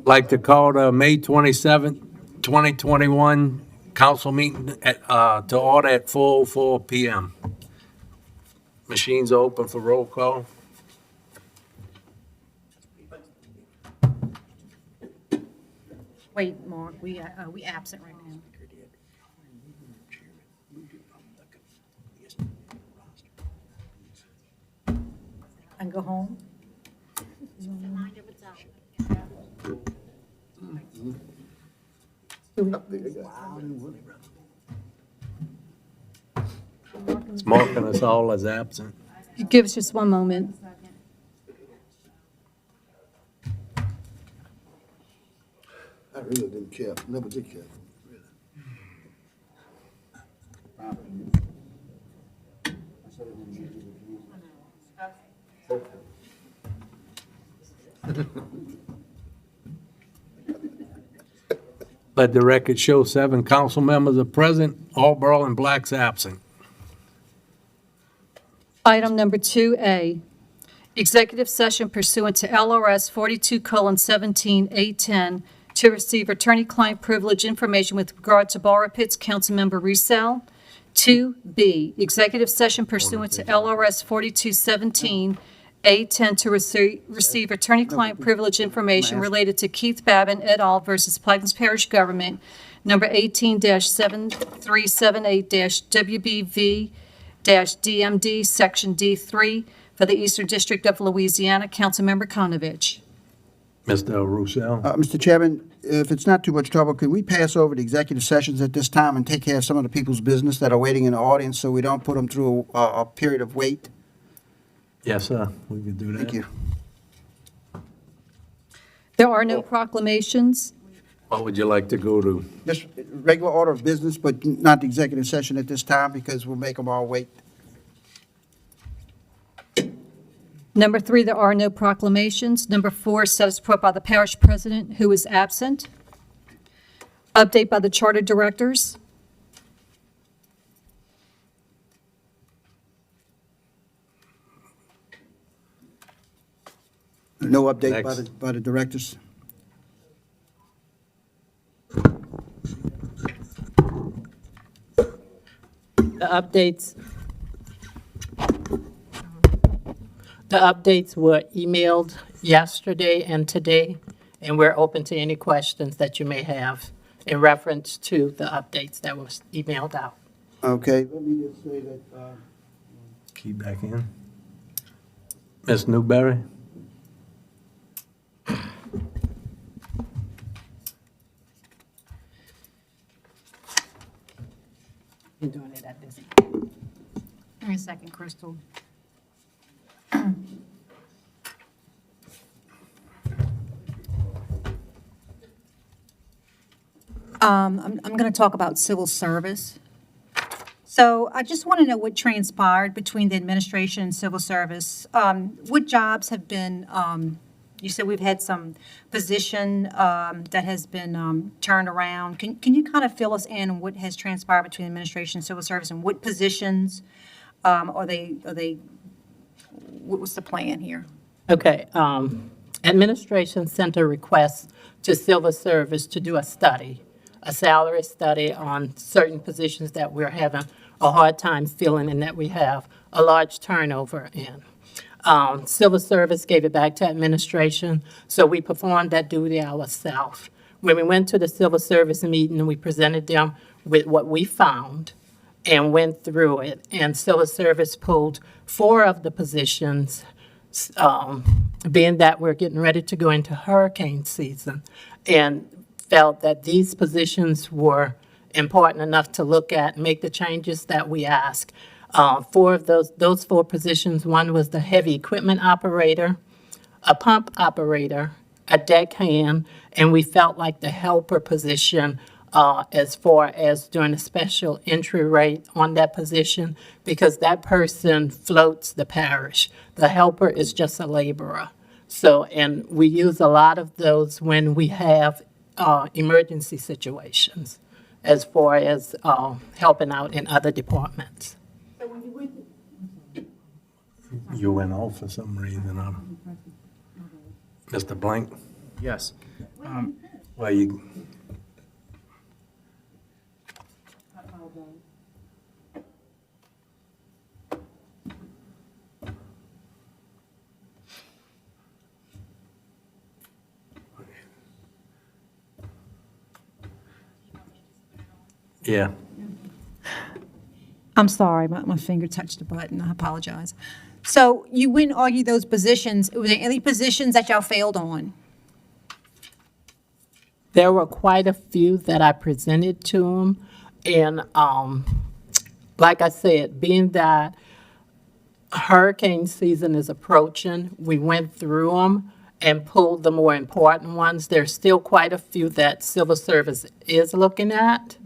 Like to call the May 27th, 2021 council meeting to order at 4:04 PM. Machines are open for roll call. Wait, Mark, we absent right now. And go home? It's marking us all as absent. Give us just one moment. I really didn't care, never did care. Let the record show 7 council members are present, Alborough and Black's absent. Item number 2A, executive session pursuant to LRS 42:17A10 to receive attorney-client privilege information with regard to Borough Pitts Councilmember Resell. 2B, executive session pursuant to LRS 42:17A10 to receive attorney-client privilege information related to Keith Babin et al. Versus Plaquemines Parish Government, number 18-7378-WBV-DMD, Section D3, for the Eastern District of Louisiana. Councilmember Konovich. Mr. Roussel. Mr. Chairman, if it's not too much trouble, could we pass over the executive sessions at this time and take care of some of the people's business that are waiting in the audience so we don't put them through a period of wait? Yes, sir, we could do that. Thank you. There are no proclamations. What would you like to go to? Just regular order of business, but not the executive session at this time because we'll make them all wait. Number 3, there are no proclamations. Number 4, status report by the parish president, who is absent. Update by the charter directors. No update Next. by the directors. The updates were emailed yesterday and today, and we're open to any questions that you may have in reference to the updates that was emailed out. Okay, let me just say that, Key back in. Ms. Newberry? You're doing it at this. Give me a second, Crystal. I'm going to talk about civil service. So I just want to know what transpired between the administration and civil service. What jobs have been, you said we've had some position that has been turned around. Can you kind of fill us in on what has transpired between administration and civil service and what positions are they, what was the plan here? Okay, administration sent a request to civil service to do a study, a salary study on certain positions that we're having a hard time filling and that we have a large turnover in. Civil service gave it back to administration, so we performed that duty ourselves. When we went to the civil service meeting, we presented them with what we found and went through it. And civil service pulled 4 of the positions, being that we're getting ready to go into hurricane season, and felt that these positions were important enough to look at and make the changes that we asked. 4 of those 4 positions, one was the heavy equipment operator, a pump operator, a deckhand, and we felt like the helper position, as far as doing a special entry rate on that position, because that person floats the parish. The helper is just a laborer. So, and we use a lot of those when we have emergency situations, as far as helping out in other departments. You went off for some reason, Mr. Blank? Yes. Well, you, yeah. I'm sorry, my finger touched the button, I apologize. So you wouldn't argue those positions, were there any positions that y'all failed on? There were quite a few that I presented to them, and like I said, being that hurricane season is approaching, we went through them and pulled the more important ones. There's still quite a few that civil service is looking at,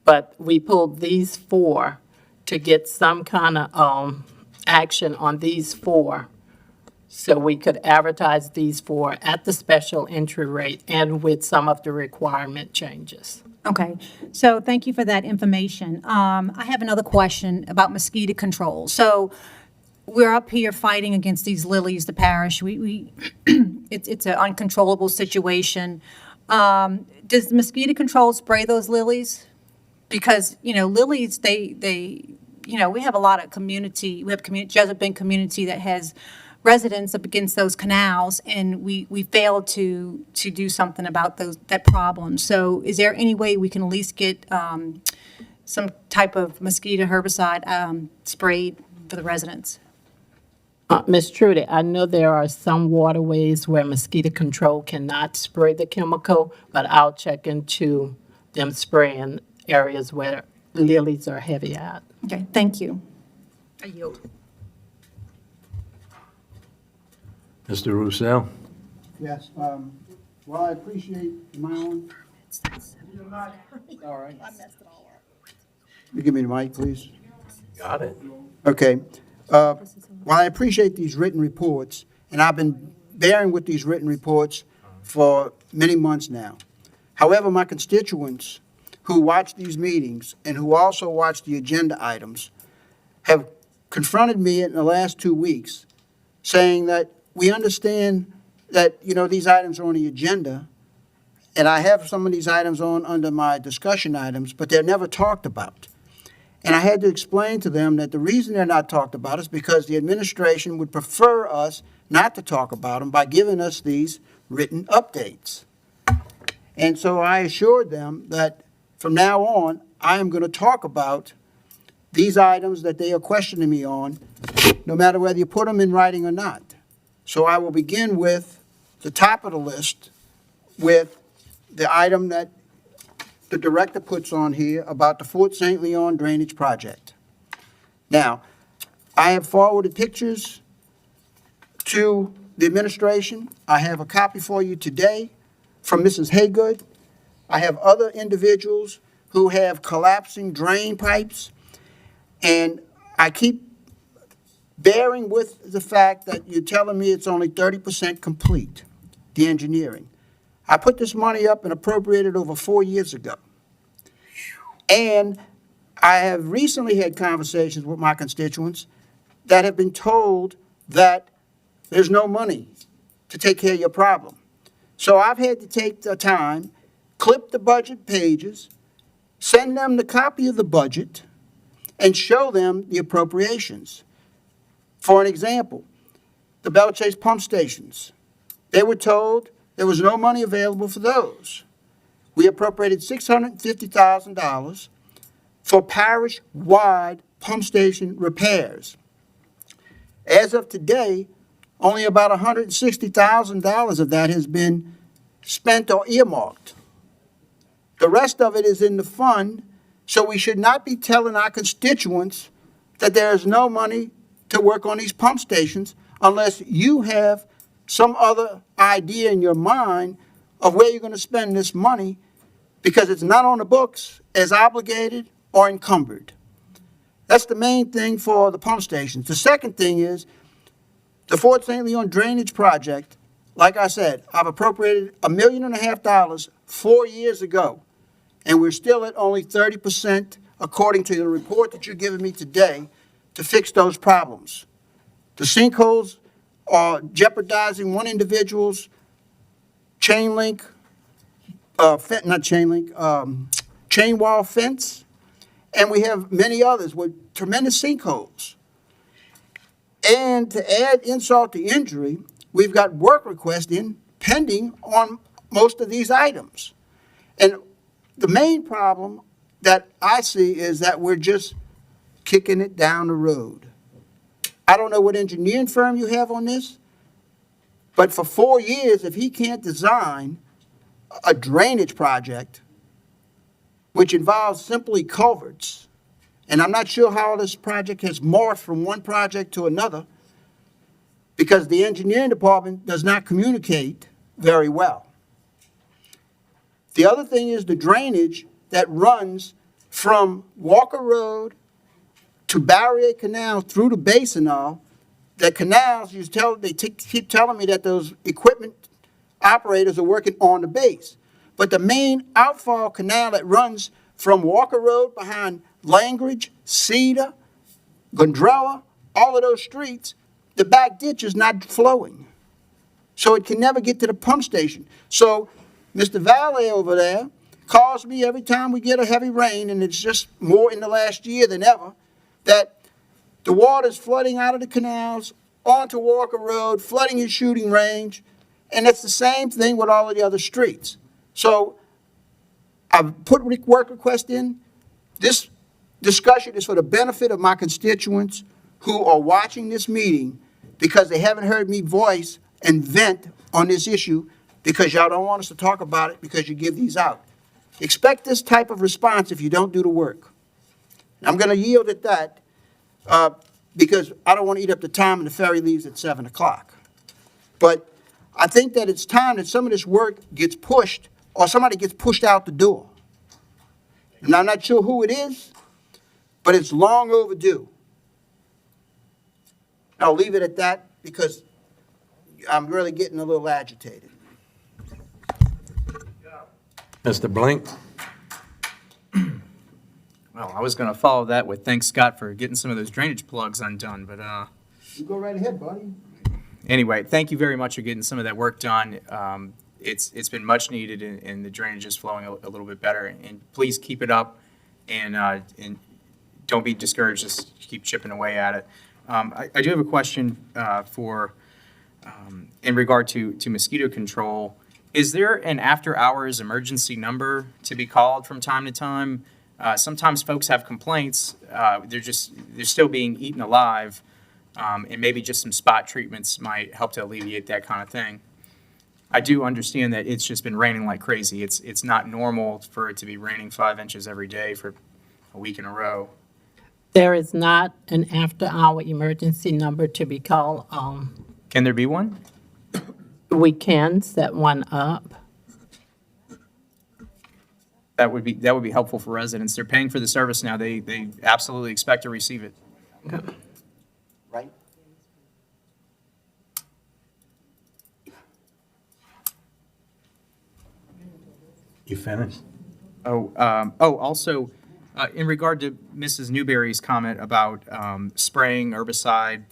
but we pulled these 4 to get some kind of action on these 4, so we could advertise these 4 at the special entry rate and with some of the requirement changes. Okay, so thank you for that information. I have another question about mosquito control. So we're up here fighting against these lilies, the parish. It's an uncontrollable situation. Does mosquito control spray those lilies? Because, lilies, they we have a lot of community, we have Jesup Bend community that has residents up against those canals, and we failed to do something about that problem. So is there any way we can at least get some type of mosquito herbicide sprayed for the residents? Ms. Trudy, I know there are some waterways where mosquito control cannot spray the chemical, but I'll check into them spraying areas where lilies are heavy at. Okay, thank you. I yield. Mr. Roussel? Yes, well, I appreciate Mylan. All right. You give me the mic, please. Got it. Okay. Well, I appreciate these written reports, and I've been bearing with these written reports for many months now. However, my constituents who watch these meetings and who also watch the agenda items have confronted me in the last 2 weeks saying that we understand that, these items are on the agenda, and I have some of these items on under my discussion items, but they're never talked about. And I had to explain to them that the reason they're not talked about is because the administration would prefer us not to talk about them by giving us these written updates. And so I assured them that from now on, I am going to talk about these items that they are questioning me on, no matter whether you put them in writing or not. So I will begin with the top of the list with the item that the director puts on here about the Fort St. Leon Drainage Project. Now, I have forwarded pictures to the administration. I have a copy for you today from Mrs. Haygood. I have other individuals who have collapsing drain pipes, and I keep bearing with the fact that you're telling me it's only 30% complete, the engineering. I put this money up and appropriated over 4 years ago. And I have recently had conversations with my constituents that have been told that there's no money to take care of your problem. So I've had to take the time, clip the budget pages, send them the copy of the budget, and show them the appropriations. For an example, the Bella Chase pump stations, they were told there was no money available for those. We appropriated $650,000 for parish-wide pump station repairs. As of today, only about $160,000 of that has been spent or earmarked. The rest of it is in the fund, so we should not be telling our constituents that there is no money to work on these pump stations unless you have some other idea in your mind of where you're going to spend this money, because it's not on the books as obligated or encumbered. That's the main thing for the pump stations. The second thing is the Fort St. Leon Drainage Project. Like I said, I've appropriated $1.5 million 4 years ago, and we're still at only 30%, according to the report that you're giving me today, to fix those problems. The sinkholes are jeopardizing one individual's chain link, not chain link, chain wall fence, and we have many others with tremendous sinkholes. And to add insult to injury, we've got work requests in pending on most of these items. And the main problem that I see is that we're just kicking it down the road. I don't know what engineering firm you have on this, but for 4 years, if he can't design a drainage project, which involves simply culverts, and I'm not sure how this project has morphed from one project to another, because the engineering department does not communicate very well. The other thing is the drainage that runs from Walker Road to Barrier Canal through the basin all. The canals, keep telling me that those equipment operators are working on the base. But the main outfall canal that runs from Walker Road behind Langridge, Cedar, Gondrella, all of those streets, the back ditch is not flowing. So it can never get to the pump station. So Mr. Valet over there calls me every time we get a heavy rain, and it's just more in the last year than ever, that the water's flooding out of the canals onto Walker Road, flooding his shooting range, and it's the same thing with all of the other streets. So I've put work request in. This discussion is for the benefit of my constituents who are watching this meeting because they haven't heard me voice and vent on this issue because y'all don't want us to talk about it because you give these out. Expect this type of response if you don't do the work. I'm going to yield at that because I don't want to eat up the time and the ferry leaves at 7 o'clock. But I think that it's time that some of this work gets pushed or somebody gets pushed out the door. And I'm not sure who it is, but it's long overdue. I'll leave it at that because I'm really getting a little agitated. Mr. Blink? Well, I was going to follow that with thanks, Scott, for getting some of those drainage plugs undone, but You go right ahead, buddy. anyway, thank you very much for getting some of that work done. It's been much needed, and the drainage is flowing a little bit better. And please keep it up, and don't be discouraged. Just keep chipping away at it. I do have a question in regard to mosquito control. Is there an after-hours emergency number to be called from time to time? Sometimes folks have complaints. They're still being eaten alive, and maybe just some spot treatments might help to alleviate that kind of thing. I do understand that it's just been raining like crazy. It's not normal for it to be raining 5 inches every day for a week in a row. There is not an after-hour emergency number to be called. Can there be one? We can set one up. That would be helpful for residents. They're paying for the service now. They absolutely expect to receive it. Right? You finished? Also, in regard to Mrs. Newberry's comment about spraying herbicide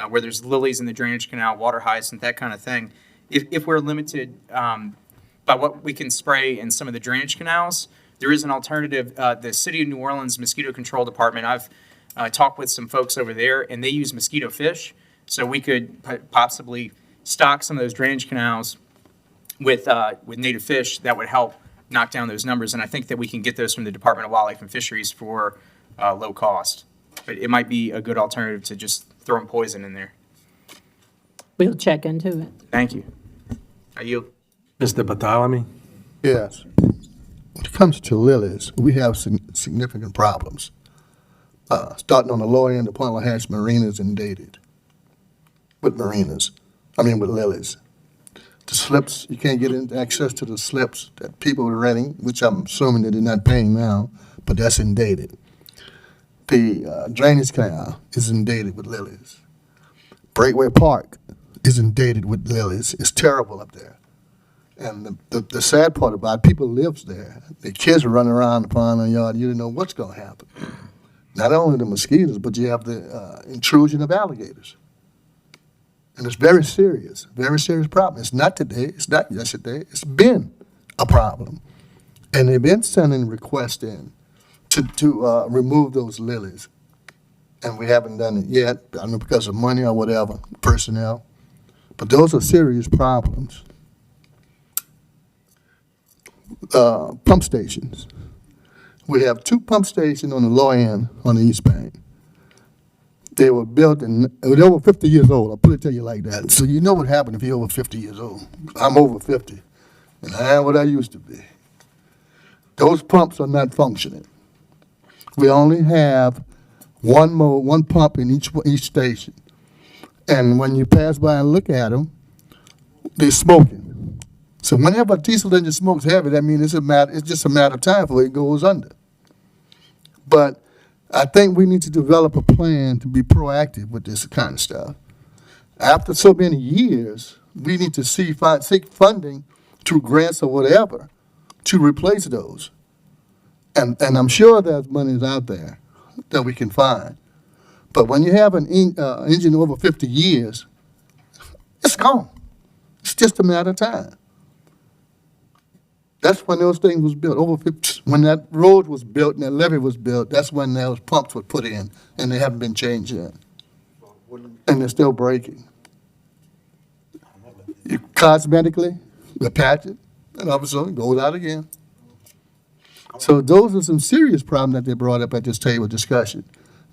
where there's lilies in the drainage canal, water hyacinth, that kind of thing, if we're limited by what we can spray in some of the drainage canals, there is an alternative. The City of New Orleans Mosquito Control Department, I've talked with some folks over there, and they use mosquito fish, so we could possibly stock some of those drainage canals with native fish that would help knock down those numbers, and I think that we can get those from the Department of Wildlife and Fisheries for low cost. But it might be a good alternative to just throwing poison in there. We'll check into it. Thank you. I yield. Mr. Bartholomew? Yes. When it comes to lilies, we have significant problems. Starting on the lower end, the Point La Hatch Marina is inundated with lilies. The slips, you can't get access to the slips that people are renting, which I'm assuming that they're not paying now, but that's inundated. The drainage canal is inundated with lilies. Breakaway Park is inundated with lilies. It's terrible up there. And the sad part about it, people lives there. The kids are running around the pond and yard. You don't know what's going to happen. Not only the mosquitoes, but you have the intrusion of alligators. And it's very serious problem. It's not today, it's not yesterday, it's been a problem. And they've been sending requests in to remove those lilies. And we haven't done it yet, I don't know because of money or whatever, personnel. But those are serious problems. Pump stations. We have 2 pump stations on the low end on the East Bank. They were built they were 50 years old, I'll put it to you like that. So you know what happened if you're over 50 years old. I'm over 50, and I am what I used to be. Those pumps are not functioning. We only have one pump in each station. And when you pass by and look at them, they're smoking. So whenever a diesel engine smokes heavy, that means it's just a matter of time before it goes under. But I think we need to develop a plan to be proactive with this kind of stuff. After so many years, we need to seek funding through grants or whatever to replace those. And I'm sure there's monies out there that we can find. But when you have an engine over 50 years, it's gone. It's just a matter of time. That's when those things was built. When that road was built and that levee was built, that's when those pumps were put in, and they haven't been changed yet. And they're still breaking. You cosmetically, you patch it, and all of a sudden it goes out again. So those are some serious problems that they brought up at this table discussion.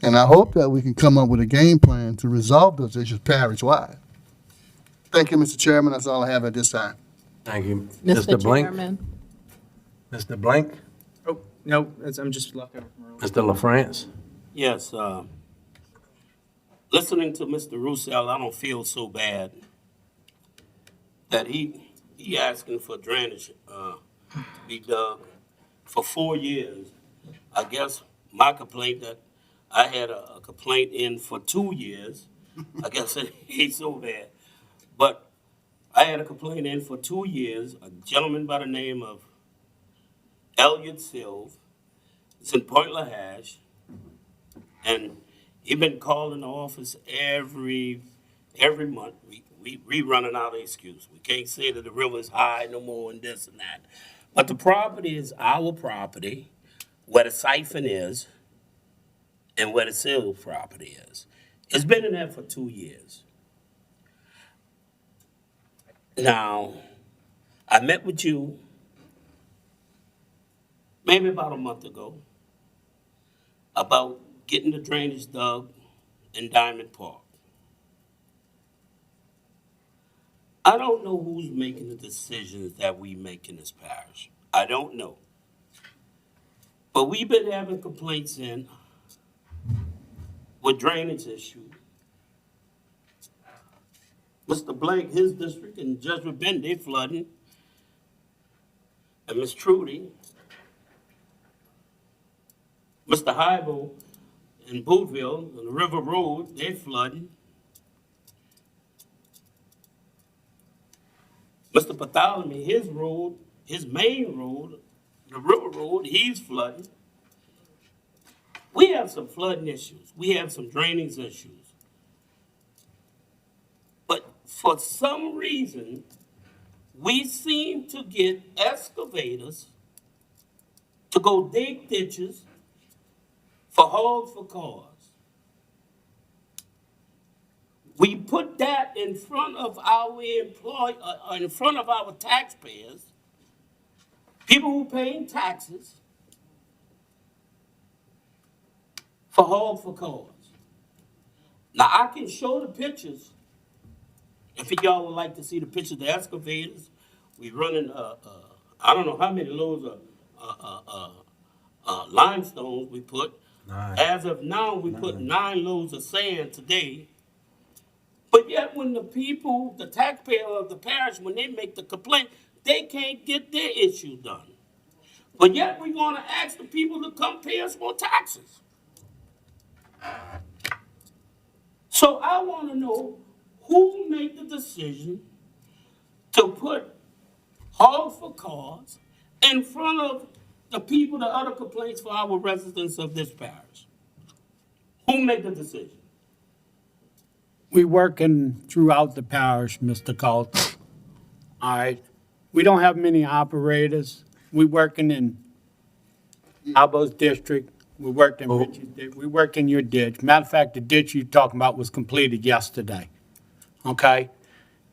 And I hope that we can come up with a game plan to resolve those issues parish-wide. Thank you, Mr. Chairman. That's all I have at this time. Thank you. Mr. Blank? Chairman. Mr. Blank? Oh, no, I'm just left over from earlier. Mr. LaFrance? Yes, listening to Mr. Roussel, I don't feel so bad that he asking for drainage to be dug for 4 years. I guess my complaint that I had a complaint in for 2 years. I guess it ain't so bad. But I had a complaint in for 2 years. A gentleman by the name of Elliot Silv. It's in Point LaHash. And he been calling the office every month. We running out of excuse. We can't say that the river is high no more and this and that. But the property is our property, where the siphon is, and where the Silv property is. It's been in there for 2 years. Now, I met with you maybe about a month ago about getting the drainage dug in Diamond Park. I don't know who's making the decisions that we make in this parish. I don't know. But we've been having complaints in with drainage issue. Mr. Blank, his district, and Judge Bend, they flooding. And Miss Trudy, Mr. Hybel in Bootville, on the River Road, they flooding. Mr. Bartholomew, his road, his main road, the River Road, he's flooding. We have some flooding issues. We have some drainage issues. But for some reason, we seem to get excavators to go dig ditches for hogs for cars. We put that in front of our in front of our taxpayers, people who paying taxes, for hogs for cars. Now I can show the pictures. If y'all would like to see the pictures of the excavators, we running I don't know how many loads of limestones we put. 9. As of now, we put 9 loads of sand today. But yet when the people, the taxpayer of the parish, when they make the complaint, they can't get their issue done. But yet we're going to ask the people to come pay us more taxes. So I want to know who made the decision to put hogs for cars in front of the people, the other complaints for our residents of this parish. Who made the decision? We working throughout the parish, Mr. Coulter. All right? We don't have many operators. We working in Albo's district. We worked in Rich's, we work in your ditch. Matter of fact, the ditch you're talking about was completed yesterday. Okay?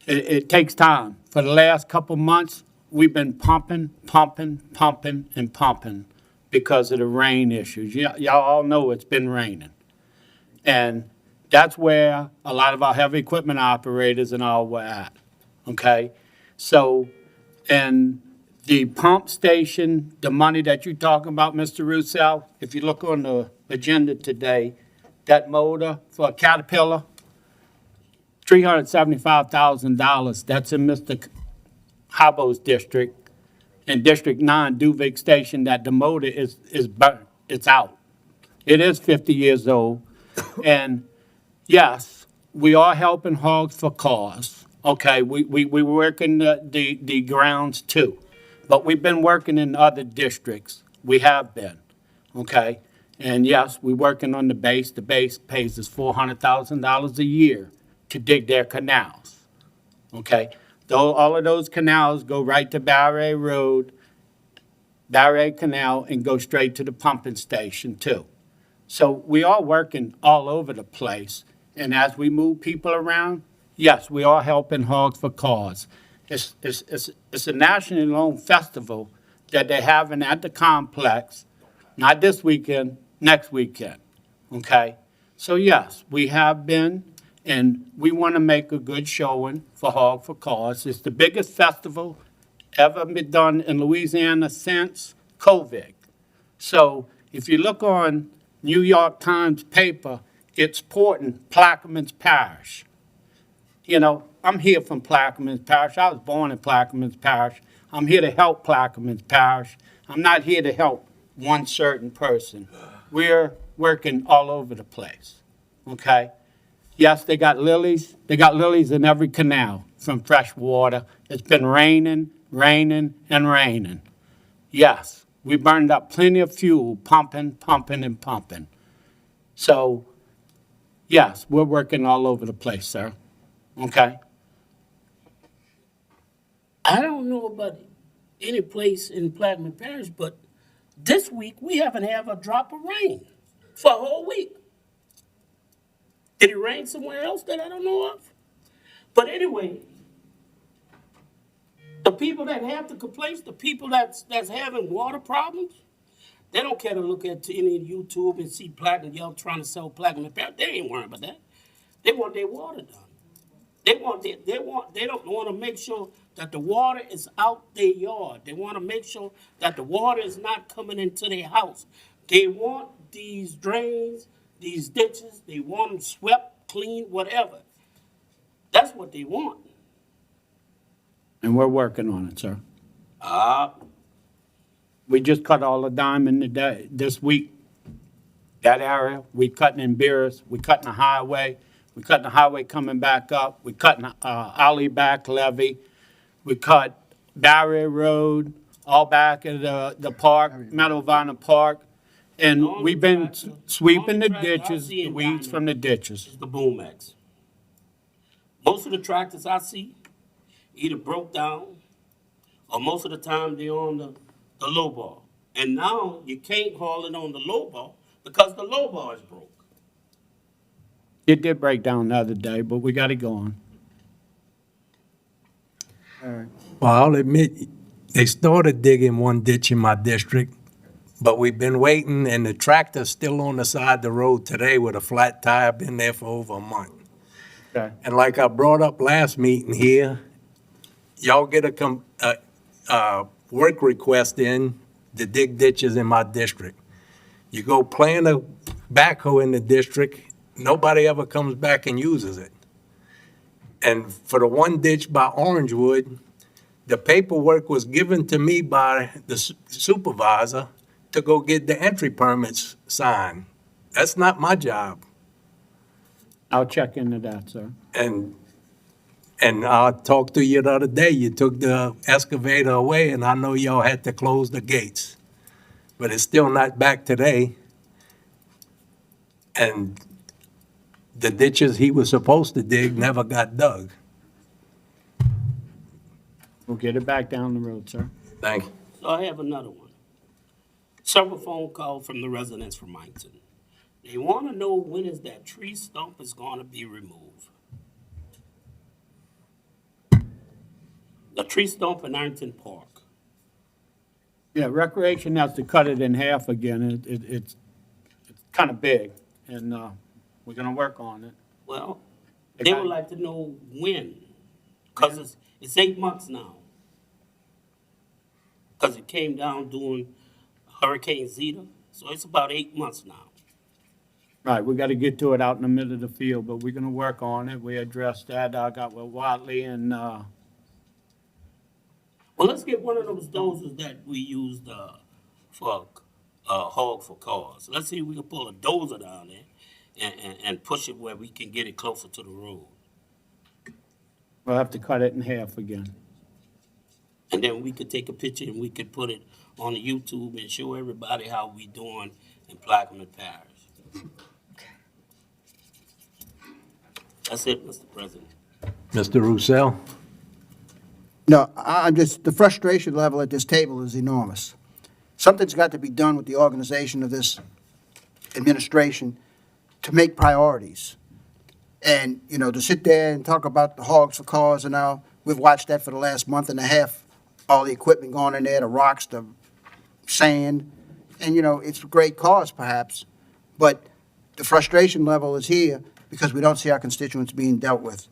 It takes time. For the last couple months, we've been pumping because of the rain issues. Y'all all know it's been raining. And that's where a lot of our heavy equipment operators and all were at, okay? So, and the pump station, the money that you're talking about, Mr. Roussel, if you look on the agenda today, that motor for a Caterpillar, $375,000, that's in Mr. Habo's district. In District 9, Duvik Station, that the motor is burnt, it's out. It is 50 years old. And yes, we are helping Hogs for Cause. Okay, we working the grounds too. But we've been working in other districts. We have been, okay? And yes, we're working on the base. The base pays us $400,000 a year to dig their canals, okay? Though all of those canals go right to Barre Road, Barre Canal, and go straight to the pumping station too. So we are working all over the place. And as we move people around, yes, we are helping Hogs for Cause. It's a nationally known festival that they're having at the complex, not this weekend, next weekend, okay? So yes, we have been, and we want to make a good showing for Hog for Cause. It's the biggest festival ever been done in Louisiana since COVID. So if you look on New York Times paper, it's Portland, Plaquemines Parish. You know, I'm here from Plaquemines Parish. I was born in Plaquemines Parish. I'm here to help Plaquemines Parish. I'm not here to help one certain person. We're working all over the place, okay? Yes, they got lilies. They got lilies in every canal from fresh water. It's been raining, raining, and raining. Yes, we burned up plenty of fuel, pumping. So, yes, we're working all over the place, sir. Okay? I don't know about any place in Plaquemine Parish, but this week we haven't had a drop of rain for a whole week. Did it rain somewhere else that I don't know of? But anyway, the people that have the complaints, the people that's having water problems, they don't care to look at any YouTube and see Plaquemine, y'all trying to sell Plaquemine Parish. They ain't worried about that. They want their water done. They don't want to make sure that the water is out their yard. They want to make sure that the water is not coming into their house. They want these drains, these ditches, they want them swept, clean, whatever. That's what they want. And we're working on it, sir. Ah, We just cut all the diamond today, this week. That area, we cutting in Beers, we cutting the highway, we cutting the highway coming back up, we cutting alley back Levy, we cut Barry Road, all back at the park, Meadowvine Park, and we've been sweeping the ditches, the weeds from the ditches. it's the boom axe. Most of the tractors I see either broke down or most of the time they're on the low ball. And now you can't haul it on the low ball because the low ball is broke. It did break down the other day, but we got it going. Well, I'll admit, they started digging one ditch in my district, but we've been waiting, and the tractor's still on the side of the road today with a flat tire, been there for over a month. Okay. And like I brought up last meeting here, y'all get a work request in to dig ditches in my district. You go plant a backhoe in the district, nobody ever comes back and uses it. And for the one ditch by Orangewood, the paperwork was given to me by the supervisor to go get the entry permits signed. That's not my job. I'll check into that, sir. And I talked to you the other day, you took the excavator away, and I know y'all had to close the gates. But it's still not back today. And the ditches he was supposed to dig never got dug. We'll get it back down the road, sir. Thank you. So I have another one. Several phone calls from the residents from Ironton. They want to know when is that tree stump is going to be removed. The tree stump in Ironton Park. Yeah, Recreation has to cut it in half again. It's kind of big, and we're gonna work on it. Well, They they got- would like to know when, because it's 8 months now. Because it came down during Hurricane Zeta, so it's about 8 months now. Right, we gotta get to it out in the middle of the field, but we're gonna work on it. We addressed that. I got with Watley and, Well, let's get one of those dozers that we used for hog for cars. Let's see if we can pull a dozer down there and push it where we can get it closer to the road. we'll have to cut it in half again. And then we could take a picture and we could put it on the YouTube and show everybody how we doing in Plaquemine Parish. That's it, Mr. President. Mr. Roussel? No, I'm just, the frustration level at this table is enormous. Something's got to be done with the organization of this administration to make priorities. And, you know, to sit there and talk about the hogs for cars and all, we've watched that for the last month and a half, all the equipment going in there, the rocks, the sand, and, you know, it's a great cause perhaps, but the frustration level is here because we don't see our constituents being dealt with.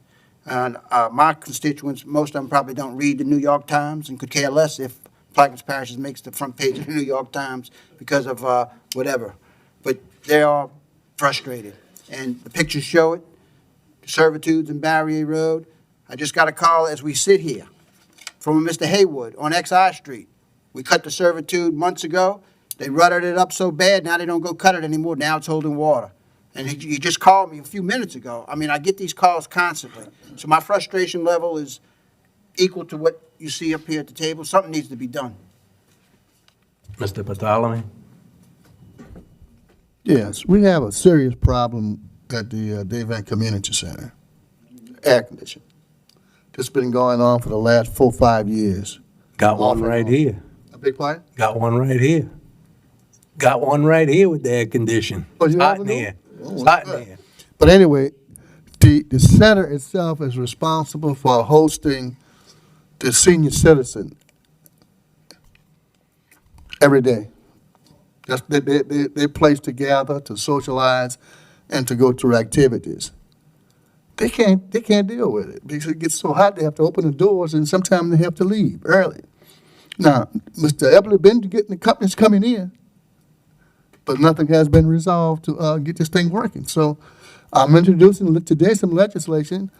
And my constituents, most of them probably don't read the New York Times and could care less if Plaquemine Parish makes the front page of the New York Times because of whatever. But they are frustrated, and the pictures show it, the servitudes in Barrier Road. I just got a call as we sit here from Mr. Haywood on XI Street. We cut the servitude months ago. They rutted it up so bad, now they don't go cut it anymore. Now it's holding water. And he just called me a few minutes ago. I mean, I get these calls constantly. So my frustration level is equal to what you see up here at the table. Something needs to be done. Mr. Bartholomew? Yes, we have a serious problem at the Davant Community Center. Air conditioning. This has been going on for the last 4 or 5 years. Got one right here. A big part? Got one right here. Got one right here with the air condition. Oh, you It's hot have in one? here. Oh, It's hot in okay. here. But anyway, the center itself is responsible for hosting the senior citizen every day. They're placed together to socialize and to go through activities. They can't deal with it because it gets so hot they have to open the doors and sometimes they have to leave early. Now, Mr. Eberly been getting the companies coming in, but nothing has been resolved to get this thing working. So I'm introducing today some legislation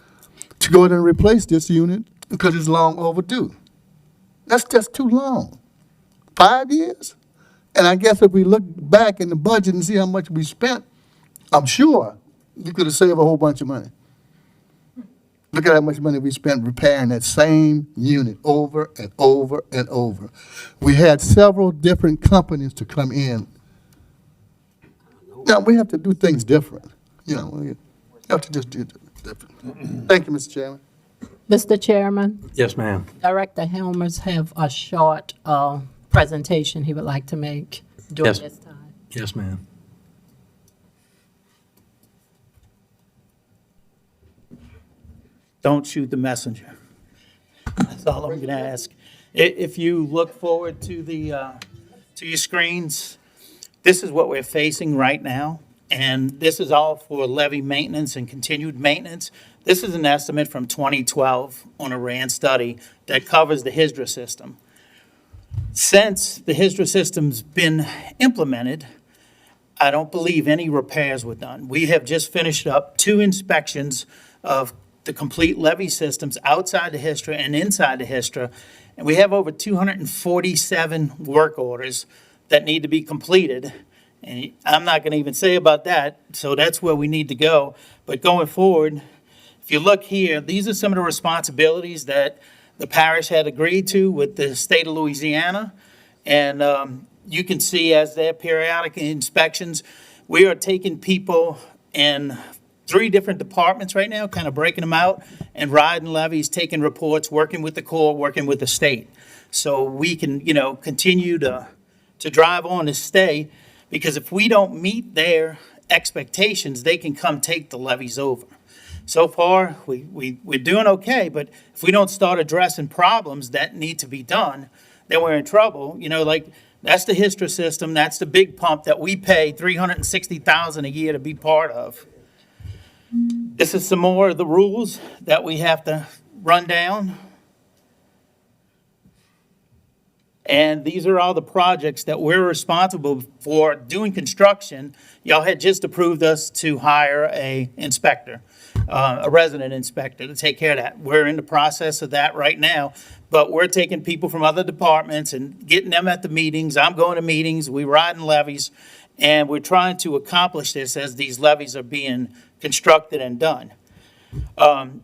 to go ahead and replace this unit because it's long overdue. That's just too long. 5 years? And I guess if we look back in the budget and see how much we spent, I'm sure we could have saved a whole bunch of money. Look at how much money we spent repairing that same unit over and over and over. We had several different companies to come in. Now, we have to do things different. You know, we have to just do it different. Thank you, Mr. Chairman. Mr. Chairman, Yes, ma'am. Director Helmers have a short presentation he would like to make during Yes. this time. Yes, ma'am. Don't shoot the messenger. That's all I'm going to ask. If you look forward to to your screens, this is what we're facing right now, and this is all for levee maintenance and continued maintenance. This is an estimate from 2012 on a RAND study that covers the HISDRA system. Since the HISDRA system's been implemented, I don't believe any repairs were done. We have just finished up 2 inspections of the complete levee systems outside the HISDRA and inside the HISDRA, and we have over 247 work orders that need to be completed. And I'm not going to even say about that, so that's where we need to go. But going forward, if you look here, these are some of the responsibilities that the parish had agreed to with the state of Louisiana. And you can see as their periodic inspections, we are taking people and three different departments right now, kind of breaking them out, and riding levies, taking reports, working with the Corps, working with the state. So we can, continue to drive on and stay, because if we don't meet their expectations, they can come take the levies over. So far, we're doing okay, but if we don't start addressing problems that need to be done, then we're in trouble. That's the HISTRA system, that's the big pump that we pay $360,000 a year to be part of. This is some more of the rules that we have to run down. And these are all the projects that we're responsible for doing construction. Y'all had just approved us to hire a inspector, a resident inspector to take care of that. We're in the process of that right now, but we're taking people from other departments and getting them at the meetings. I'm going to meetings, we riding levies, and we're trying to accomplish this as these levies are being constructed and done.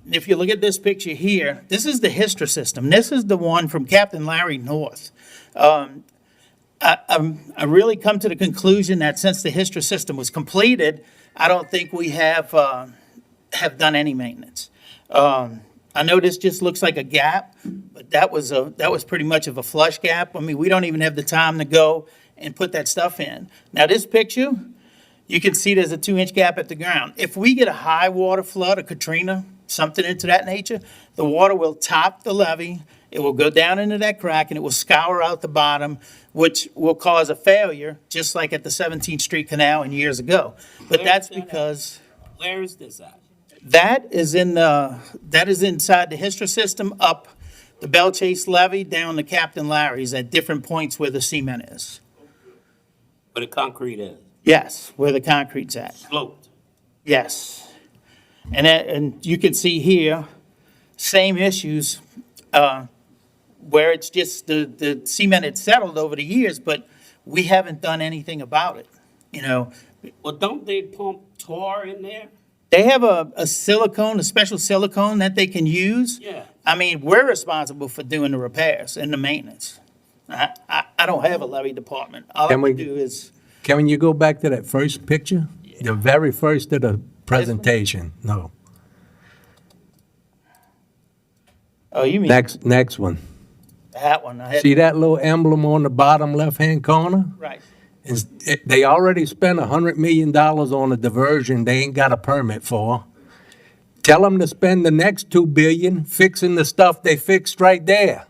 If you look at this picture here, this is the HISTRA system. This is the one from Captain Larry North. I really come to the conclusion that since the HISTRA system was completed, I don't think we have done any maintenance. I know this just looks like a gap, but that was pretty much of a flush gap. I mean, we don't even have the time to go and put that stuff in. Now, this picture, you can see there's a 2-inch gap at the ground. If we get a high water flood, a Katrina, something into that nature, the water will top the levee, it will go down into that crack, and it will scour out the bottom, which will cause a failure, just like at the 17th Street Canal and years ago. But Where that's is that at? because Where is this at? that is inside the HISTRA system, up the Bell Chase levee, down to Captain Larry's at different points where the cement is. Where the concrete is? Yes, where the concrete's at. Sloped. Yes. And you can see here, same issues, where it's just the cement had settled over the years, but we haven't done anything about it, Well, don't they pump tar in there? They have a special silicone that they can use. Yeah. I mean, we're responsible for doing the repairs and the maintenance. I don't have a levee department. All I Can we- can do is, Can you go back to that first picture? The very first of the presentation? No. oh, you mean Next one. that one? I had, See that little emblem on the bottom left-hand corner? right. They already spent $100 million on a diversion they ain't got a permit for. Tell them to spend the next $2 billion fixing the stuff they fixed right there.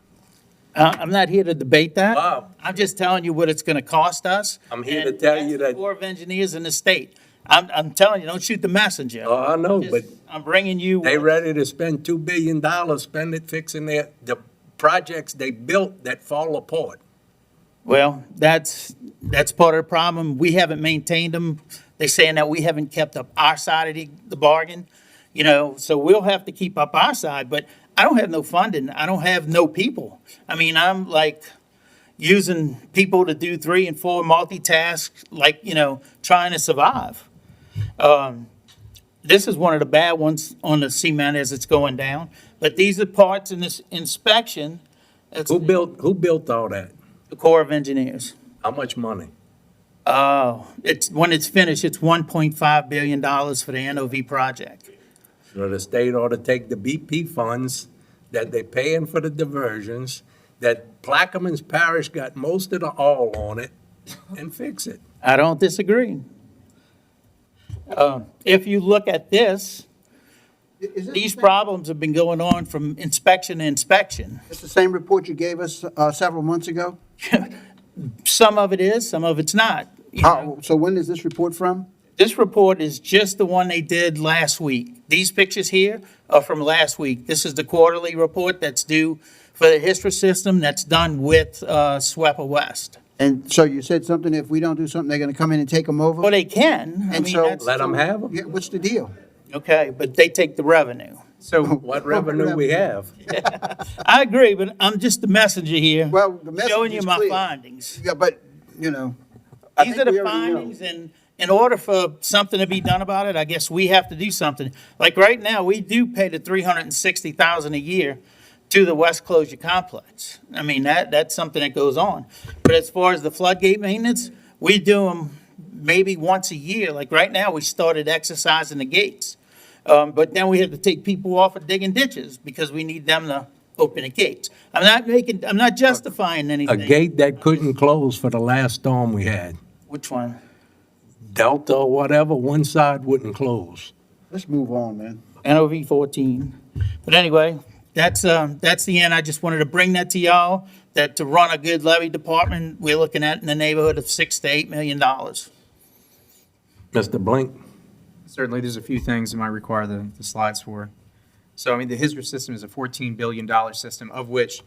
I'm not here to debate that. Wow. I'm just telling you what it's going to cost us. I'm here and to tell that's you the that- Corps of Engineers in the state. I'm telling you, don't shoot the messenger. Oh, I know, but I'm bringing you. they ready to spend $2 billion, spend it fixing the projects they built that fall apart. Well, that's part of the problem. We haven't maintained them. They're saying that we haven't kept up our side of the bargain, so we'll have to keep up our side, but I don't have no funding. I don't have no people. I mean, I'm like using people to do 3 and 4 multitasks, like, trying to survive. This is one of the bad ones on the cement as it's going down, but these are parts in this inspection. It's Who built all that? the Corps of Engineers. How much money? When it's finished, it's $1.5 billion for the NOV project. So the state ought to take the BP funds that they paying for the diversions, that Plaquemines Parish got most of the all on it, and fix it. I don't disagree. If you look at this, Is this these problems have been going on from inspection to inspection. it's the same report you gave us several months ago? Some of it is, some of it's not. You know, So when is this report from? This report is just the one they did last week. These pictures here are from last week. This is the quarterly report that's due for the HISTRA system that's done with SWEPA West. And so you said something, if we don't do something, they're going to come in and take them over? Well, they can. I And mean, so- that's- Let them have them. Yeah, what's the deal? Okay, but they take the revenue. So What revenue we have? I agree, but I'm just the messenger here. Well, the message Showing you is my clear. findings. Yeah, but, I These think are we the already know. findings, and in order for something to be done about it, I guess we have to do something. Like right now, we do pay the $360,000 a year to the West Closure Complex. I mean, that's something that goes on. But as far as the floodgate maintenance, we do them maybe once a year. Like right now, we started exercising the gates. But then we have to take people off of digging ditches because we need them to open the gates. I'm not justifying A anything. gate that couldn't close for the last storm we had. Which one? Delta or whatever, one side wouldn't close. Let's move on, man. NOV 14. But anyway, that's the end. I just wanted to bring that to y'all, that to run a good levy department, we're looking at in the neighborhood of $6 to $8 million. Mr. Blink? Certainly, there's a few things that might require the slides for. So, I mean, the HISRA system is a $14 billion system, of which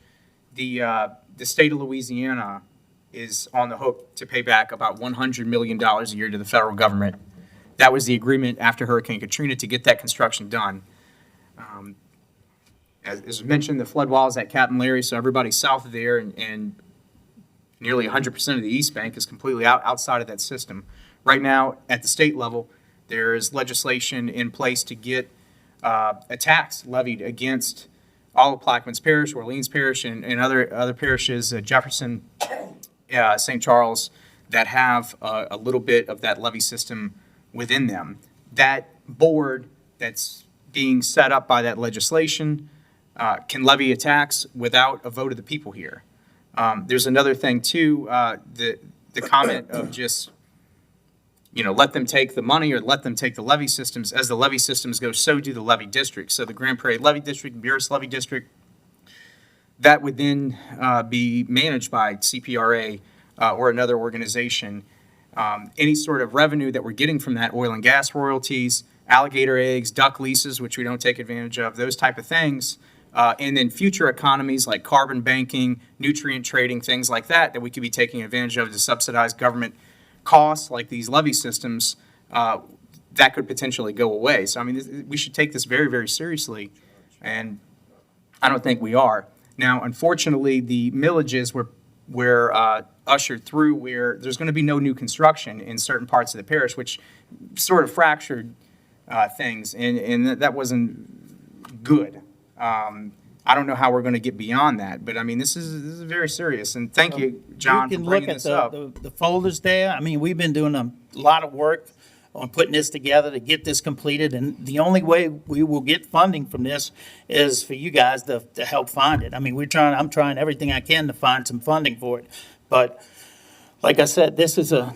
the state of Louisiana is on the hook to pay back about $100 million a year to the federal government. That was the agreement after Hurricane Katrina to get that construction done. As mentioned, the flood wall is at Captain Larry, so everybody south of there and nearly 100% of the East Bank is completely outside of that system. Right now, at the state level, there is legislation in place to get a tax levied against all of Plaquemines Parish, Orleans Parish, and other parishes, Jefferson, St. Charles, that have a little bit of that levy system within them. That board that's being set up by that legislation can levy a tax without a vote of the people here. There's another thing too, the comment of just, let them take the money or let them take the levy systems. As the levy systems go, so do the levy districts. So the Grand Prairie Levy District, Buras Levy District, that would then be managed by CPRA or another organization. Any sort of revenue that we're getting from that, oil and gas royalties, alligator eggs, duck leases, which we don't take advantage of, those type of things, and then future economies like carbon banking, nutrient trading, things like that we could be taking advantage of to subsidize government costs like these levy systems, that could potentially go away. So, I mean, we should take this very, very seriously, and I don't think we are. Now, unfortunately, the millages were ushered through where there's going to be no new construction in certain parts of the parish, which sort of fractured things, and that wasn't good. I don't know how we're going to get beyond that, but I mean, this is very serious. And thank you, John, for bringing this up. You can look at the folders there. I mean, we've been doing a lot of work on putting this together to get this completed, and the only way we will get funding from this is for you guys to help find it. I mean, I'm trying everything I can to find some funding for it. But like I said, this is a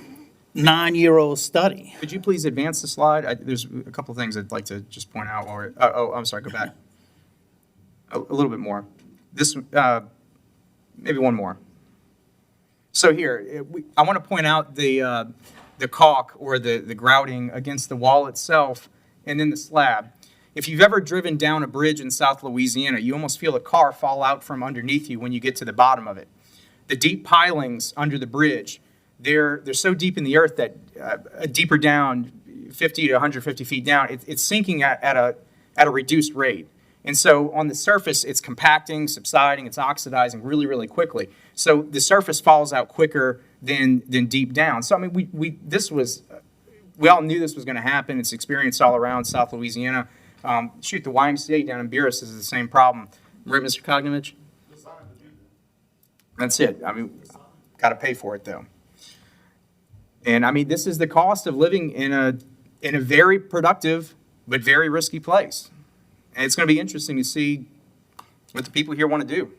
9-year-old study. Could you please advance the slide? There's a couple of things I'd like to just point out. I'm sorry, go back. A little bit more. This, maybe one more. So here, I want to point out the caulk or the grouting against the wall itself and then the slab. If you've ever driven down a bridge in South Louisiana, you almost feel a car fall out from underneath you when you get to the bottom of it. The deep pilings under the bridge, they're so deep in the earth that deeper down, 50 to 150 feet down, it's sinking at a reduced rate. And so on the surface, it's compacting, subsiding, it's oxidizing really, really quickly. So the surface falls out quicker than deep down. So I mean, we all knew this was going to happen. It's experienced all around South Louisiana. The YMCA down in Buras is the same problem. Right, Mr. Kognovich? That's it. I mean, got to pay for it though. And I mean, this is the cost of living in a very productive but very risky place. And it's going to be interesting to see what the people here want to do.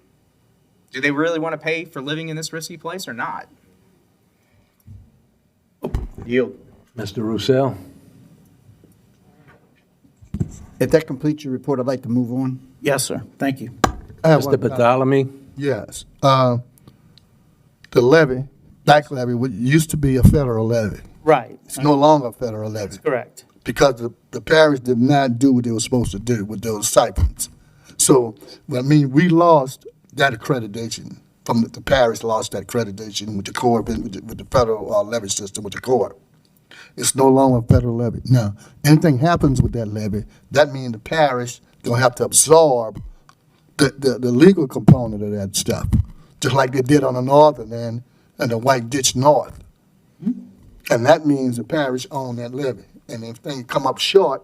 Do they really want to pay for living in this risky place or not? Yield. Mr. Roussel? If that completes your report, I'd like to move on. Yes, sir. Thank you. I have Mr. one- Bartholomew? Yes. The levy, back levy, used to be a federal levy. Right. It's no longer a federal levy Correct. because the parish did not do what they were supposed to do with those stipends. So, I mean, we lost that accreditation from the parish lost that accreditation with the court, with the federal levy system with the court. It's no longer a federal levy. Now, anything happens with that levy, that means the parish gonna have to absorb the legal component of that stuff, just like they did on the northern end and the White Ditch North. And that means the parish owned that levy. And if things come up short,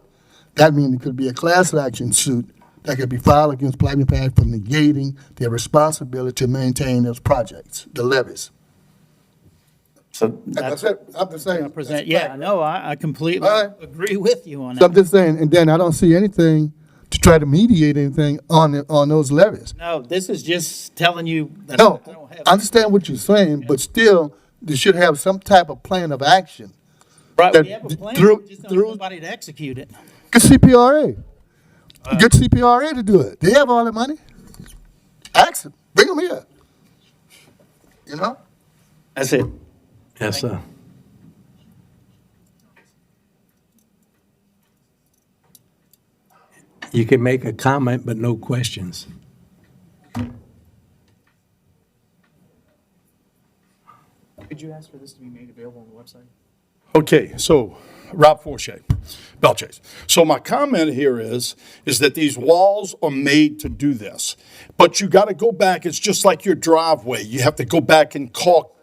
that means it could be a class action suit that could be filed against Plaquemines Parish for negating their responsibility to maintain those projects, the levies. So That's that's it. I'm just saying. present, yeah, no, I completely All right. agree with you on So I'm that. just saying, and then I don't see anything to try to mediate anything on those levies. No, this is just telling you that No, I don't have. I understand what you're saying, but still, they should have some type of plan of action. Right, that we have a plan, through- we just don't have through- nobody to execute it. Get CPRA. Get CPRA to do it. They have all the money. Ask them. Bring them here. You know? That's it. Yes, sir. You can make a comment, but no questions. Could you ask for this to be made available on the website? Okay, so Rob Forshey, Belchase. So my comment here is that these walls are made to do this. But you got to go back, it's just like your driveway. You have to go back and caulk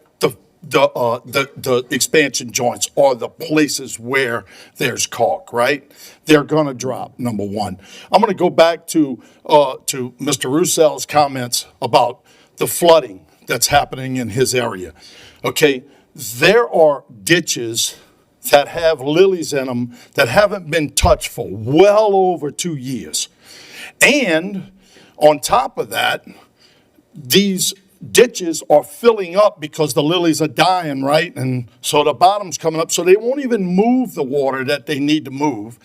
the expansion joints or the places where there's caulk, right? They're going to drop, number one. I'm going to go back to Mr. Roussel's comments about the flooding that's happening in his area. Okay, there are ditches that have lilies in them that haven't been touched for well over 2 years. And on top of that, these ditches are filling up because the lilies are dying, right? And so the bottom's coming up, so they won't even move the water that they need to move.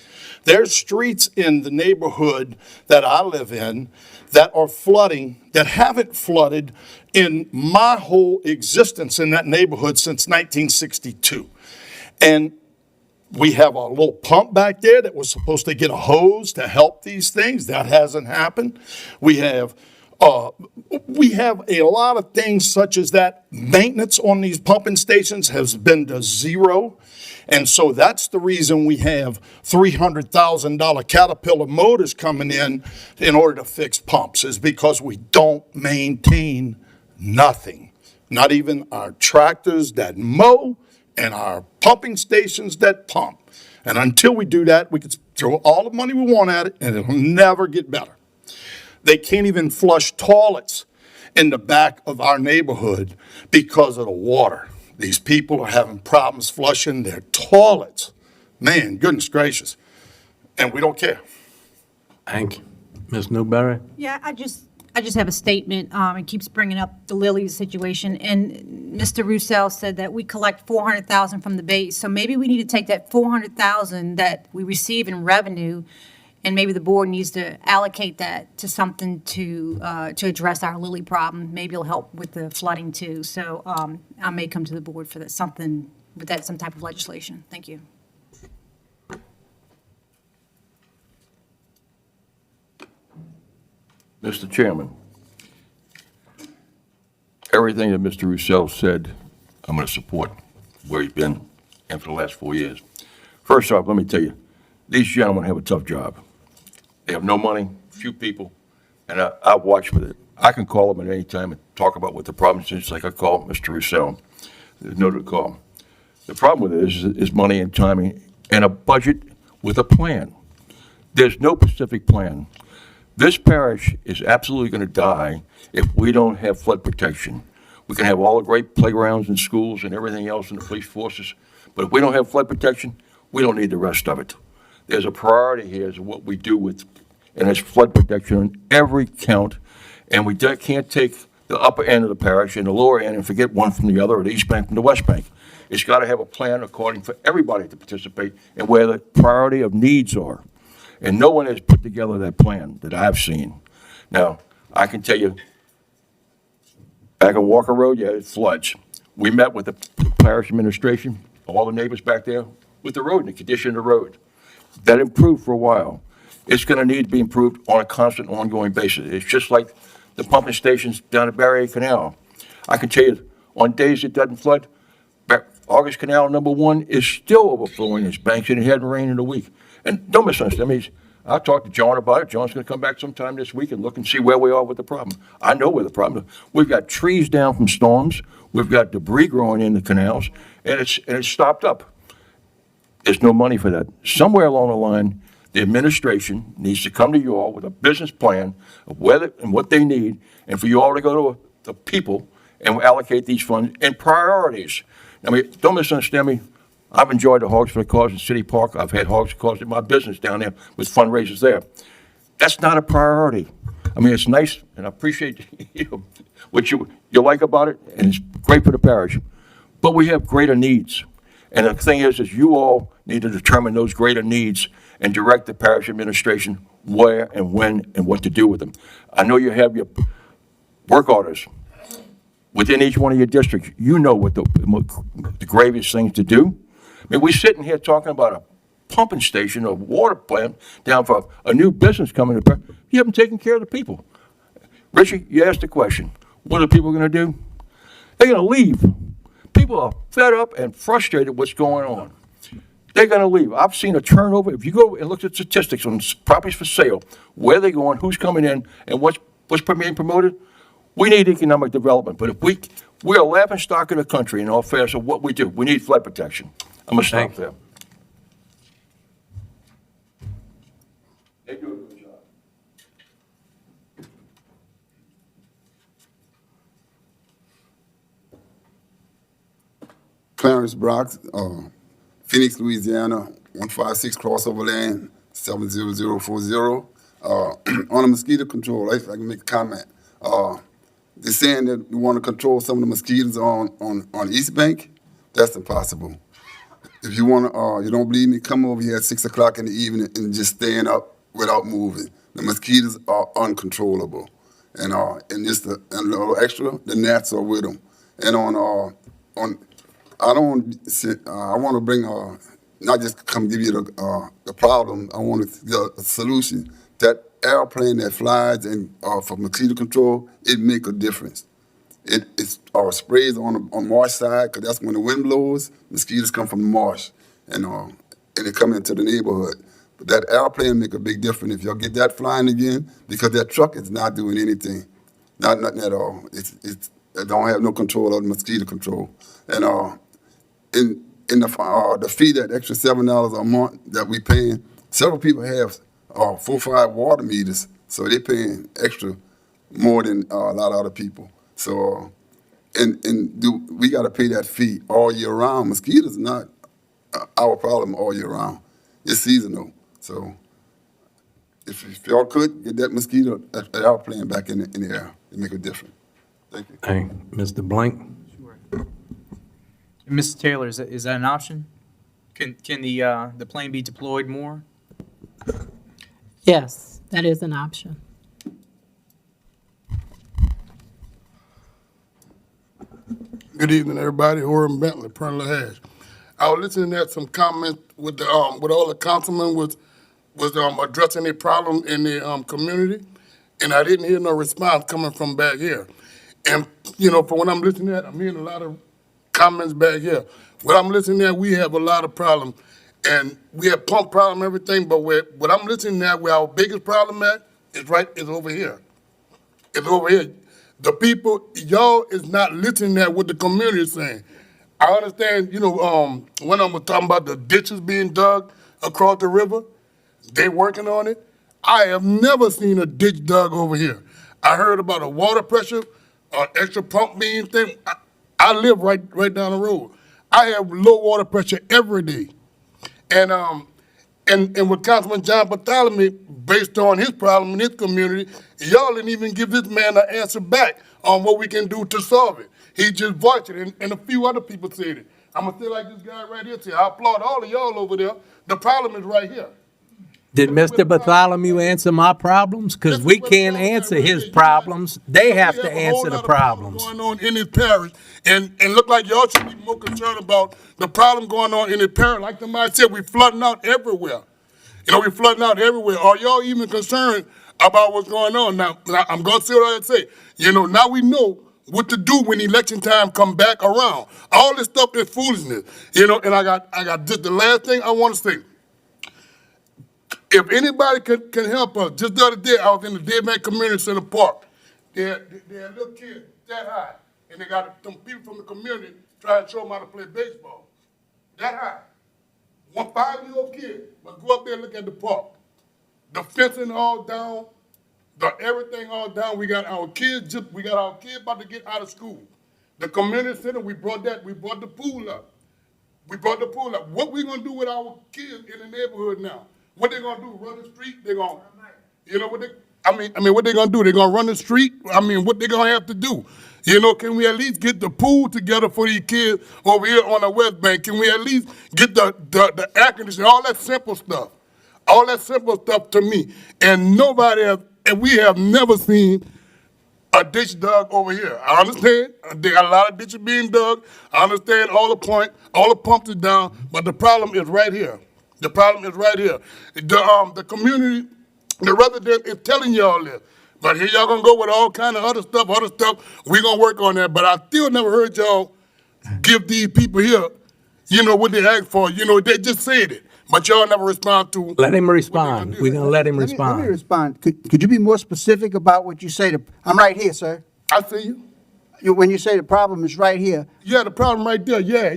There's streets in the neighborhood that I live in that are flooding, that haven't flooded in my whole existence in that neighborhood since 1962. And we have a little pump back there that was supposed to get a hose to help these things. That hasn't happened. We have a lot of things such as that. Maintenance on these pumping stations has been to zero. And so that's the reason we have $300,000 Caterpillar motors coming in order to fix pumps, is because we don't maintain nothing. Not even our tractors that mow and our pumping stations that pump. And until we do that, we can throw all the money we want at it and it'll never get better. They can't even flush toilets in the back of our neighborhood because of the water. These people are having problems flushing their toilets. Man, goodness gracious. And we don't care. Thank you. Ms. Newberry? Yeah, I just have a statement. It keeps bringing up the Lily's situation, and Mr. Roussel said that we collect $400,000 from the base. So maybe we need to take that $400,000 that we receive in revenue, and maybe the board needs to allocate that to something to address our Lily problem. Maybe it'll help with the flooding too. So I may come to the board for that, something with that, some type of legislation. Thank you. Mr. Chairman, everything that Mr. Roussel said, I'm going to support where he's been and for the last 4 years. First off, let me tell you, these gentlemen have a tough job. They have no money, few people, and I've watched with it. I can call them at any time and talk about what the problem is, just like I call Mr. Roussel. There's no to call. The problem with it is money and timing and a budget with a plan. There's no specific plan. This parish is absolutely going to die if we don't have flood protection. We can have all the great playgrounds and schools and everything else in the police forces, but if we don't have flood protection, we don't need the rest of it. There's a priority here is what we do with, and it's flood protection on every count, and we can't take the upper end of the parish and the lower end and forget one from the other, or the East Bank from the West Bank. It's got to have a plan according for everybody to participate and where the priority of needs are. And no one has put together that plan that I've seen. Now, I can tell you, back on Walker Road, yeah, it floods. We met with the parish administration, all the neighbors back there, with the road and the condition of the road. That improved for a while. It's going to need to be improved on a constant, ongoing basis. It's just like the pumping stations down at Barrier Canal. I can tell you, on days it doesn't flood, August Canal number 1 is still overflowing its banks, and it hadn't rained in a week. And don't misunderstand me. I'll talk to John about it. John's going to come back sometime this week and look and see where we are with the problem. I know where the problem is. We've got trees down from storms. We've got debris growing in the canals, and it's stopped up. There's no money for that. Somewhere along the line, the administration needs to come to you all with a business plan of whether and what they need, and for you all to go to the people and allocate these funds and priorities. I mean, don't misunderstand me. I've enjoyed the Hogs for the Cause in City Park. I've had Hogs for the Cause in my business down there with fundraisers there. That's not a priority. I mean, it's nice, and I appreciate what you like about it, and it's great for the parish. But we have greater needs. And the thing is you all need to determine those greater needs and direct the parish administration where and when and what to do with them. I know you have your work orders within each one of your districts. You know what the gravest things to do. I mean, we're sitting here talking about a pumping station or water plant down for a new business coming to parish. You haven't taken care of the people. Richie, you asked the question, what are people going to do? They're going to leave. People are fed up and frustrated what's going on. They're going to leave. I've seen a turnover. If you go and look at statistics on properties for sale, where they're going, who's coming in, and what's being promoted, we need economic development. But if we're a laughing stock in the country in all fairness of what we do. We need flood protection. I'm going to stop there. They do a good job. Clarence Brock, Phoenix, Louisiana, 156 crossover lane, 70040. On the mosquito control, if I can make a comment. They're saying that we want to control some of the mosquitoes on East Bank. That's impossible. If you want to, you don't believe me, come over here at 6 o'clock in the evening and just stand up without moving. The mosquitoes are uncontrollable. And just a little extra, the gnats are with them. And I want to bring, not just come give you the problem, I want to get a solution. That airplane that flies and for mosquito control, it make a difference. It's sprays on marsh side, because that's when the wind blows, mosquitoes come from the marsh, and they come into the neighborhood. But that airplane make a big difference if y'all get that flying again, because that truck is not doing anything, nothing at all. It don't have no control of the mosquito control. And in the fee, that extra $7 a month that we paying, several people have 4 or 5 water meters, so they're paying extra more than a lot of other people. So, we got to pay that fee all year round. Mosquitoes are not our problem all year round. It's seasonal. So, if y'all could get that mosquito airplane back in the air, it make a difference. Thank you. Hey, Mr. Blank? Mrs. Taylor, is that an option? Can the plane be deployed more? Yes, that is an option. Good evening, everybody. Horan Bentley, Pearl Hash. I was listening at some comments with all the councilmen was addressing a problem in the community, and I didn't hear no response coming from back here. And from what I'm listening at, I'm hearing a lot of comments back here. What I'm listening at, we have a lot of problems, and we have pump problem, everything. But what I'm listening at, where our biggest problem at is over here. It's over here. The people, y'all is not listening at what the community is saying. I understand, when I was talking about the ditches being dug across the river, they working on it. I have never seen a ditch dug over here. I heard about a water pressure, extra pump being thing. I live right down the road. I have low water pressure every day. And with Councilman John Bartholomew, based on his problem in his community, y'all didn't even give this man an answer back on what we can do to solve it. He just voiced it, and a few other people said it. I'm going to say like this guy right here said, I applaud all of y'all over there. The problem is right here. Did Mr. Bartholomew answer my problems? Because we can't answer his problems. They have to answer the problems. Going on in his parish, and look like y'all should be more concerned about the problem going on in his parish. Like somebody said, we flooding out everywhere. We flooding out everywhere. Are y'all even concerned about what's going on? Now I'm going to say what I say. Now we know what to do when election time come back around. All this stuff is foolishness. And I got just the last thing I want to say. If anybody can help us, just the other day I was in the Dead Man Community Center Park. They had little kids that high, and they got some people from the community trying to show them how to play baseball. That high. 1 5-year-old kid, but go up there and look at the park. The fencing all down, the everything all down. We got our kids about to get out of school. The community center, we brought the pool up. We brought the pool up. What we gonna do with our kids in the neighborhood now? What they gonna do? Run the street? They gonna, you know what they? I mean, what they gonna do? They gonna run the street? I mean, what they gonna have to do? You know, can we at least get the pool together for these kids over here on the West Bank? Can we at least get the air conditioning? All that simple stuff. All that simple stuff to me. And nobody has, and we have never seen a ditch dug over here. I understand there are a lot of ditches being dug. I understand all the pumps are down, but the problem is right here. The problem is right here. The community, the resident is telling y'all this. But here y'all gonna go with all kind of other stuff. We gonna work on that. But I still never heard y'all give these people here, you know, what they asked for. You know, they just said it. But y'all never respond to. Let him respond. We're gonna let him Let me respond. respond. Could you be more specific about what you say? I'm right here, sir. I see you. When you say the problem is right here, Yeah, the problem right there. Yeah.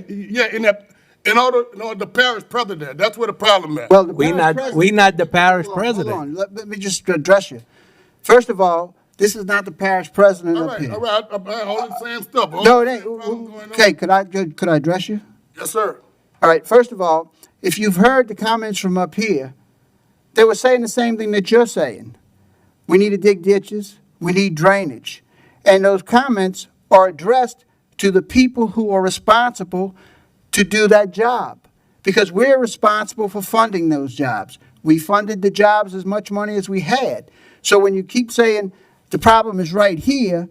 In order, the parish president. That's where the problem is. well, the We parish not, president- we not the parish Hold on, president. hold on. Let me just address you. First of all, this is not the parish president all up here. right. All the same stuff. No, it ain't. Okay, could I address you? Yes, sir. All right, first of all, if you've heard the comments from up here, they were saying the same thing that you're saying. We need to dig ditches, we need drainage. And those comments are addressed to the people who are responsible to do that job. Because we're responsible for funding those jobs. We funded the jobs as much money as we had. So when you keep saying the problem is right here,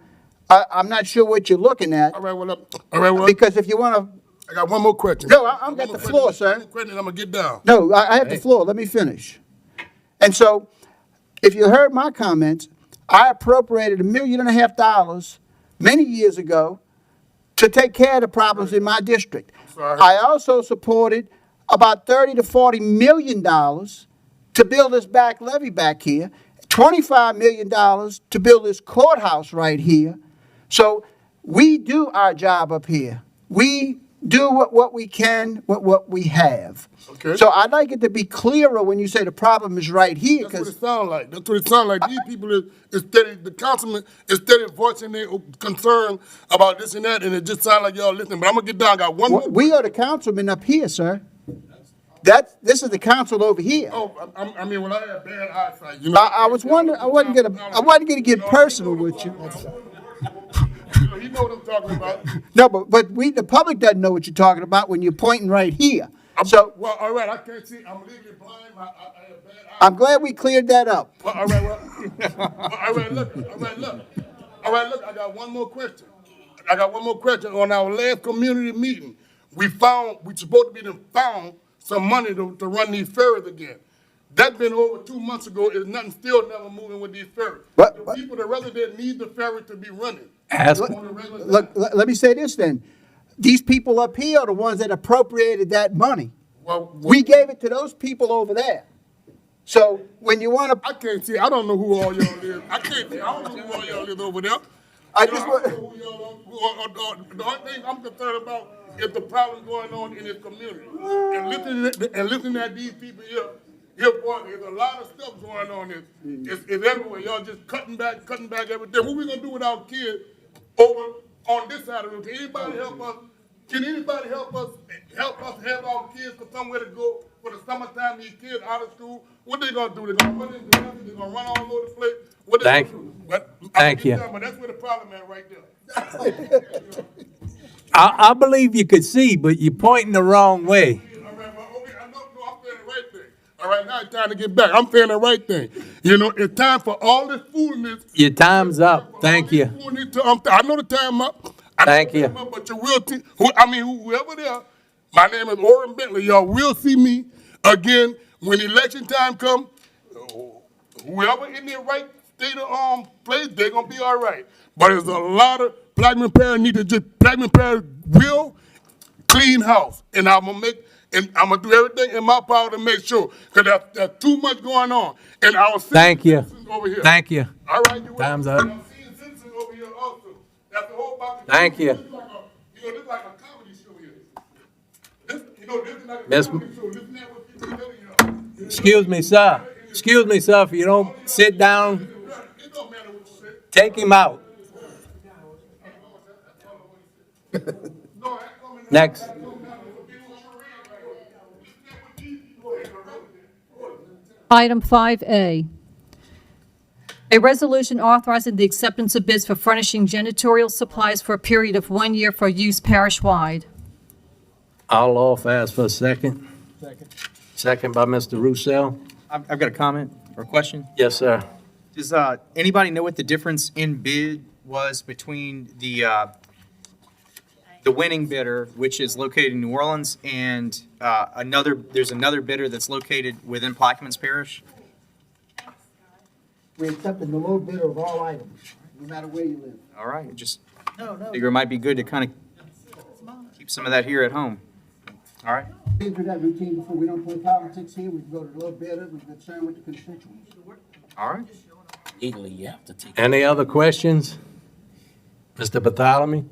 I'm not sure what you're looking at. All right, well, Because if you want to, I got one more question. No, I've got the floor, sir. One more question, I'm gonna get down. No, I have the floor. Let me finish. And so, if you heard my comments, I appropriated $1.5 million many years ago to take care of the problems in my district. sorry. I also supported about $30 to $40 million to build this back levee back here, $25 million to build this courthouse right here. So we do our job up here. We do what we can with what we have. Okay. So I'd like it to be clearer when you say the problem is right here, That's what it because sounds like. That's what it sounds like. These people is steady, the councilman is steady voicing their concern about this and that, and it just sounds like y'all listening. But I'm gonna get down. I got one more. we are the councilmen up here, sir. This is the council over here. Oh, I mean, when I had bad eyesight, you know. I was wondering, I wasn't gonna get personal with you. You know what I'm talking about. No, but the public doesn't know what you're talking about when you're pointing right here. So Well, all right, I can't see. I'm legally blind. I have bad eyesight. I'm glad we cleared that up. Well, all right, all right, look. I got one more question. On our last community meeting, we supposed to be found some money to run these ferries again. That's been over 2 months ago. Is nothing still never moving with these ferries. But- The people, the residents need the ferry to be running. Ask, On a regular Look, time. let me say this then. These people up here are the ones that appropriated that money. Well, We gave it to those people over there. So when you want to, I can't see. I don't know who all y'all is. I can't see. I don't know who all y'all is over there. I You know, just I want, don't know who y'all are. The only thing I'm concerned about is the problem going on in this community. And listening at these people here, boy, there's a lot of stuff going on. It's everywhere. Y'all just cutting back everything. What we gonna do with our kids over on this side of the room? Can anybody help us? Can anybody help us have our kids for somewhere to go for the summertime? These kids out of school, what they gonna do? They gonna run into nothing? They gonna run all over the place? What they Thank gonna do? But Thank you. But that's where the problem is right there. I believe you could see, but you're pointing the wrong way. All right, well, okay, I'm saying the right thing. All right, now it's time to get back. I'm saying the right thing. You know, it's time for all this foolishness. Your time's up. Thank you. I know the time up. Thank you. But you will, whoever there, my name is Orrin Bentley. Y'all will see me again when election time comes. Whoever in the right state of place, they're gonna be all right. But there's a lot of Blackman Parish will clean house, and I'm gonna do everything in my power to make sure, because there's too much going on. And our Thank you. citizens over here. Thank you. All right, you Time's welcome. up. And I'm seeing citizens over here also. That's the whole box. Thank you. This is like a comedy show here. This is like a Miss- comedy show. Listen at what people telling you. Excuse me, sir. Excuse me, sir, if you don't sit down, It don't matter what you say. take him out. Next. Item 5A, a resolution authorizing the acceptance of bids for furnishing janitorial supplies for a period of 1 year for use parish-wide. I'll offer, ask for a second. Second by Mr. Roussel. I've got a comment or question. Yes, sir. Does anybody know what the difference in bid was between the winning bidder, which is located in New Orleans, and there's another bidder that's located within Plaquemines Parish? We accepted the low bidder of all items, no matter where you live. All right, just figure it might be good to kind of keep some of that here at home. All right. Things we got routine before, we don't play politics here, we can go to the low bidder, we're concerned with the constituents. All right. Legally, you have to take. Any other questions? Mr. Bartholomew?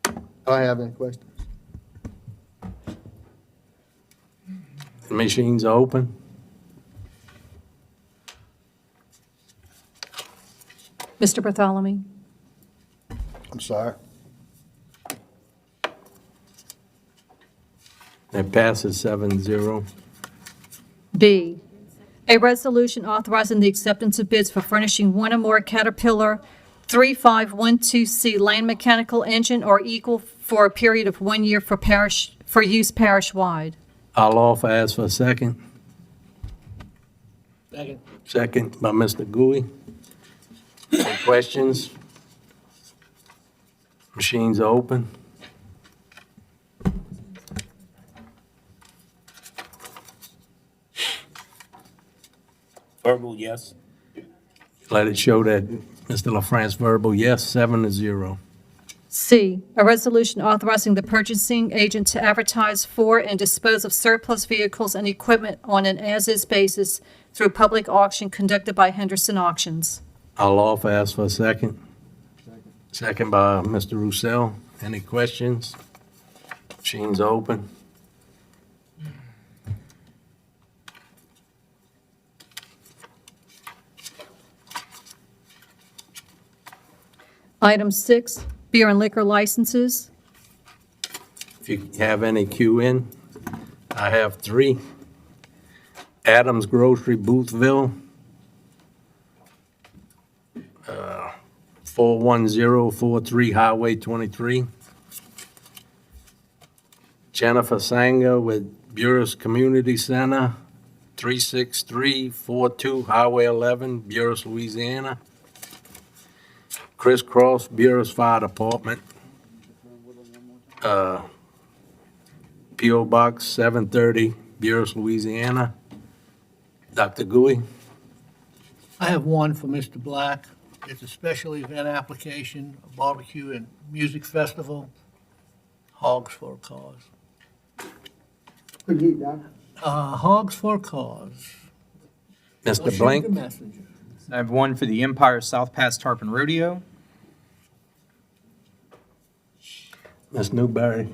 I don't have any questions. The machines are open. Mr. Bartholomew? I'm sorry. It passes 7-0. B, a resolution authorizing the acceptance of bids for furnishing one or more Caterpillar 3512C land mechanical engine or equal for a period of 1 year for use parish-wide. I'll offer, ask for a second. Second by Mr. Gouy. Any questions? Machines are open. Verbal, yes. Let it show that Mr. LaFrance verbal, yes, 7-0. C, a resolution authorizing the purchasing agent to advertise for and dispose of surplus vehicles and equipment on an as-is basis through public auction conducted by Henderson Auctions. I'll offer, ask for a second. Second by Mr. Roussel. Any questions? Machines are open. Item 6, beer and liquor licenses. If you have any queue in, I have 3. Adams Grocery, Boothville. 41043 Highway 23. Jennifer Sanger with Buras Community Center, 36342 Highway 11, Buras, Louisiana. Chris Cross, Buras Fire Department. P.O. Box 730, Buras, Louisiana. Dr. Gouy? I have one for Mr. Black. It's a special event application, a barbecue and music festival, Hogs for a Cause. Good eat, Doc. Hogs for a Cause. I'll Mr. shoot Blank? the messenger. I have one for the Empire South Pass Tarpon Rodeo. Ms. Newberry?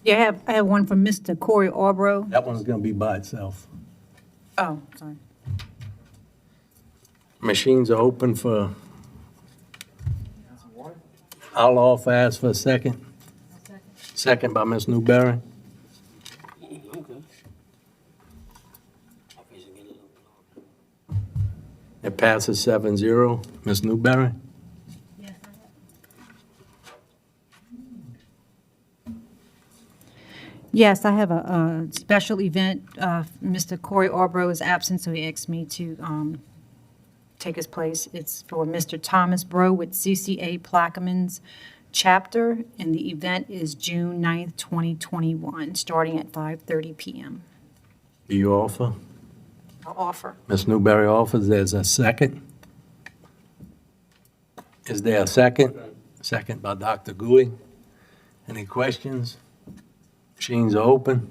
Yeah, I have one from Mr. Corey Arbro. That one's gonna be by itself. Oh, sorry. Machines are open for. I'll offer, ask for a second. Second by Ms. Newberry. Okay. It passes 7-0. Ms. Newberry? Yes, I have a special event. Mr. Corey Arbro is absent, so he asked me to take his place. It's for Mr. Thomas Bro with CCA Plaquemines Chapter, and the event is June 9th, 2021, starting at 5:30 p.m. Do you offer? I'll offer. Ms. Newberry offers. There's a second. Is there a second? Second by Dr. Gouy. Any questions? Machines are open.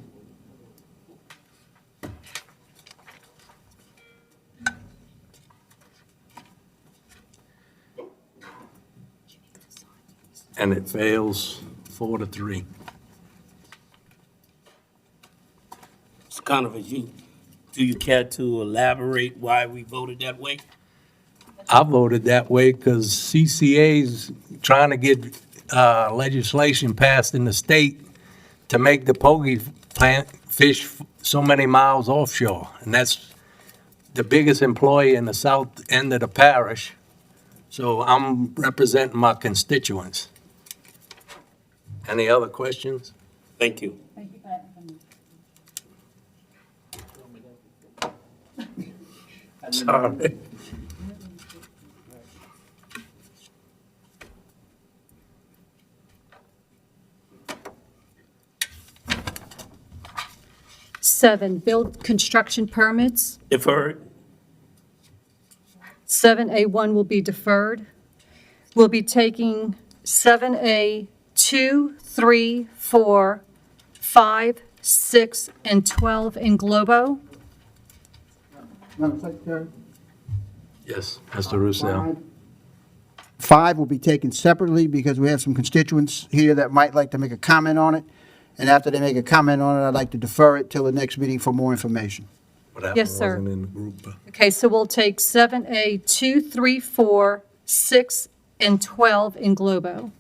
And it fails 4-3. It's kind of do you care to elaborate why we voted that way? I voted that way because CCA's trying to get legislation passed in the state to make the pogie plant fish so many miles offshore. And that's the biggest employee in the south end of the parish. So I'm representing my constituents. Any other questions? Thank you. Sorry. Seven, build construction permits. Deferred. 7A1 will be deferred. We'll be taking 7A 2, 3, 4, 5, 6, and 12 in globo. Madam Secretary? Yes, Mr. Russell. 5 will be taken separately because we have some constituents here that might like to make a comment on it. And after they make a comment on it, I'd like to defer it till the next meeting for more information. What happened? Yes, sir. Wasn't in the group. Okay, so we'll take 7A 2, 3, 4, 6, and 12 in globo.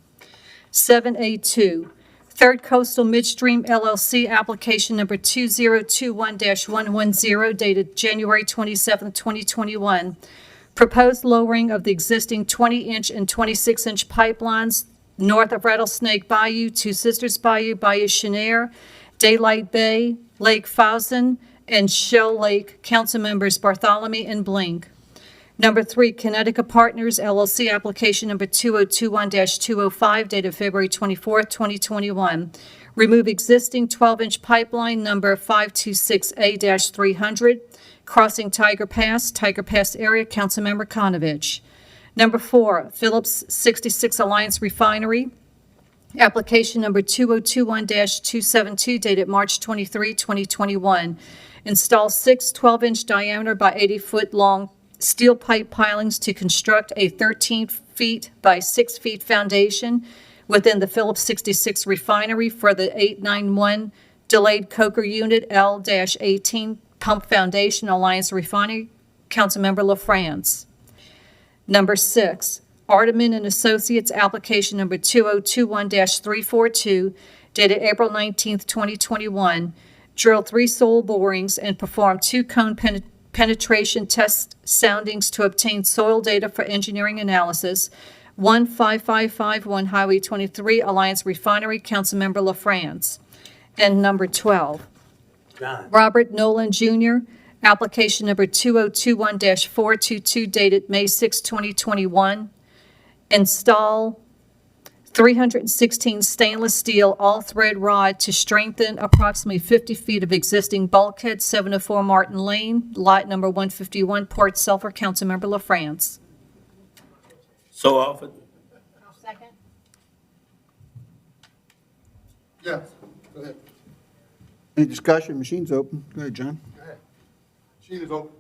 7A2, Third Coastal Midstream LLC, application number 2021-110, dated January 27, 2021. Proposed lowering of the existing 20-inch and 26-inch pipelines north of Rattlesnake Bayou, Two Sisters Bayou, Bayou Cheniere, Daylight Bay, Lake Fousen, and Shell Lake, council members Bartholomew and Blink. Number 3, Connecticut Partners LLC, application number 2021-205, dated February 24, 2021. Remove existing 12-inch pipeline number 526A-300, crossing Tiger Pass area, Councilmember Konovich. Number 4, Phillips 66 Alliance Refinery, application number 2021-272, dated March 23, 2021. Install 6 12-inch diameter by 80-foot long steel pipe pilings to construct a 13 feet by 6 feet foundation within the Phillips 66 refinery for the 891 delayed coker unit L-18 pump foundation, Alliance Refinery, Councilmember LaFrance. Number 6, Arteman and Associates, application number 2021-342, dated April 19, 2021. Drill 3 soil borings and perform 2 cone penetration test soundings to obtain soil data for engineering analysis. 15551 Highway 23, Alliance Refinery, Councilmember LaFrance. And number 12, John. Robert Nolan Jr., application number 2021-422, dated May 6, 2021. Install 316 stainless steel all-thread rod to strengthen approximately 50 feet of existing bulkhead, 704 Martin Lane, lot number 151, Port Sulphur, Councilmember LaFrance. So offered. Yes, go ahead. Any discussion? Machine's open. Go ahead, John. Sheet is open.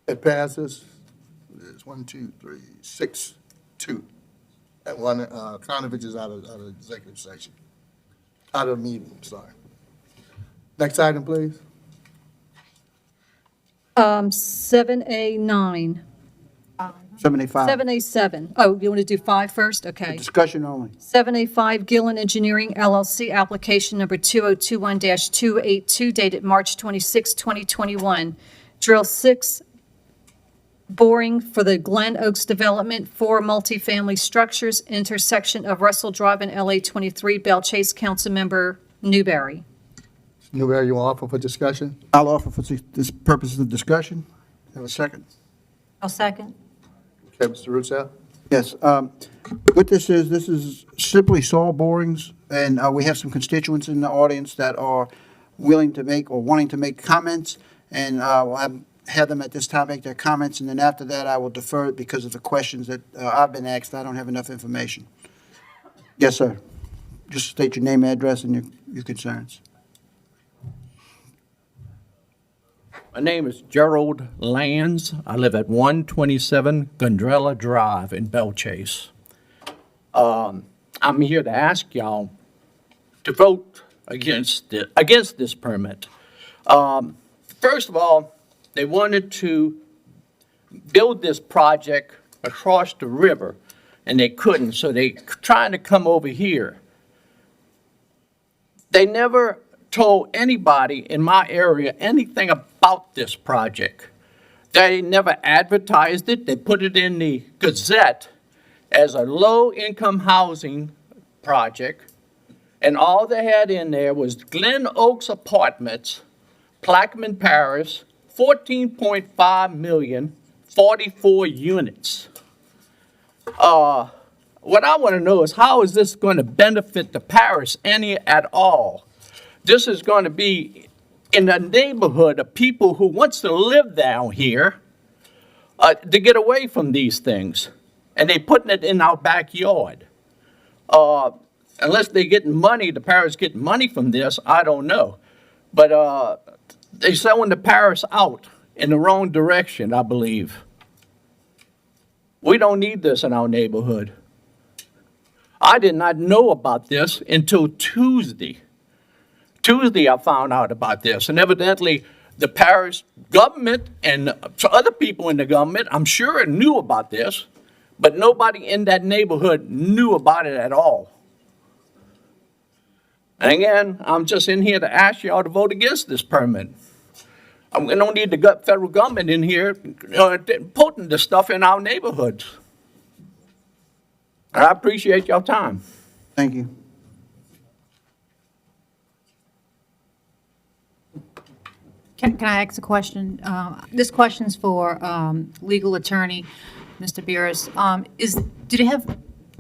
It passes. It's 1, 2, 3, 6, 2. That one, Konovich is out of executive session. Out of the meeting, sorry. Next item, please. 7A9, 75. 7A7. Oh, you want to do 5 first? Okay. Discussion only. 7A5 Gillen Engineering LLC, application number 2021-282, dated March 26, 2021. Drill 6 boring for the Glen Oaks development, 4 multifamily structures, intersection of Russell Drive and LA 23, Belle Chase, Councilmember Newberry. Newberry, you want to offer for discussion? I'll offer for this purpose of discussion. Have a second? I'll second. Okay, Mr. Russell? Yes. What this is simply saw borings, and we have some constituents in the audience that are willing to make or wanting to make comments, and we'll have them at this time make their comments, and then after that, I will defer it because of the questions that I've been asked. I don't have enough information. Yes, sir. Just state your name, address, and your concerns. My name is Gerald Lands. I live at 127 Gondrella Drive in Belle Chase. I I'm here to ask y'all to vote against this permit. First of all, they wanted to build this project across the river, and they couldn't, so they trying to come over here. They never told anybody in my area anything about this project. They never advertised it. They put it in the Gazette as a low-income housing project, and all they had in there was Glen Oaks Apartments, Plaquemine Parish, 14.5 million, 44 units. What I want to know is how is this going to benefit the parish any at all? This is going to be in the neighborhood of people who wants to live down here to get away from these things. And they putting it in our backyard. Unless they getting money, the parish getting money from this, I don't know. But they selling the parish out in the wrong direction, I believe. We don't need this in our neighborhood. I did not know about this until Tuesday. Tuesday, I found out about this, and evidently the parish government and other people in the government, I'm sure, knew about this, but nobody in that neighborhood knew about it at all. And again, I'm just in here to ask y'all to vote against this permit. We don't need the federal government in here putting the stuff in our neighborhoods. And I appreciate your time. Thank you. Can I ask a question? This question's for legal attorney, Mr. Beers.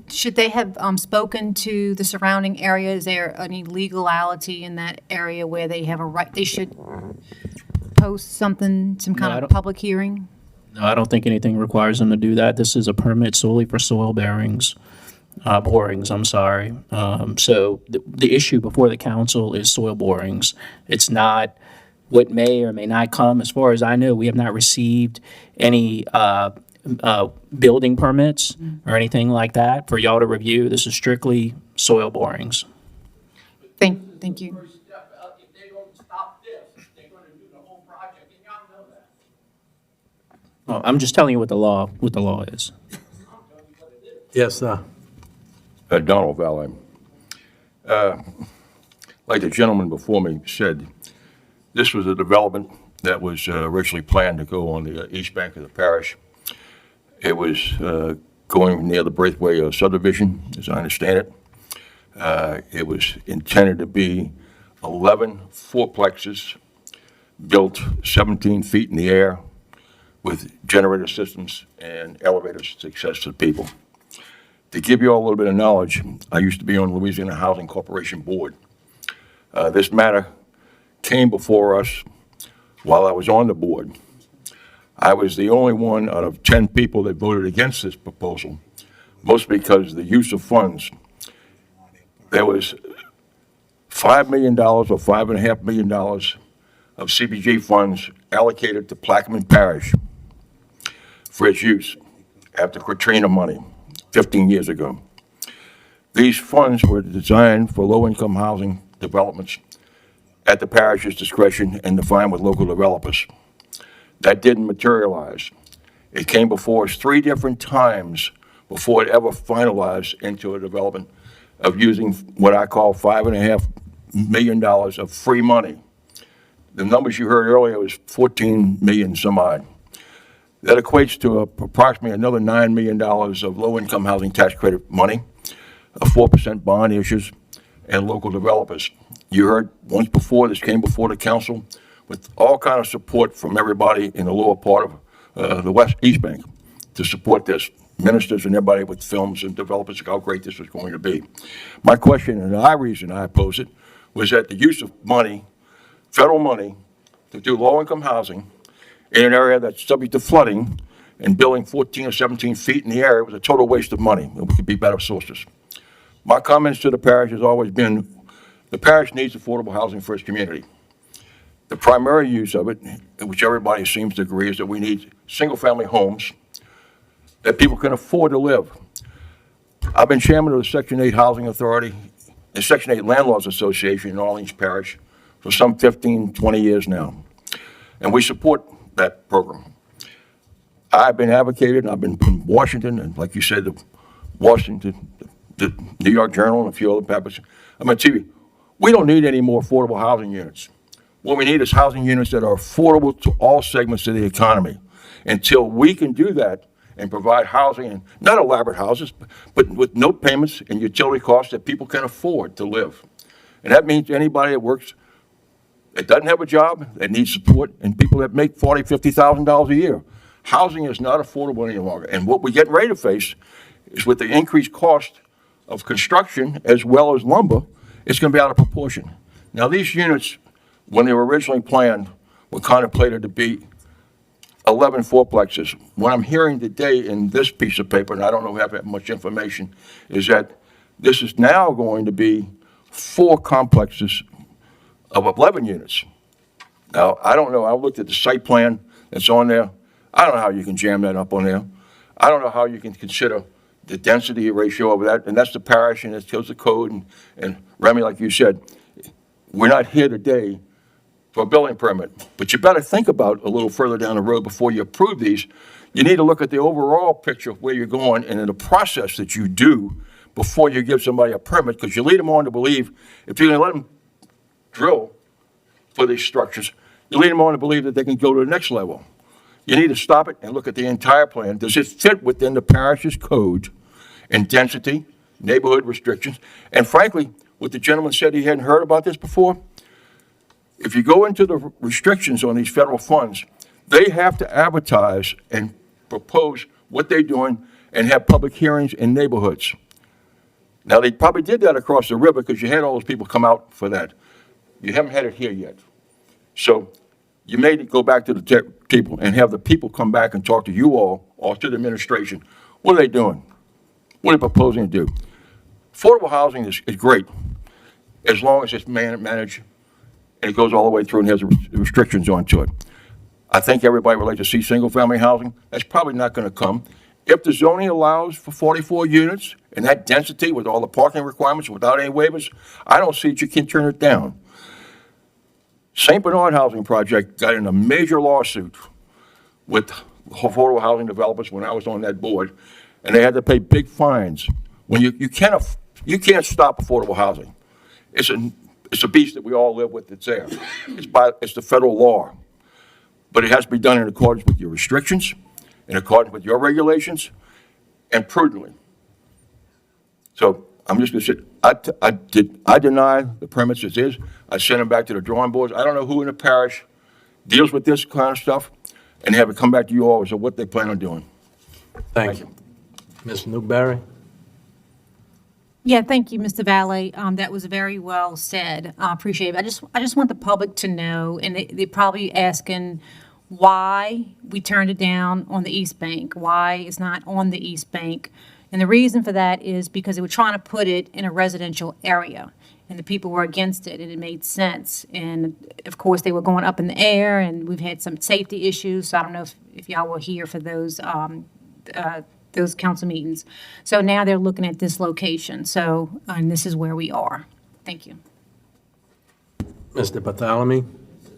Should they have spoken to the surrounding area? Is there any legality in that area where they have a right, they should post something, some No, I kind of don't- public hearing? No, I don't think anything requires them to do that. This is a permit solely for soil borings, I'm sorry. So the issue before the council is soil borings. It's not what may or may not come. As far as I know, we have not received any building permits or anything like that for y'all to review. This is strictly soil borings. Thank you. If they don't stop this, they're gonna do the whole project, and y'all know that. Well, I'm just telling you what the law is. Yes, sir. Donald Valet. Like the gentleman before me said, this was a development that was originally planned to go on the east bank of the parish. It was going near the Braithway subdivision, as I understand it. It was intended to be 11 fourplexes built 17 feet in the air with generator systems and elevators to access to the people. To give you all a little bit of knowledge, I used to be on Louisiana Housing Corporation Board. This matter came before us while I was on the board. I was the only one out of 10 people that voted against this proposal, mostly because of the use of funds. There was $5 million or $5.5 million of CBG funds allocated to Plaquemine Parish for its use after Katrina money 15 years ago. These funds were designed for low-income housing developments at the parish's discretion and defined with local developers. That didn't materialize. It came before us 3 different times before it ever finalized into a development of using what I call $5.5 million of free money. The numbers you heard earlier was 14 million some odd. That equates to approximately another $9 million of low-income housing tax credit money, 4% bond issues, and local developers. You heard once before, this came before the council with all kind of support from everybody in the lower part of the East Bank to support this. Ministers and everybody with films and developers, how great this was going to be. My question, and the reason I oppose it, was that the use of money, federal money, to do low-income housing in an area that's subject to flooding and building 14 or 17 feet in the air was a total waste of money. We could be better sources. My comments to the parish has always been, the parish needs affordable housing for its community. The primary use of it, which everybody seems to agree, is that we need single-family homes that people can afford to live. I've been chairman of the Section 8 Housing Authority, the Section 8 Landlords Association in Orleans Parish for some 15, 20 years now. And we support that program. I've been advocating, I've been in Washington, and like you said, the New York Journal and a few other papers. I'm going to tell you, we don't need any more affordable housing units. What we need is housing units that are affordable to all segments of the economy. Until we can do that and provide housing, and not elaborate houses, but with no payments and utility costs that people can afford to live. And that means anybody that works, that doesn't have a job, that needs support, and people that make $40,000, $50,000 a year. Housing is not affordable any longer. And what we're getting ready to face is with the increased cost of construction as well as lumber, it's going to be out of proportion. Now, these units, when they were originally planned, were contemplated to be 11 fourplexes. What I'm hearing today in this piece of paper, and I don't know if I have much information, is that this is now going to be 4 complexes of 11 units. Now, I don't know. I looked at the site plan that's on there. I don't know how you can jam that up on there. I don't know how you can consider the density ratio of that, and that's the parish, and it kills the code. And Remy, like you said, we're not here today for a building permit, but you better think about a little further down the road before you approve these. You need to look at the overall picture of where you're going and in the process that you do before you give somebody a permit, because you lead them on to believe if you're going to let them drill for these structures, you lead them on to believe that they can go to the next level. You need to stop it and look at the entire plan. Does it fit within the parish's code and density, neighborhood restrictions? And frankly, what the gentleman said, he hadn't heard about this before. If you go into the restrictions on these federal funds, they have to advertise and propose what they're doing and have public hearings in neighborhoods. Now, they probably did that across the river because you had all those people come out for that. You haven't had it here yet. So you may go back to the people and have the people come back and talk to you all or to the administration. What are they doing? What are they proposing to do? Affordable housing is great as long as it's managed and it goes all the way through and has restrictions onto it. I think everybody would like to see single-family housing. That's probably not going to come. If the zoning allows for 44 units and that density with all the parking requirements without any waivers, I don't see that you can turn it down. St. Bernard Housing Project got in a major lawsuit with affordable housing developers when I was on that board, and they had to pay big fines. When you can't stop affordable housing. It's a beast that we all live with that's there. It's the federal law. But it has to be done in accordance with your restrictions, in accordance with your regulations, and prudently. So I'm just going to say, I deny the permits as is. I send them back to the drawing boards. I don't know who in the parish deals with this kind of stuff, and have it come back to you all as to what they plan on doing. Thank you. Ms. Newberry? Yeah, thank you, Mr. Valet. That was very well said. I appreciate it. I just want the public to know, and they're probably asking why we turned it down on the East Bank, why it's not on the East Bank. And the reason for that is because they were trying to put it in a residential area, and the people were against it, and it made sense. And of course, they were going up in the air, and we've had some safety issues. So I don't know if y'all were here for those council meetings. So now they're looking at this location. So, and this is where we are. Thank you. Mr. Bartholomew?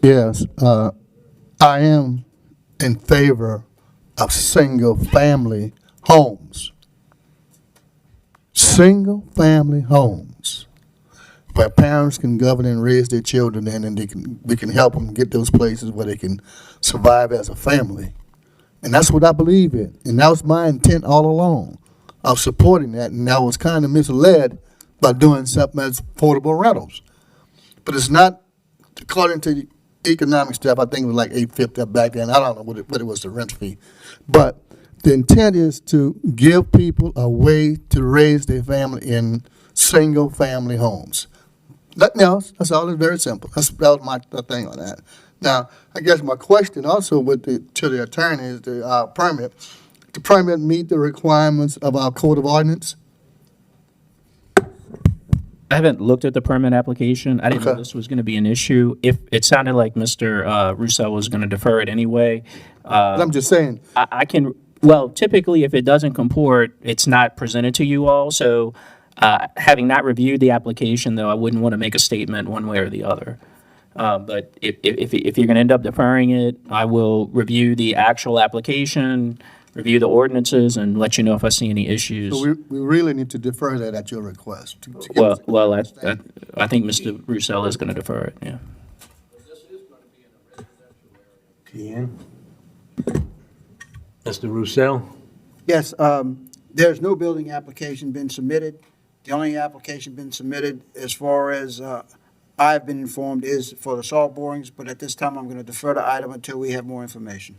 Yes, I am in favor of single-family homes. Single-family homes where parents can govern and raise their children in, and we can help them get those places where they can survive as a family. And that's what I believe in. And that was my intent all along of supporting that. And I was kind of misled by doing something as affordable rentals. But it's not, according to the economic stuff, I think it was like $850 back then. I don't know what it was, the rent fee. But the intent is to give people a way to raise their family in single-family homes. Nothing else. That's all. It's very simple. That was my thing on that. Now, I guess my question also to the attorney is the permit. The permit meet the requirements of our code of ordinance? I haven't looked at the permit application. I didn't know this was going to be an issue. If it sounded like Mr. Roussel was going to defer it anyway. But I'm just saying. I can Well, typically, if it doesn't comport, it's not presented to you all. So, having not reviewed the application, though, I wouldn't want to make a statement one way or the other. But if you're going to end up deferring it, I will review the actual application, review the ordinances, and let you know if I see any issues. So we really need to defer that at your request. to give Well, us- well, I think Mr. Roussel is going to defer it, yeah. Ken? Mr. Roussel? Yes, there's no building application been submitted. The only application been submitted, as far as I've been informed, is for the salt borings, but at this time, I'm going to defer the item until we have more information.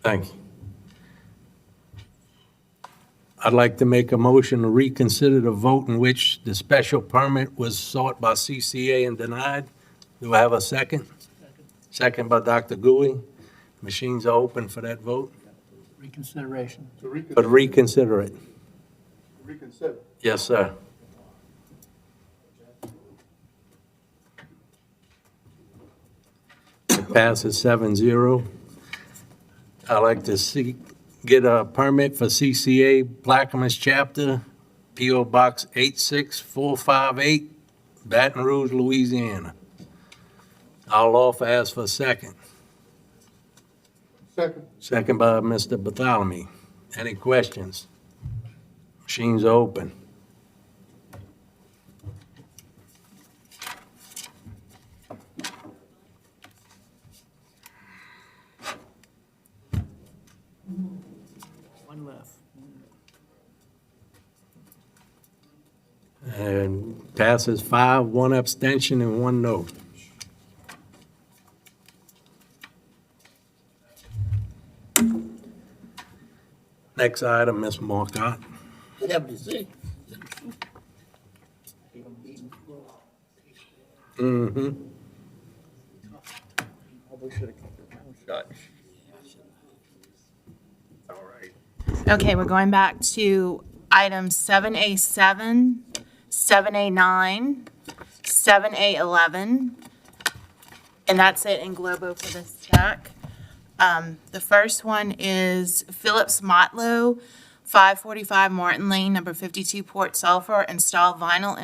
Thank you. I'd like to make a motion to reconsider the vote in which the special permit was sought by CCA and denied. Do I have a second? Second by Dr. Gouy. Machines are open for that vote, Reconsideration. but reconsider it. Reconsider. Yes, sir. It passes 7-0. I'd like to get a permit for CCA Plaquemines Chapter, P.O. Box 86458, Baton Rouge, Louisiana. I'll offer as for a second. Second. Second by Mr. Bartholomew. Any questions? Machines are open. One left. And passes 5, 1 abstention, and 1 no. Next item, Ms. Marcotte. 76. Mm-hmm. Okay, we're going back to items 7A7, 7A9, 7A11, and that's it in Globo for this stack. The first one is Phillips Motlow, 545 Martin Lane, number 52, Port Sulphur, install vinyl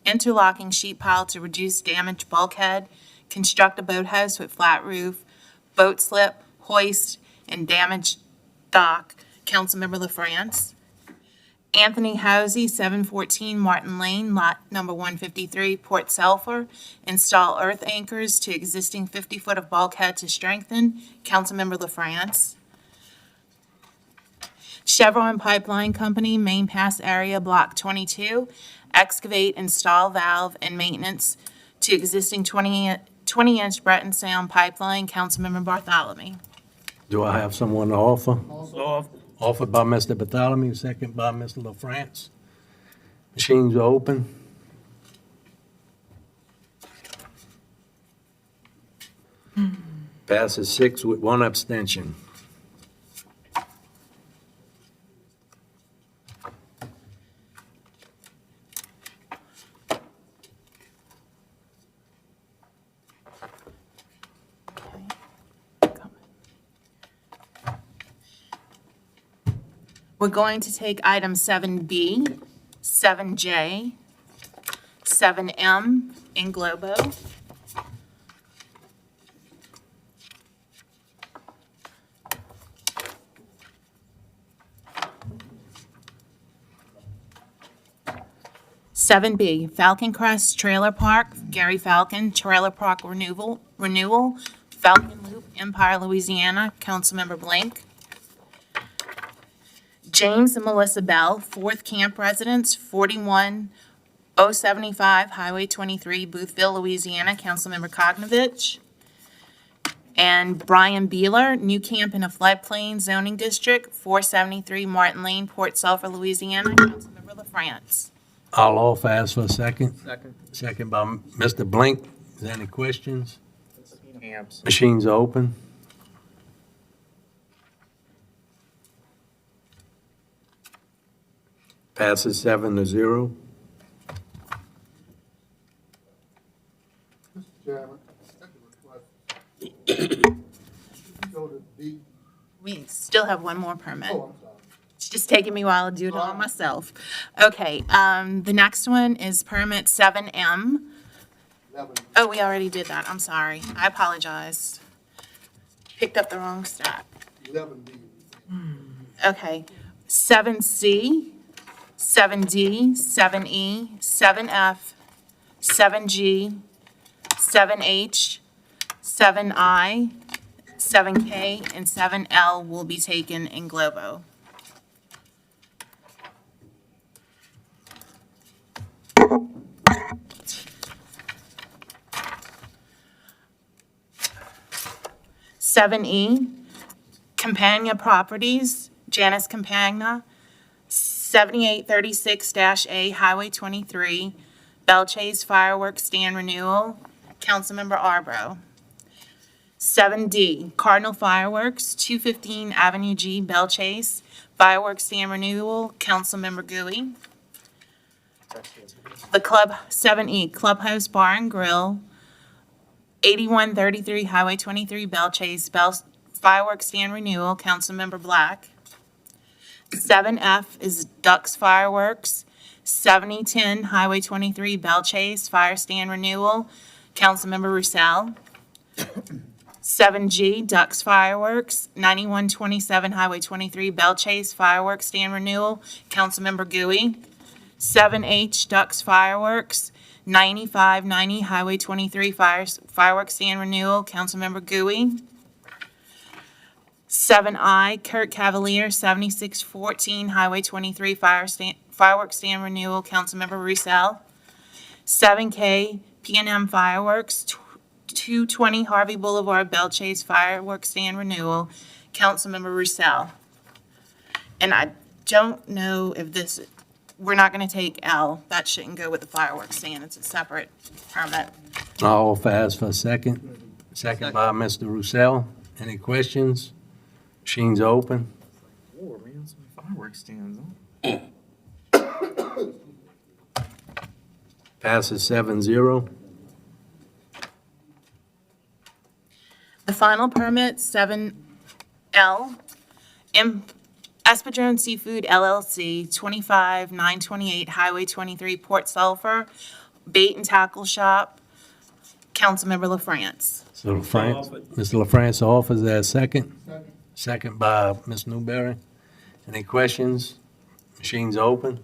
interlocking sheet pile to reduce damaged bulkhead, construct a boathouse with flat roof, boat slip, hoist, and damaged dock. Councilmember LaFrance. Anthony Housey, 714 Martin Lane, lot number 153, Port Sulphur, install earth anchors to existing 50-foot of bulkhead to strengthen. Councilmember LaFrance. Chevron Pipeline Company, Main Pass Area, Block 22, excavate, install valve, and maintenance to existing 20-inch Breton Sound pipeline. Councilmember Bartholomew. Do I have someone to offer? Offered by Mr. Bartholomew, second by Mr. LaFrance. Machines are open. Passes 6 with 1 abstention. We're going to take item 7B, 7J, 7M in Globo. Seven B, Falcon Crest Trailer Park, Gary Falcon, Trailer Park Renewal, Falcon Loop, Empire, Louisiana, Councilmember Blank. James and Melissa Bell, Fourth Camp Residence, 41075 Highway 23, Boothville, Louisiana, Councilmember Kognovich. And Brian Beeler, New Camp in a Floodplain Zoning District, 473 Martin Lane, Port Sulphur, Louisiana, Councilmember LaFrance. I'll offer as for a second. Second by Mr. Blink. Is there any questions? Camps. Machines are open. Passes 7-0. Mr. Chairman, I have a request. Go to D. We still still have one more permit. It's just taking me a while to do it all myself. Okay, the next one is permit 7M. Oh, we already did that. I'm sorry. I apologize. Picked up the wrong stack. 11B. Okay, 7C, 7D, 7E, 7F, 7G, 7H, 7I, 7K, and 7L will be taken in Globo. Seven E, Campagna Properties, Janice Campagna, 7836-A, Highway 23, Belchase Fireworks Stand Renewal, Councilmember Arbro. 7D, Cardinal Fireworks, 215 Avenue G, Belchase, Fireworks Stand Renewal, Councilmember Gooey. The 7E, Clubhouse Bar and Grill, 8133 Highway 23, Belchase, Fireworks Stand Renewal, Councilmember Black. 7F is Ducks Fireworks, 7010 Highway 23, Belchase, Fire Stand Renewal, Councilmember Roussel. 7G, Ducks Fireworks, 9127 Highway 23, Belchase, Fireworks Stand Renewal, Councilmember Gooey. 7H, Ducks Fireworks, 9590 Highway 23, Fireworks Stand Renewal, Councilmember Gooey. 7I, Kurt Cavalier, 7614 Highway 23, Fireworks Stand Renewal, Councilmember Roussel. 7K, P&M Fireworks, 220 Harvey Boulevard, Belchase, Fireworks Stand Renewal, Councilmember Roussel. And I don't know if this, we're not going to take L. That shouldn't go with the fireworks stand. It's a separate permit. All fast for a second. Second by Mr. Roussel. Any questions? Machines open. Oh, man, some fireworks stands, huh? Passes 7-0. The final permit, 7L, Espadrone Seafood LLC, 25928 Highway 23, Port Sulphur, Bait and Tackle Shop, Councilmember LaFrance. So Mr. LaFrance offers that second. Second by Ms. Newberry. Any questions? Machines open.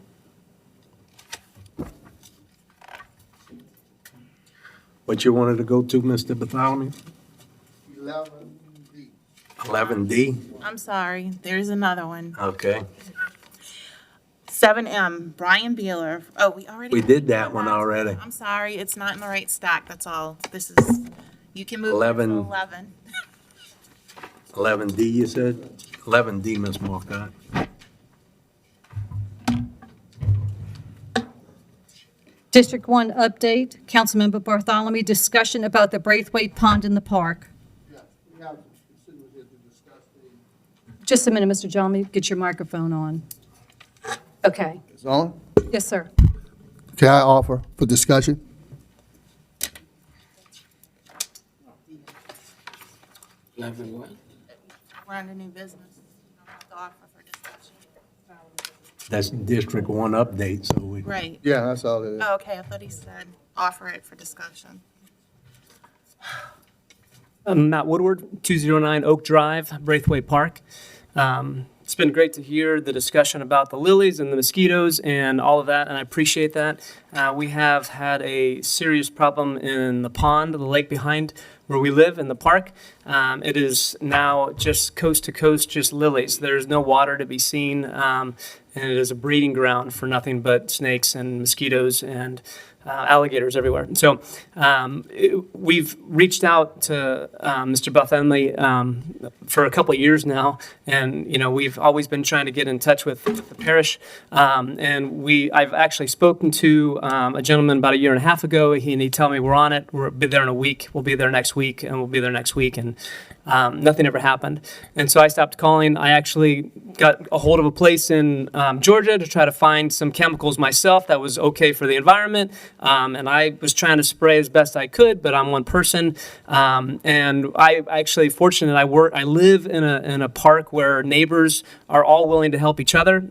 What you wanted to go to, Mr. Bartholomew? 11B. 11D? I'm sorry, there's another one. Okay. 7M, Brian Beeler. Oh, we already. We did that one already. I'm sorry, it's not in the right stack, that's all. This is, you can move it to 11. 11. 11D, you said? 11D, Ms. Marcotte. District 1 update, Councilmember Bartholomew, discussion about the Braithwaite Pond in the park. Yeah, we have constituents here to discuss the. Just a minute, Mr. John, let me get your microphone on. Okay, It's on? yes, sir. Can I offer for discussion? We're under new business. To offer for discussion. That's District 1 update, so we. Right. Yeah, that's all it is. Oh, okay, I thought he said offer it for discussion. Matt Woodward, 209 Oak Drive, Braithwaite Park. It's been great to hear the discussion about the lilies and the mosquitoes and all of that, and I appreciate that. We have had a serious problem in the pond, the lake behind where we live in the park. It is now just coast to coast, just lilies. There's no water to be seen, and it is a breeding ground for nothing but snakes and mosquitoes and alligators everywhere. So we've reached out to Mr. Bartholomew for a couple of years now, and we've always been trying to get in touch with the parish. And I've actually spoken to a gentleman about a year and a half ago. He told me we're on it. We'll be there in a week. We'll be there next week. week, and we'll be there next week, and nothing ever happened. And so I stopped calling. I actually got a hold of a place in Georgia to try to find some chemicals myself that was okay for the environment. And I was trying to spray as best I could, but I'm one person. And I actually, fortunate, I live in a park where neighbors are all willing to help each other.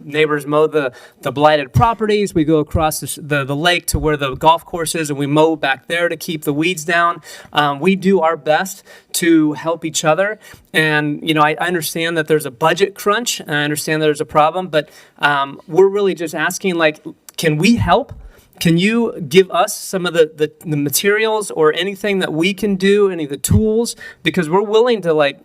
Neighbors mow the blighted properties. We go across the lake to where the golf course is, and we mow back there to keep the weeds down. We do our best to help each other. And, you know, I understand that there's a budget crunch, and I understand that there's a problem, but we're really just asking, like, can we help? Can you give us some of the materials or anything that we can do, any of the tools? Because we're willing to, like,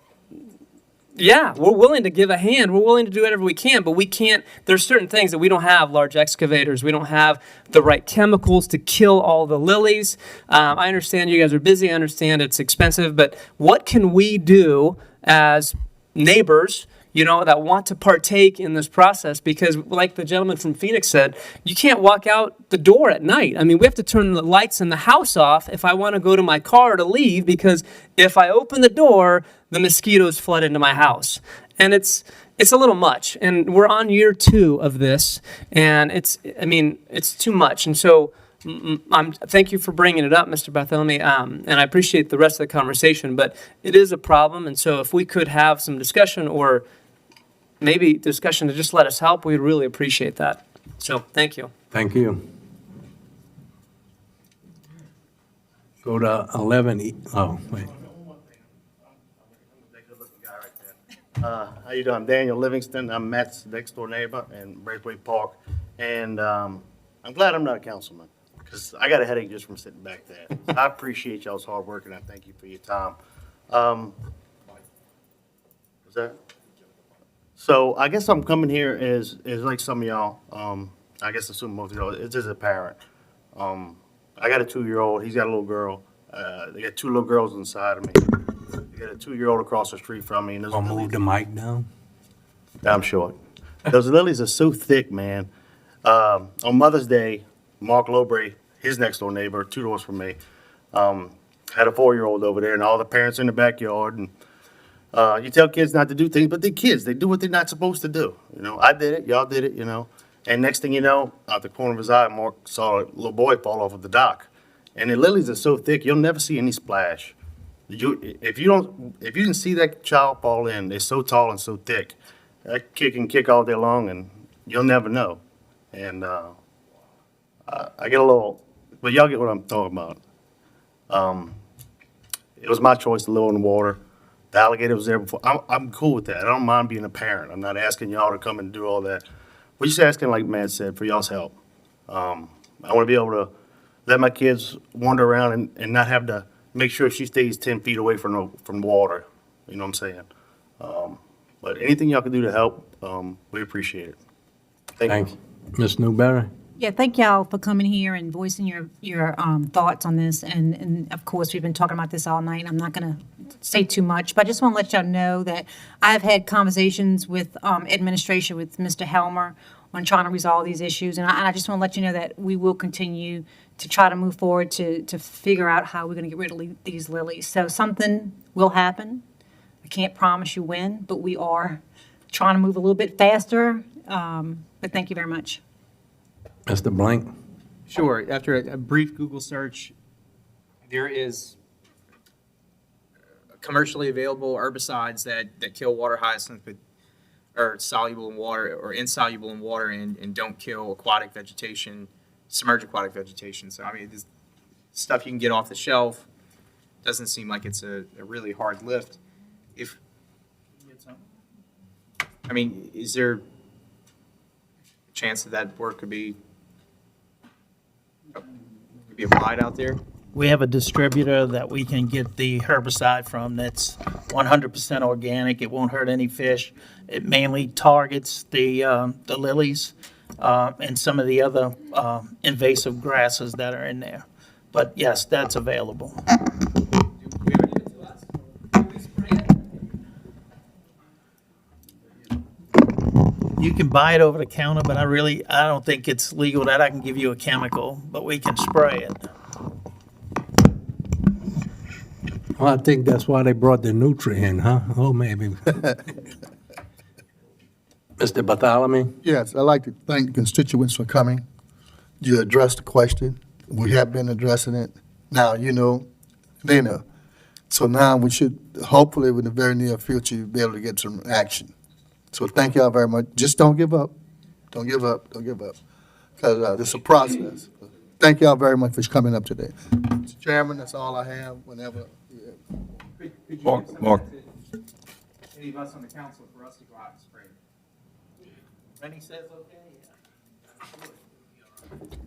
yeah, we're willing to give a hand. We're willing to do whatever we can, but we can't. There's certain things that we don't have, large excavators. We don't have the right chemicals to kill all the lilies. I understand you guys are busy. I understand it's expensive, but what can we do as neighbors, you know, that want to partake in this process? Because like the gentleman from Phoenix said, you can't walk out the door at night. I mean, we have to turn the lights in the house off if I want to go to my car to leave, because if I open the door, the mosquitoes flood into my house. And it's a little much. And we're on year 2 of this, and it's too much. And so thank you for bringing it up, Mr. Bartholomew, and I appreciate the rest of the conversation, but it is a problem. And so if we could have some discussion, or maybe discussion to just let us help, we'd really appreciate that. So thank you. Thank you. Go to 11. Oh, wait. How you doing? I'm Daniel Livingston. I'm Matt's next door neighbor in Braithwaite Park. And I'm glad I'm not a councilman, because I got a headache just from sitting back there. I appreciate y'all's hard work, and I thank you for your time. Was that? So I guess I'm coming here as like some of y'all, I guess assume most of y'all, it's as a parent. I got a 2-year-old. He's got a little girl. They got 2 little girls inside of me. They got a 2-year-old across the street from me. And I'll move the mic down. I'm short. Those lilies are so thick, man. On Mother's Day, Mark Lowbray, his next door neighbor, 2 doors from me, had a 4-year-old over there, and all the parents in the backyard. And you tell kids not to do things, but they're kids. They do what they're not supposed to do. You know, I did it. Y'all did it. You know. And next thing you know, out the corner of his eye, Mark saw a little boy fall off of the dock. And the lilies are so thick, you'll never see any splash. If you didn't see that child fall in, they're so tall and so thick. That kid can kick all day long, and you'll never know. And I get a little, but y'all get what I'm talking about. It was my choice to live in the water. The alligator was there before. I'm cool with that. I don't mind being a parent. I'm not asking y'all to come and do all that. We're just asking, like Matt said, for y'all's help. I want to be able to let my kids wander around and not have to make sure she stays 10 feet away from water. You know what I'm saying? But anything y'all can do to help, we appreciate it. Thank you. Ms. Newberry? Yeah, thank y'all for coming here and voicing your thoughts on this. And of course, we've been talking about this all night. I'm not going to say too much, but I just want to let y'all know that I've had conversations with administration, with Mr. Helmer, on trying to resolve these issues. And I just want to let you know that we will continue to try to move forward to figure out how we're going to get rid of these lilies. So something will happen. I can't promise you when, but we are trying to move a little bit faster. But thank you very much. Mr. Blank? Sure. After a brief Google search, there is commercially available herbicides that kill water hyacinth, but are soluble in water or insoluble in water and don't kill aquatic vegetation, submerged aquatic vegetation. So, I mean, this stuff you can get off the shelf. Doesn't seem like it's a really hard lift. I mean, is there a chance that work could be applied out there? We have a distributor that we can get the herbicide from that's 100% organic. It won't hurt any fish. It mainly targets the lilies and some of the other invasive grasses that are in there. But yes, that's available. You can buy it over the counter, but I don't think it's legal that I can give you a chemical, but we can spray it. Well, I think that's why they brought the nutrient, huh? Oh, maybe. Mr. Bartholomew? Yes, I'd like to thank the constituents for coming. You addressed the question. We have been addressing it. Now, you know, they know. So now we should, hopefully, in the very near future, be able to get some action. So thank y'all very much. Just don't give up. Don't give up. Don't give up. Because it's a process. Thank y'all very much for coming up today. Mr. Chairman, that's all I have whenever. Mark, Any of us on the council for us to go out and spray? Rennie says okay.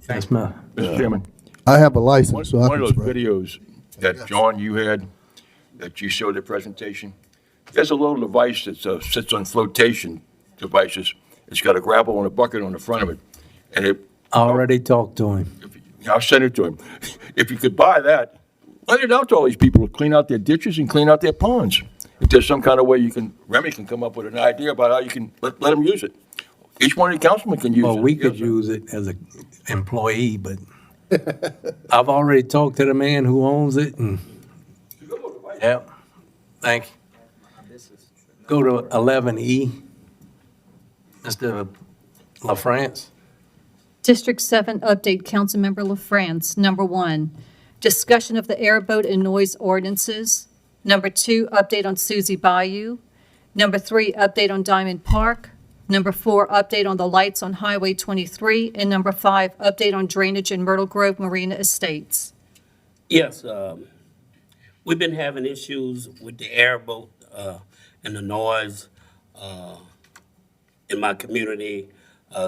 Yes, ma'am. Mr. Chairman, I have a one license, so I one can of those spray. videos that, John, you had, that you showed the presentation, there's a little device that sits on flotation devices. It's got a gravel and a bucket on the front of it, and I already talked to him. I'll send it to him. If you could buy that, let it out to all these people to clean out their ditches and clean out their ponds. If there's some kind of way Remy can come up with an idea about how you can let them use it. Each one of the councilmen can use it. Well, we could use it as an employee, but I've already talked to the man who owns it, and, yeah, thank you. Go to 11E. Mr. LaFrance? District 7 update, Councilmember LaFrance. Number 1, discussion of the airboat and noise ordinances. Number 2, update on Suzie Bayou. Number 3, update on Diamond Park. Number 4, update on the lights on Highway 23. And number 5, update on drainage in Myrtle Grove Marina Estates. Yes, we've been having issues with the airboat and the noise in my community,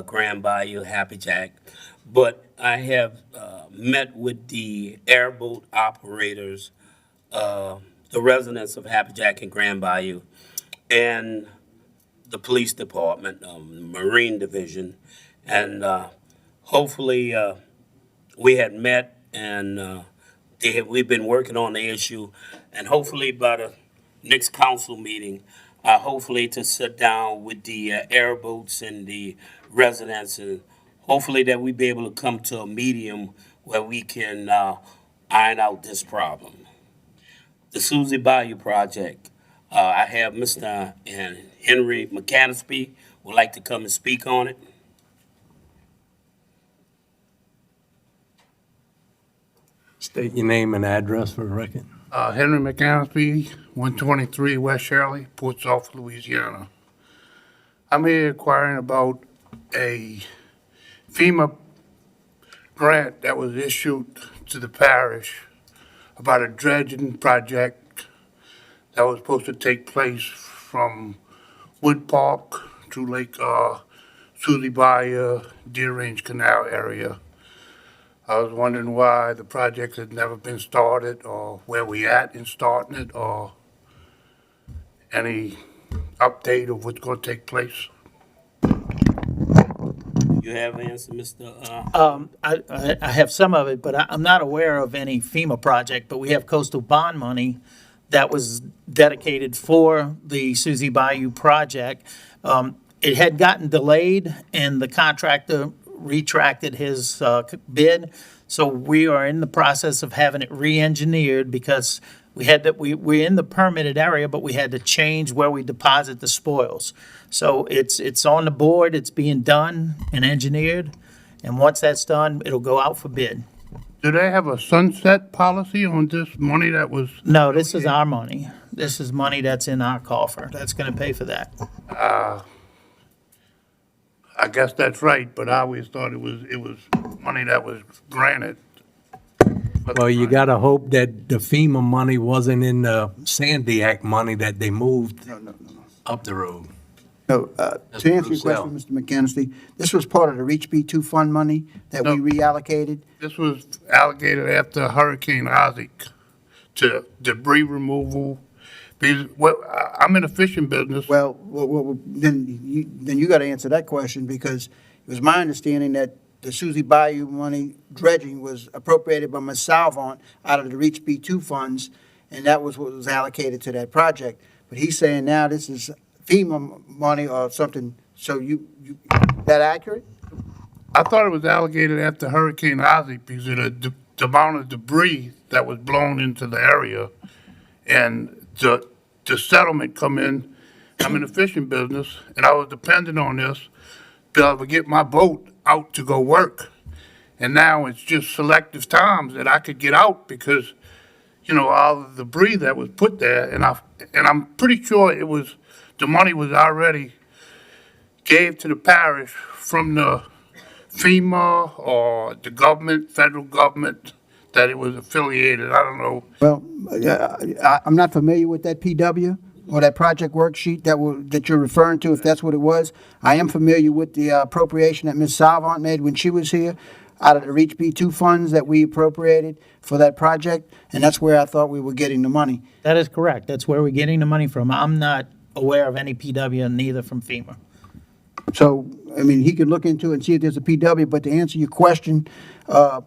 Grand Bayou, Happy Jack. But I have met with the airboat operators, the residents of Happy Jack and Grand Bayou, and the police department, Marine Division, and hopefully we had met and we've been working on the issue, and hopefully by the next council meeting, hopefully to sit down with the airboats and the residents, and hopefully that we be able to come to a medium where we can iron out this problem. The Suzie Bayou project, I have Mr. and Henry McCanespy would like to come and speak on it. State your name and address for the record. Henry McCanespy, 123 West Shirley, Port Sulphur, Louisiana. I'm here inquiring about a FEMA grant that was issued to the parish about a dredging project that was supposed to take place from Wood Park to Lake Suzie Bayou, Deer Range Canal area. I was wondering why the project had never been started, or where we at in starting it, or any update of what's going to take place. You have an answer, Mr. I have some of it, but I'm not aware of any FEMA project, but we have coastal bond money that was dedicated for the Suzie Bayou project. It had gotten delayed, and the contractor retracted his bid. So we are in the process of having it re-engineered because we're in the permitted area, but we had to change where we deposit the spoils. So it's on the board, it's being done and engineered, and once that's done, it'll go out for bid. Do they have a sunset policy on this money that was? No, this is our money. This is money that's in our coffer. That's gonna pay for that. I guess that's right, but I always thought it was money that was granted. Well, you gotta hope that the FEMA money wasn't in the Sandy Act money that they moved up the road. No, to answer your question, Mr. McKinney, this was part of the Reach B2 fund money that we reallocated. This was allocated after Hurricane Isaac to debris removal. Because, I'm in the fishing business. Well, then you got to answer that question, because it was my understanding that the Suzie Bayou money dredging was appropriated by Ms. Salvant out of the Reach B2 funds, and that was what was allocated to that project. But he's saying now this is FEMA money or something. So that accurate? I thought it was allocated after Hurricane Isaac because of the amount of debris that was blown into the area. and the settlement come in. I'm in the fishing business, and I was dependent on this to ever get my boat out to go work. And now it's just selective times that I could get out because, all the debris that was put there, and I'm pretty sure the money was already gave to the parish from the FEMA or the government, federal government, that it was affiliated. I don't know. Well, I'm not familiar with that PW or that project worksheet that you're referring to, if that's what it was. I am familiar with the appropriation that Ms. Salvant made when she was here out of the Reach B2 funds that we appropriated for that project, and that's where I thought we were getting the money. That is correct. That's where we're getting the money from. I'm not aware of any PW, neither from FEMA. So, he could look into it and see if there's a PW, but to answer your question, there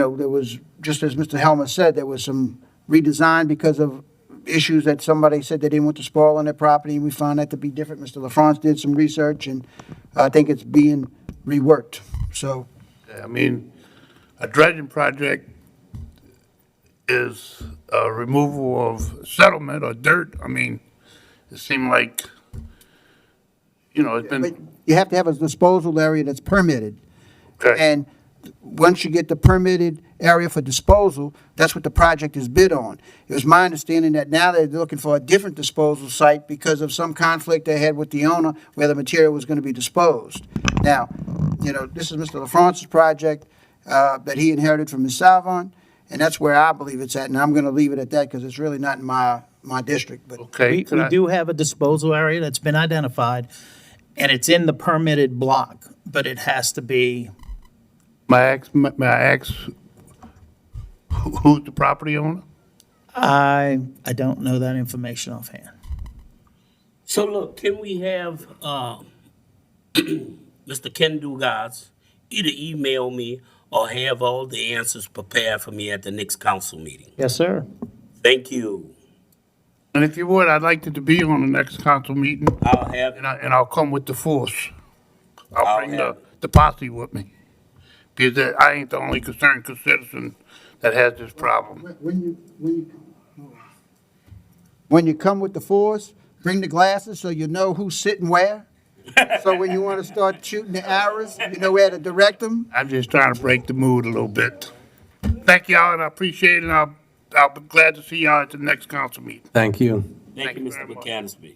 was, just as Mr. Helmer said, there was some redesign because of issues that somebody said they didn't want to spoil on their property, and we found that to be different. Mr. LaFrance did some research, and I think it's being reworked, so. A dredging project is a removal of settlement or dirt. It seemed like, it's But been, you have to have a disposal area that's permitted. okay. And once you get the permitted area for disposal, that's what the project is bid on. It was my understanding that now they're looking for a different disposal site because of some conflict they had with the owner where the material was going to be disposed. Now, this is Mr. LaFrance's project that he inherited from Ms. Salvant, and that's where I believe it's at, and I'm going to leave it at that because it's really not in my district. But Okay. We do have a disposal area that's been identified, and it's in the permitted block, but it has to be, May I ask who's the property owner? I don't know that information offhand. So look, can we have, Mr. Ken Dugas either email me or have all the answers prepared for me at the next council meeting? Yes, sir. Thank you. And if you would, I'd like it to be on the next council meeting, I'll have, and I'll come with the force. I'll I'll bring have the posse with me. Because I ain't the only concerned citizen that has this problem. when you come with the force, bring the glasses so you know who's sitting where. So when you want to start shooting the arrows, you know where to direct them. I'm just trying to break the mood a little bit. Thank y'all, and I appreciate it, and I'll be glad to see y'all at the next council meeting. Thank you. thank you, you Mr. very much. McCansby.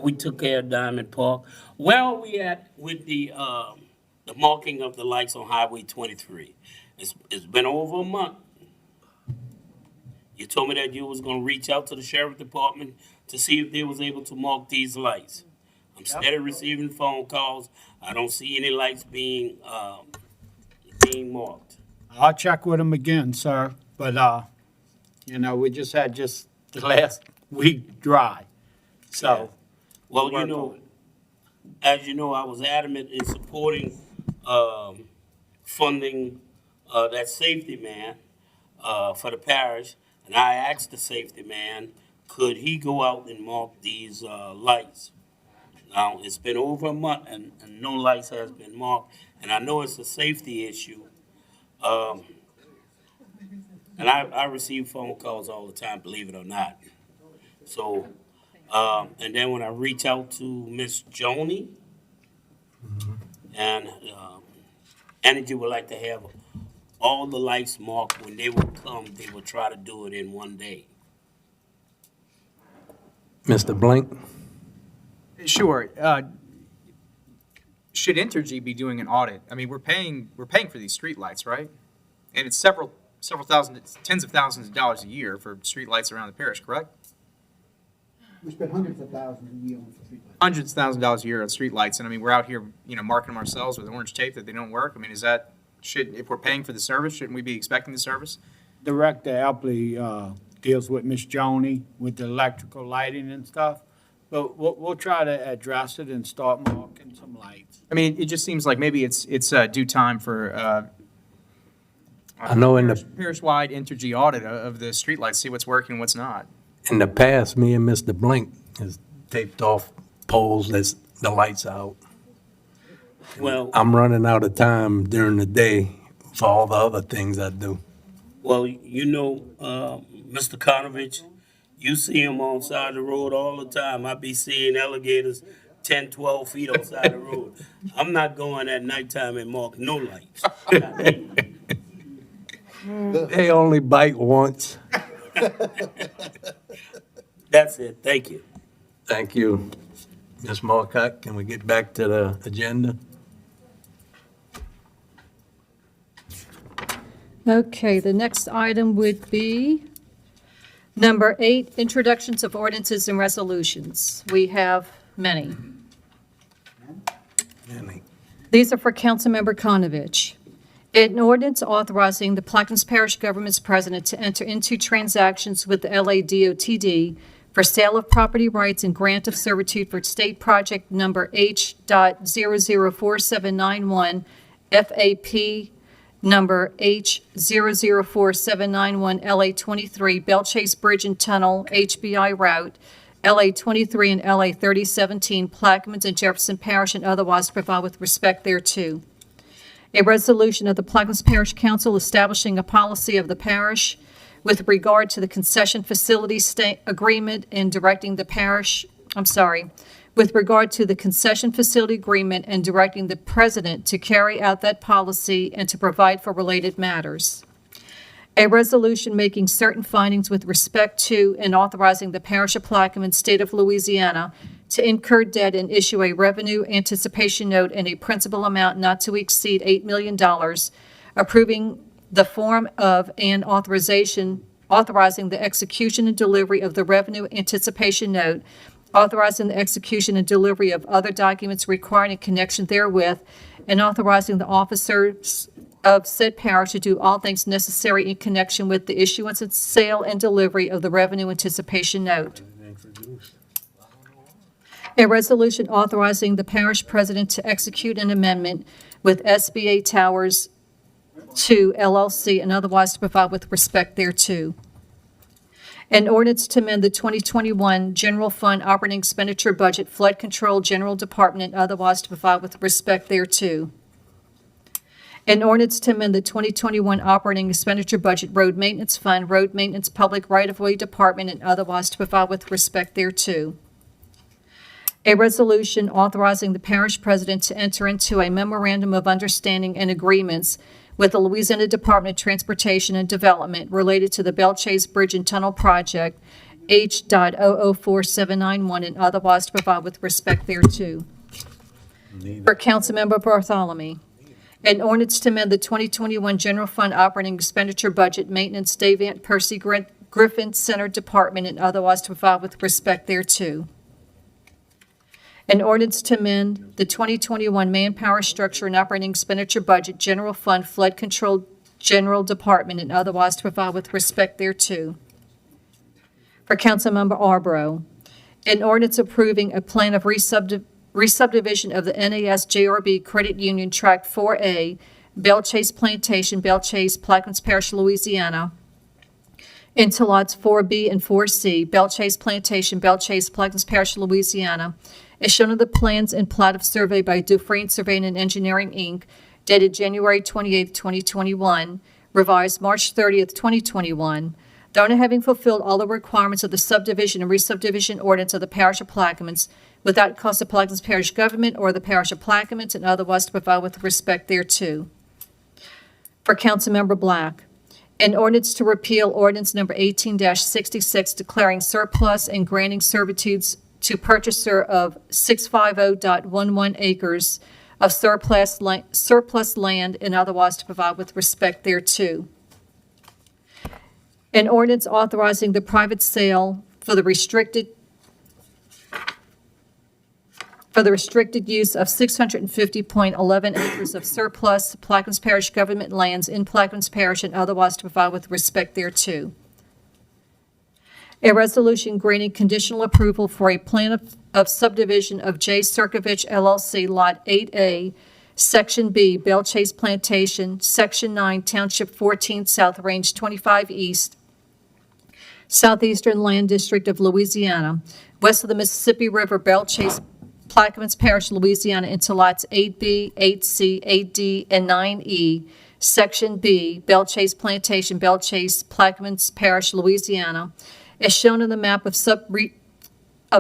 We took care of Diamond Park. Where are we at with the marking of the lights on Highway 23? It's been over a month. You told me that you was gonna reach out to the sheriff department to see if they was able to mark these lights. I'm steady receiving phone calls. I don't see any lights being marked. I'll check with them again, sir, but, we just had the last week dry, so. Well, Work on as you know, I was adamant in supporting, funding, that safety man, for the parish. And I asked the safety man, could he go out and mark these, lights? Now, it's been over a month and no lights has been marked, and I know it's a safety issue. And I receive phone calls all the time, believe it or not. So, and then when I reach out to Miss Joni, and Energy would like to have all the lights marked. When they would come, they would try to do it in one day. Mr. Blink? Sure. Should Entergy be doing an audit? We're paying for these streetlights, right? And it's several thousand, tens of thousands of dollars a year for streetlights around the parish, correct? We spend hundreds of thousands a year on streetlights. Hundreds of thousands of dollars a year on streetlights, and we're out here, marking them ourselves with orange tape that they don't work. If we're paying for the service, shouldn't we be expecting the service? Director Epley deals with Miss Joni with the electrical lighting and stuff. But we'll try to address it and start marking some lights. It just seems like maybe it's due time for I know in the parish-wide Entergy audit of the streetlights, see what's working and what's not. In the past, me and Mr. Blink has taped off poles that's the lights out. Well, I'm running out of time during the day for all the other things I do. well, Mr. Konovich, you see him on side of the road all the time. I be seeing alligators 10, 12 feet on side of the road. I'm not going at nighttime and mark no lights. They only bite once. That's it. Thank you. Thank you. Ms. Marcotte, can we get back to the agenda? Okay, the next item would be number 8, introductions of ordinances and resolutions. We have many. Annie? These are for Councilmember Konovich. An ordinance authorizing the Plaquemines Parish Government's president to enter into transactions with the LADOTD for sale of property rights and grant of servitude for state project number H.004791, FAP number H.004791, LA23, Bell Chase Bridge and Tunnel, HBI route, LA23 and LA3017, Plaquemines and Jefferson Parish, and otherwise to provide with respect thereto. A resolution of the Plaquemines Parish Council establishing a policy of the parish with regard to the concession facility agreement and directing the concession facility agreement and directing the president to carry out that policy and to provide for related matters. A resolution making certain findings with respect to and authorizing the parish of Plaquemines, state of Louisiana, to incur debt and issue a revenue anticipation note in a principal amount not to exceed $8 million, approving the form of an authorizing the execution and delivery of the revenue anticipation note, authorizing the execution and delivery of other documents required in connection therewith, and authorizing the officers of said parish to do all things necessary in connection with the issuance and sale and delivery of the revenue anticipation note. A resolution authorizing the parish president to execute an amendment with SBA Towers 2 LLC and otherwise to provide with respect thereto. An ordinance to amend the 2021 General Fund Operating Expenditure Budget Flood Control General Department and otherwise to provide with respect thereto. An ordinance to amend the 2021 Operating Expenditure Budget Road Maintenance Fund, Road Maintenance Public Right-of-Way Department and otherwise to provide with respect thereto. A resolution authorizing the parish president to enter into a memorandum of understanding and agreements with the Louisiana Department of Transportation and Development related to the Bell Chase Bridge and Tunnel Project, H.004791, and otherwise to provide with respect thereto. For Councilmember Bartholomew, an ordinance to amend the 2021 General Fund Operating Expenditure Budget Maintenance Davant Percy Griffin Center Department, and otherwise to provide with respect thereto. An ordinance to amend the 2021 Manpower Structure and Operating Expenditure Budget General Fund Flood Control General Department and otherwise to provide with respect thereto. For Councilmember Arbrough, an ordinance approving a plan of re-subdivision of the NASJRB Credit Union Tract 4A, Bell Chase Plantation, Bell Chase, Plaquemines Parish, Louisiana, into lots 4B and 4C, Bell Chase Plantation, Bell Chase, Plaquemines Parish, Louisiana, as shown in the plans and plat of survey by Dufresne Surveying and Engineering, Inc., dated January 28, 2021, revised March 30, 2021, the owner having fulfilled all the requirements of the subdivision and re-subdivision ordinance of the parish of Plaquemines without cost of Plaquemines Parish government or the parish of Plaquemines and otherwise to provide with respect thereto. For Councilmember Black, an ordinance to repeal ordinance number 18-66 declaring surplus and granting servitudes to purchaser of 650.11 acres of surplus land and otherwise to provide with respect thereto. An ordinance authorizing the private sale for the restricted use of 650.11 acres of surplus Plaquemines Parish government lands in Plaquemines Parish and otherwise to provide with respect thereto. A resolution granting conditional approval for a plan of subdivision of J. Circovich LLC, Lot 8A, Section B, Bell Chase Plantation, Section 9, Township 14 South, Range 25 East, Southeastern Land District of Louisiana, west of the Mississippi River, Bell Chase Plaquemines Parish, Louisiana, into lots 8B, 8C, 8D, and 9E, Section B, Belle Chase Plantation, Belle Chase, Plaquemines Parish, Louisiana, as shown on the map of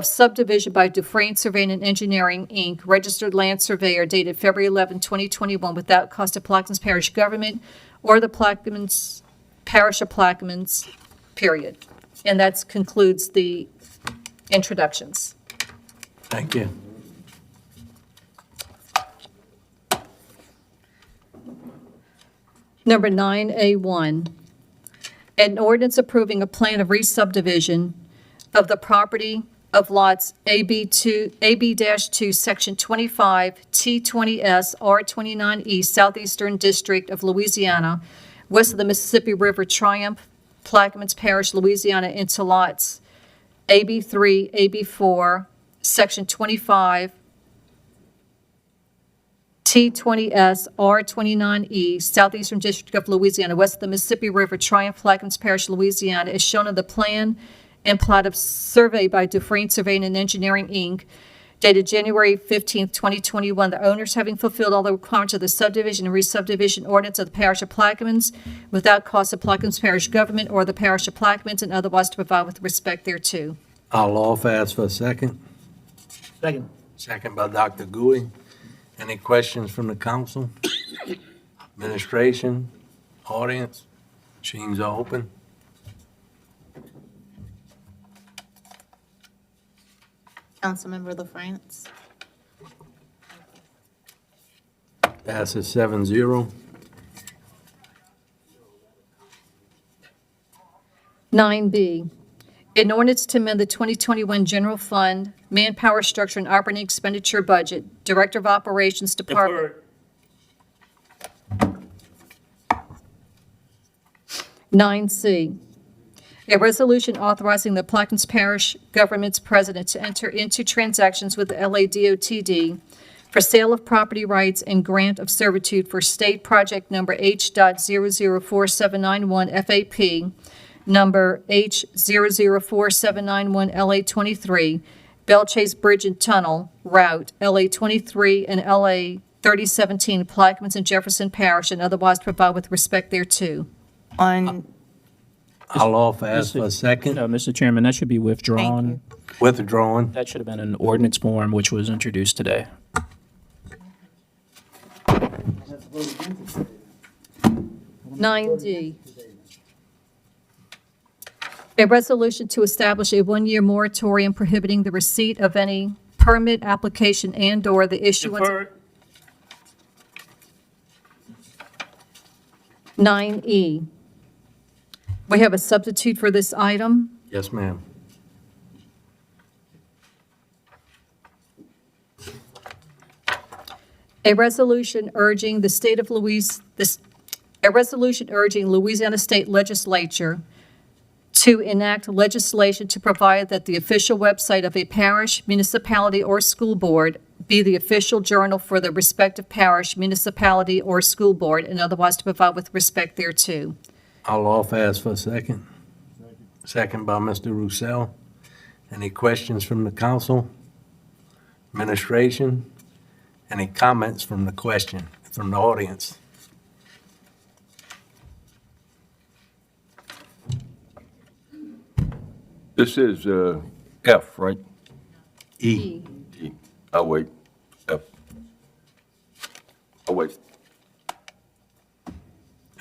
subdivision by Dufresne Surveying and Engineering, Inc., registered land surveyor dated February 11, 2021, without cost to Plaquemines Parish government or the Plaquemines Parish of Plaquemines, period. And that concludes the introductions. Thank you. Number 9A1, an ordinance approving a plan of re-subdivision of the property of lots AB-2, Section 25, T20S, R29E, Southeastern District of Louisiana, west of the Mississippi River, Triumph, Plaquemines Parish, Louisiana, into lots AB3, AB4, Section 25, T20S, R29E, Southeastern District of Louisiana, west of the Mississippi River, Triumph, Plaquemines Parish, Louisiana, is shown on the plan and plat of survey by Dufresne Surveying and Engineering, Inc., dated January 15, 2021, the owners having fulfilled all the requirements of the subdivision and re-subdivision ordinance of the Parish of Plaquemines without cost of Plaquemines Parish government or the Parish of Plaquemines, and otherwise to provide with respect thereto. I'll offer ask for a second. Second. Second by Dr. Gouy. Any questions from the council? Administration? Audience? Machines are open. Councilmember LaFrance. Passes 7-0. 9B, an ordinance to amend the 2021 general fund, manpower structure, and operating expenditure budget, Director of Operations Department. 9C, a resolution authorizing the Plaquemines Parish government's president to enter into transactions with the LADOTD for sale of property rights and grant of servitude for state project number H.004791 FAP, number H.004791 LA23, Belle Chase Bridge and Tunnel Route LA23 and LA 3017, Plaquemines and Jefferson Parish, and otherwise provide with respect thereto. On, I'll offer ask for a second. Mr. Chairman, that should be withdrawn. Withdrawn. That should have been an ordinance form, which was introduced today. 9D, a resolution to establish a one-year moratorium prohibiting the receipt of any permit application and/or the issuance. 9E, we have a substitute for this item. Yes, ma'am. A resolution urging the state of a resolution urging Louisiana State Legislature to enact legislation to provide that the official website of a parish, municipality, or school board be the official journal for the respective parish, municipality, or school board, and otherwise to provide with respect thereto. I'll offer ask for a second. Second by Mr. Roussel. Any questions from the council? Administration? Any comments from the question, from the audience? This is F, right? E. E. I'll wait. F. I'll wait.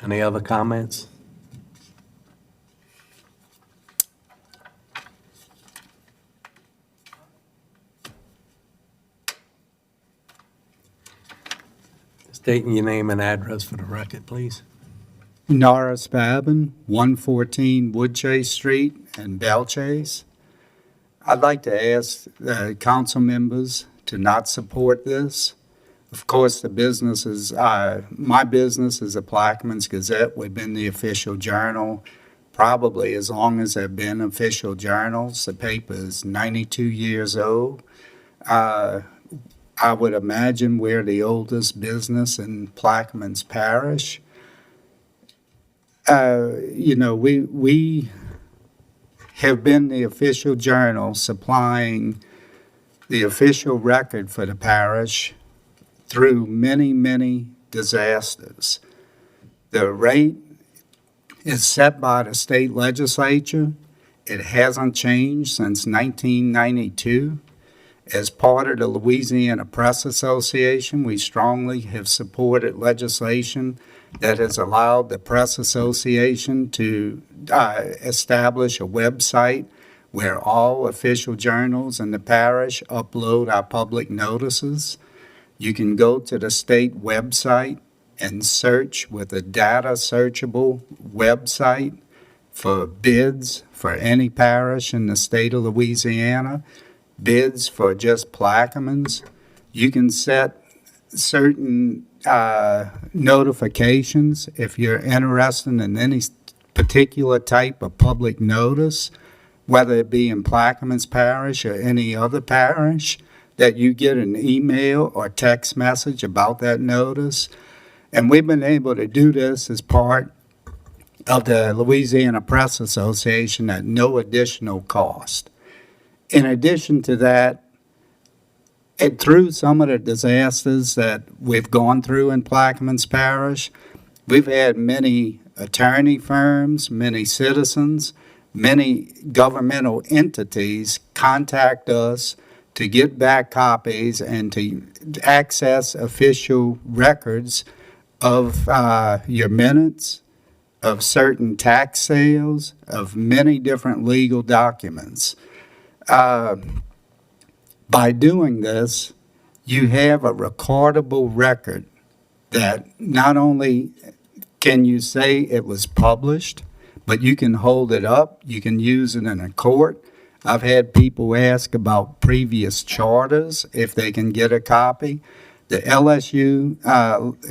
Any other comments? Stating your name and address for the record, please. Nara Spabin, 114 Woodchase Street in Belle Chase. I'd like to ask council members to not support this. Of course, the business is, my business is the Plaquemines Gazette. We've been the official journal probably as long as there have been official journals. The paper is 92 years old. I would imagine we're the oldest business in Plaquemines Parish. We have been the official journal supplying the official record for the parish through many, many disasters. The rate is set by the state legislature. It hasn't changed since 1992. As part of the Louisiana Press Association, we strongly have supported legislation that has allowed the Press Association to establish a website where all official journals in the parish upload our public notices. You can go to the state website and search with a data searchable website for bids for any parish in the state of Louisiana, bids for just placements. You can set certain notifications if you're interested in any particular type of public notice, whether it be in Plaquemines Parish or any other parish, that you get an email or text message about that notice. And we've been able to do this as part of the Louisiana Press Association at no additional cost. In addition to that, and through some of the disasters that we've gone through in Plaquemines Parish, we've had many attorney firms, many citizens, many governmental entities contact us to get back copies and to access official records of your minutes, of certain tax sales, of many different legal documents. By doing this, you have a recordable record that not only can you say it was published, but you can hold it up, you can use it in a court. I've had people ask about previous charters, if they can get a copy. The LSU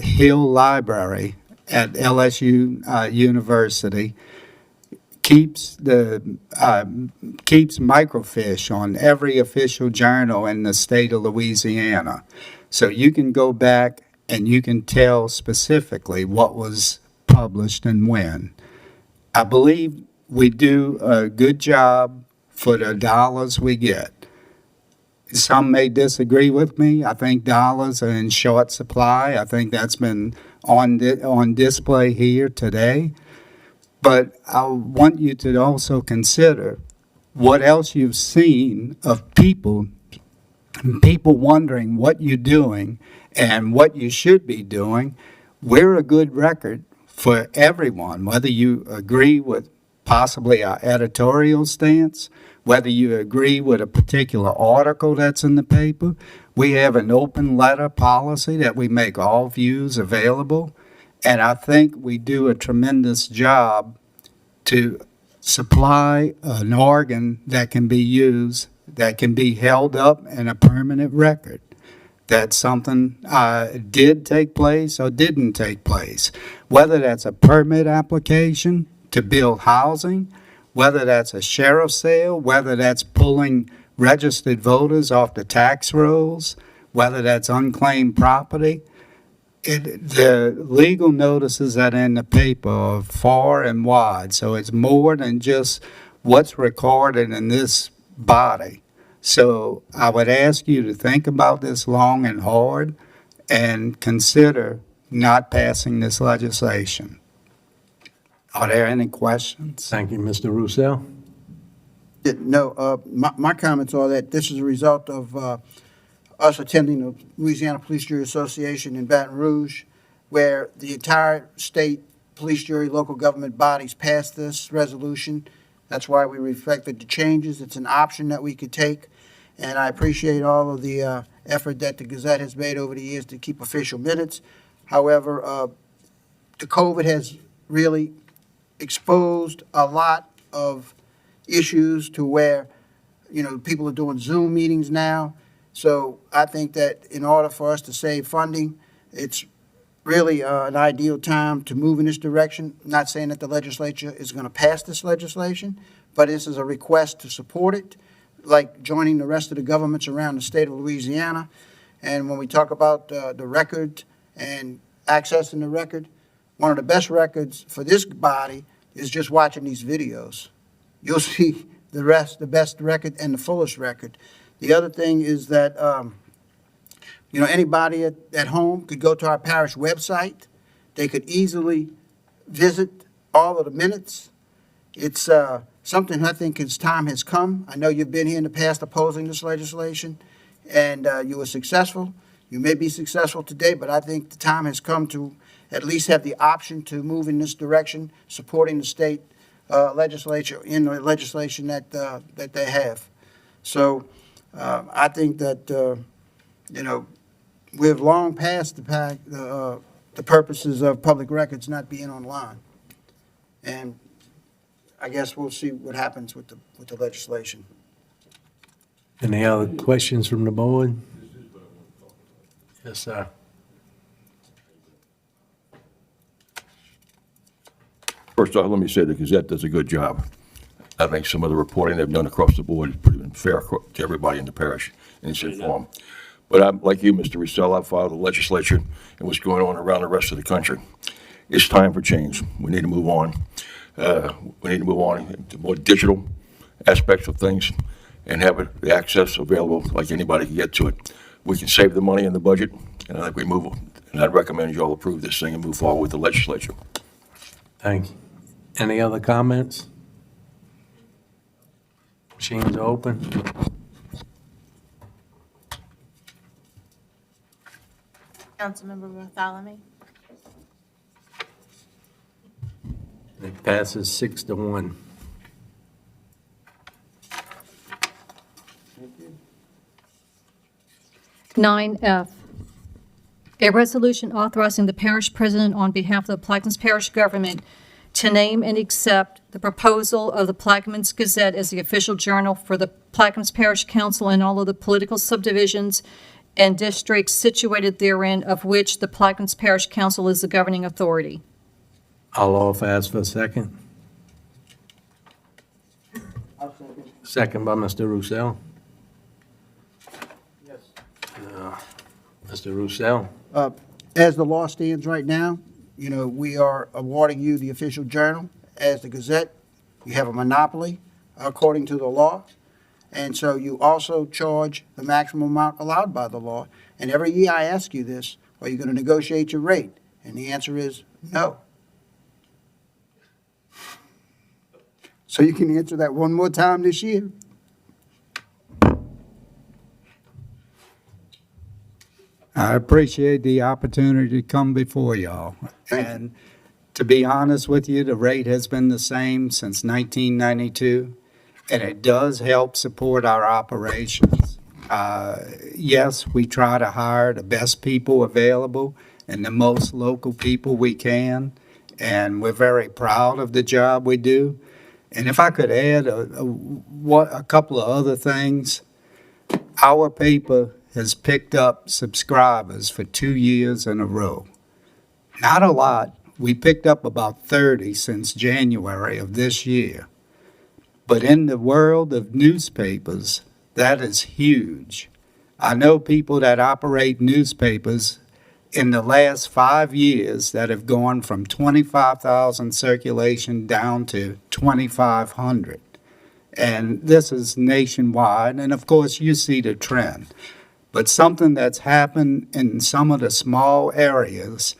Hill Library at LSU University keeps microfiche on every official journal in the state of Louisiana. So you can go back and you can tell specifically what was published and when. I believe we do a good job for the dollars we get. Some may disagree with me. I think dollars are in short supply. I think that's been on display here today. But I want you to also consider what else you've seen of people wondering what you're doing and what you should be doing. We're a good record for everyone, whether you agree with possibly our editorial stance, whether you agree with a particular article that's in the paper. We have an open letter policy that we make all views available, and I think we do a tremendous job to supply an organ that can be used, that can be held up in a permanent record, that something did take place or didn't take place, whether that's a permit application to build housing, whether that's a sheriff's sale, whether that's pulling registered voters off the tax rolls, whether that's unclaimed property. The legal notices that are in the paper are far and wide, so it's more than just what's recorded in this body. So I would ask you to think about this long and hard and consider not passing this legislation. Are there any questions? Thank you, Mr. Roussel. No, my comments are that this is a result of us attending the Louisiana Police Jury Association in Baton Rouge, where the entire state police jury, local government bodies passed this resolution. That's why we reflected the changes. It's an option that we could take, and I appreciate all of the effort that the Gazette has made over the years to keep official minutes. However, the COVID has really exposed a lot of issues to where, people are doing Zoom meetings now. So I think that in order for us to save funding, it's really an ideal time to move in this direction. I'm not saying that the legislature is going to pass this legislation, but this is a request to support it, like joining the rest of the governments around the state of Louisiana. And when we talk about the record and accessing the record, one of the best records for this body is just watching these videos. You'll see the best record and the fullest record. The other thing is that, anybody at home could go to our parish website. They could easily visit all of the minutes. It's something I think its time has come. I know you've been here in the past opposing this legislation, and you were successful. You may be successful today, but I think the time has come to at least have the option to move in this direction, supporting the state legislature in the legislation that they have. So I think that, we've long passed the purposes of public records not being online. And I guess we'll see what happens with the legislation. Any other questions from the board? Yes, sir. First off, let me say the Gazette does a good job. I think some of the reporting they've done across the board has been fair to everybody in the parish, and it's informed. But I'm, like you, Mr. Russell, I've followed the legislature and what's going on around the rest of the country. It's time for change. We need to move on. We need to move on to more digital aspects of things and have the access available like anybody can get to it. We can save the money in the budget, and I think we move, and I'd recommend you all approve this thing and move forward with the legislature. Thank you. Any other comments? Machines open. Councilmember Bartholomew? It passes 6-1. Nine F, a resolution authorizing the parish president on behalf of the Plaquemines Parish government to name and accept the proposal of the Plaquemines Gazette as the official journal for the Plaquemines Parish Council and all of the political subdivisions and districts situated therein, of which the Plaquemines Parish Council is the governing authority. I'll offer ask for a second. Second by Mr. Russell. Yes. Mr. Russell. As the law stands right now, we are awarding you the official journal as the Gazette. You have a monopoly according to the law. And so you also charge the maximum amount allowed by the law. And every year I ask you this, are you going to negotiate your rate? And the answer is no. So you can answer that one more time this year? I appreciate the opportunity to come before y'all. And to be honest with you, the rate has been the same since 1992, and it does help support our operations. Yes, we try to hire the best people available and the most local people we can, and we're very proud of the job we do. And if I could add a couple of other things, our paper has picked up subscribers for 2 years in a row. Not a lot. We picked up about 30 since January of this year. But in the world of newspapers, that is huge. I know people that operate newspapers in the last 5 years that have gone from 25,000 circulation down to 2,500. And this is nationwide, and of course you see the trend. But something that's happened in some of the small areas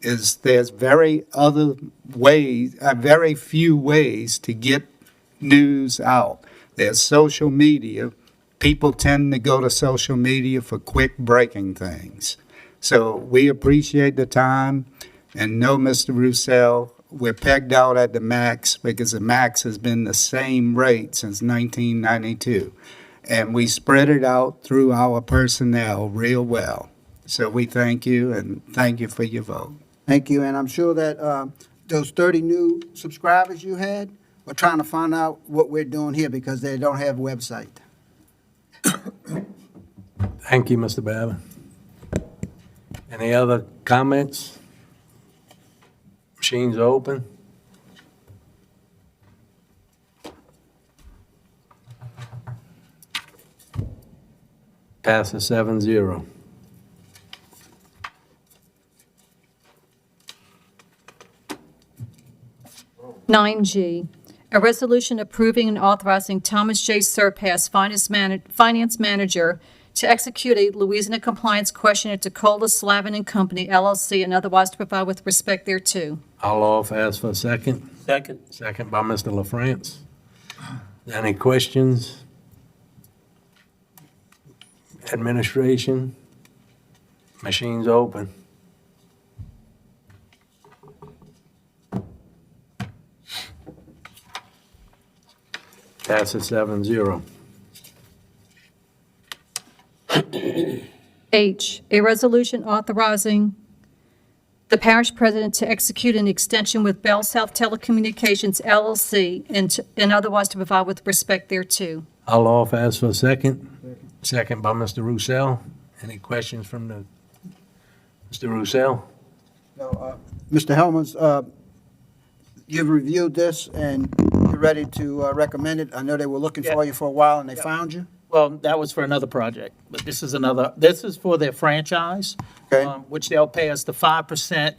is there's very few ways to get news out. There's social media. People tend to go to social media for quick breaking things. So we appreciate the time, and no, Mr. Russell, we're pegged out at the max because the max has been the same rate since 1992. And we spread it out through our personnel real well. So we thank you, and thank you for your vote. Thank you, and I'm sure that those 30 new subscribers you had were trying to find out what we're doing here because they don't have a website. Thank you, Mr. Babin. Any other comments? Machines open. Passes 7-0. Nine G, A resolution approving and authorizing Thomas J. Surpass, Finance Manager, to execute a Louisiana compliance questionnaire to Cola Slavin and Company, LLC, and otherwise to provide with respect thereto. I'll offer, ask for a second. Second. Second by Mr. LaFrance. Any questions? Administration? Machines open. Passes 7-0. H, a resolution authorizing the parish president to execute an extension with Bell South Telecommunications, LLC, and otherwise to provide with respect thereto. I'll offer, ask for a second. Second by Mr. Roussel. Any questions from Mr. Roussel? No, Mr. Helmers, you've reviewed this and you're ready to recommend it. I know they were looking for you for a while and they found you. Well, that was for another project, but this is for their franchise, Okay. which they'll pay us the 5%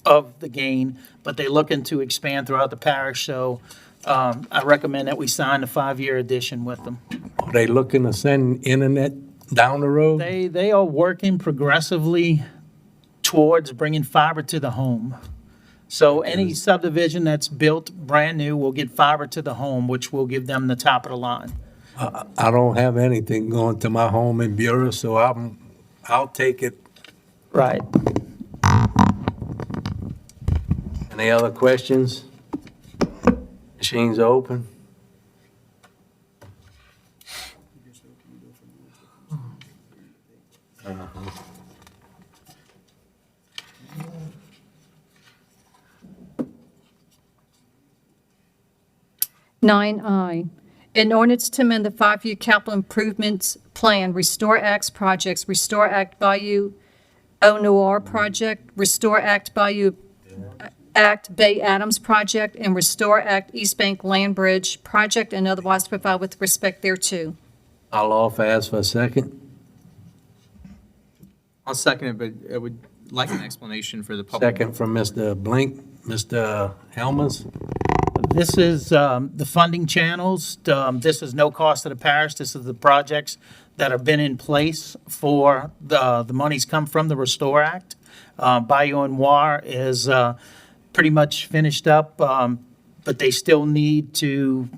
of the gain, but they're looking to expand throughout the parish, so I recommend that we sign the 5-year addition with them. Are they looking to send internet down the road? They are working progressively towards bringing fiber to the home. So any subdivision that's built brand new will get fiber to the home, which will give them the top of the line. I don't have anything going to my home in Bureau, so I'll take it. Right. Any other questions? Machines open. Nine I, an ordinance to amend the 5-year capital improvements plan, Restore Acts projects, Restore Act Bayou Au Noir project, Restore Act Bayou Act Bay Adams project, and Restore Act East Bank Land Bridge project, and otherwise to provide with respect thereto. I'll offer, ask for a second. I'll second it, but I would like an explanation for the public. Second from Mr. Blink. Mr. Helmers? This is the funding channels. This is no cost to the parish. This is the projects that have been in place for the monies come from the Restore Act. Bayou Noir is pretty much finished up, but they still need to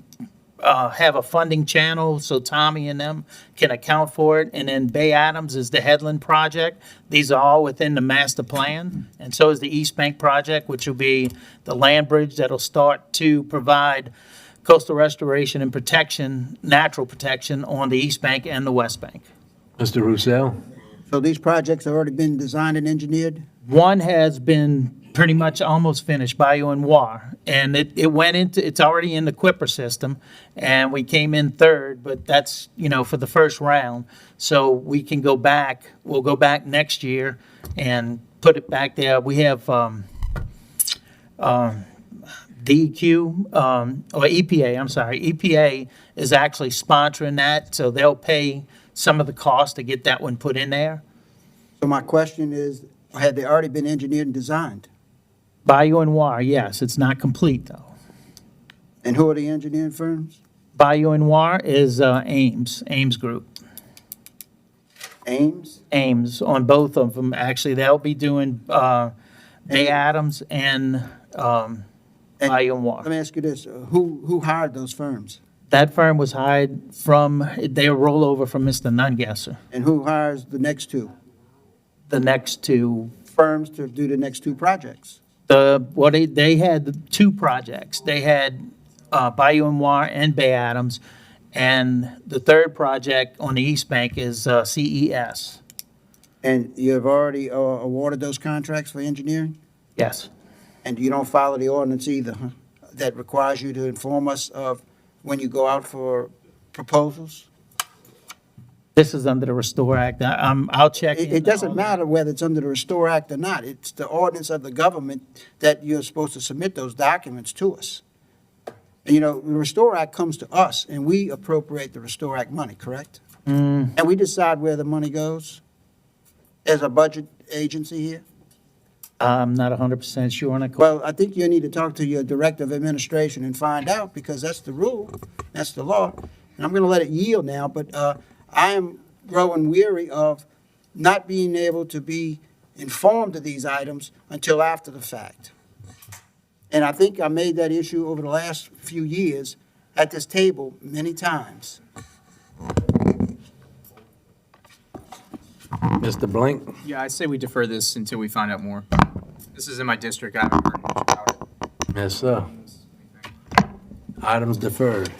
have a funding channel so Tommy and them can account for it. And then Bay Adams is the Headland project. These are all within the master plan. And so is the East Bank project, which will be the land bridge that'll start to provide coastal restoration and protection, natural protection on the East Bank and the West Bank. Mr. Roussel? So these projects have already been designed and engineered? One has been pretty much almost finished, Bayou Noir, and it's already in the Quipper system, and we came in third, but that's, for the first round. So we can go back, we'll go back next year and put it back there. We have DEQ, or EPA, I'm sorry, EPA is actually sponsoring that, so they'll pay some of the cost to get that one put in there. So my question is, had they already been engineered and designed? Bayou Noir, yes, it's not complete, though. And who are the engineering firms? Bayou Noir is Ames Group. Ames? Ames, on both of them. Actually, they'll be doing Bay Adams and Bayou Noir. Let me ask you this, who hired those firms? That firm was hired they roll over from Mr. Nungesser. And who hires the next two The next two, firms to do the next two projects? they had two projects. They had Bayou Noir and Bay Adams, and the third project on the East Bank is CES. And you have already awarded those contracts for engineering? Yes. And you don't follow the ordinance either, huh? That requires you to inform us of when you go out for proposals? This is under the Restore Act. I'll check. It doesn't matter whether it's under the Restore Act or not. It's the ordinance of the government that you're supposed to submit those documents to us. And, the Restore Act comes to us, and we appropriate the Restore Act money, correct? And we decide where the money goes as a budget agency here? I'm not 100% sure on it. Well, I think you need to talk to your Director of Administration and find out, because that's the rule, that's the law. And I'm going to let it yield now, but I am growing weary of not being able to be informed of these items until after the fact. And I think I made that issue over the last few years at this table many times. Mr. Blink? Yeah, I say we defer this until we find out more. This is in my district. I haven't heard much about it. Yes, sir. Items deferred.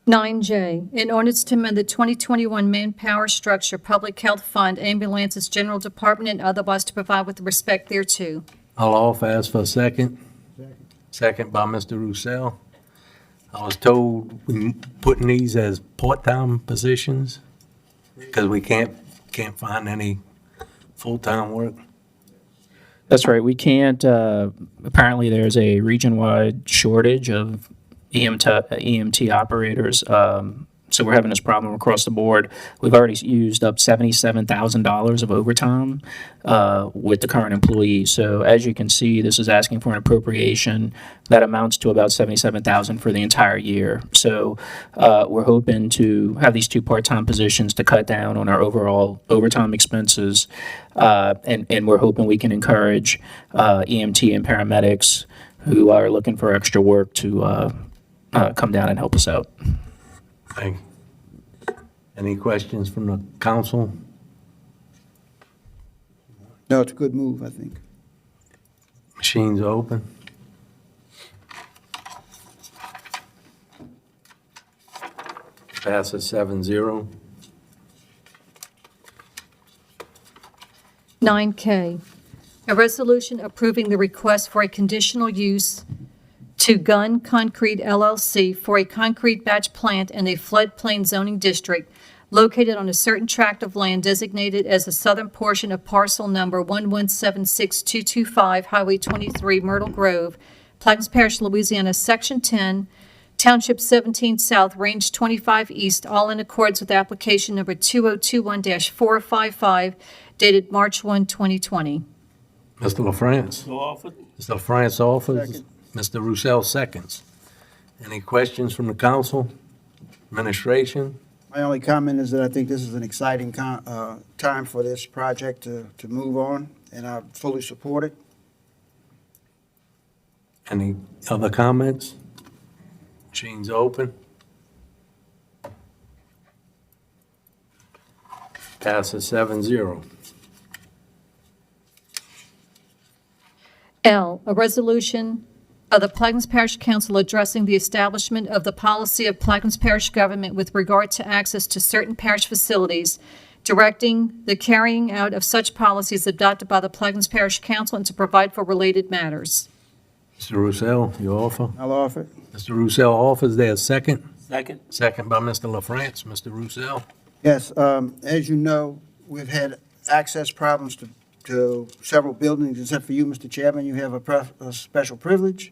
9J, an ordinance to amend the 2021 Manpower Structure Public Health Fund Ambulances General Department and otherwise to provide with respect thereto. I'll offer, ask for a second. Second by Mr. Roussel. I was told we putting these as part-time positions because we can't find any full-time work. That's right. We can't, apparently there's a region-wide shortage of EMT operators. So we're having this problem across the board. We've already used up $77,000 of overtime with the current employees. So as you can see, this is asking for an appropriation that amounts to about $77,000 for the entire year. So we're hoping to have these two part-time positions to cut down on our overall overtime expenses. And we're hoping we can encourage EMT and paramedics who are looking for extra work to come down and help us out. Thank you. Any questions from the council? No, it's a good move, I think. Machines are open. Passes 7-0. 9K, a resolution approving the request for a conditional use to Gun Concrete LLC for a concrete batch plant in a floodplain zoning district located on a certain tract of land designated as the southern portion of parcel number 1176225, Highway 23, Myrtle Grove, Plaquemines Parish, Louisiana, Section 10, Township 17 South, Range 25 East, all in accordance with application number 2021-455, dated March 1, 2020. Mr. LaFrance? So offered. Mr. LaFrance offers. Second. Mr. Roussel seconds. Any questions from the council? Administration? My only comment is that I think this is an exciting time for this project to move on, and I fully support it. Any other comments? Machines open. Passes 7-0. L, a resolution of the Plaquemines Parish Council addressing the establishment of the policy of Plaquemines Parish government with regard to access to certain parish facilities, directing the carrying out of such policies adopted by the Plaquemines Parish Council and to provide for related matters. Mr. Roussel, you offer? I'll offer it. Mr. Roussel offers. There a second? Second. Second by Mr. LaFrance. Mr. Roussel? Yes, as you know, we've had access problems to several buildings, except for you, Mr. Chairman. You have a special privilege.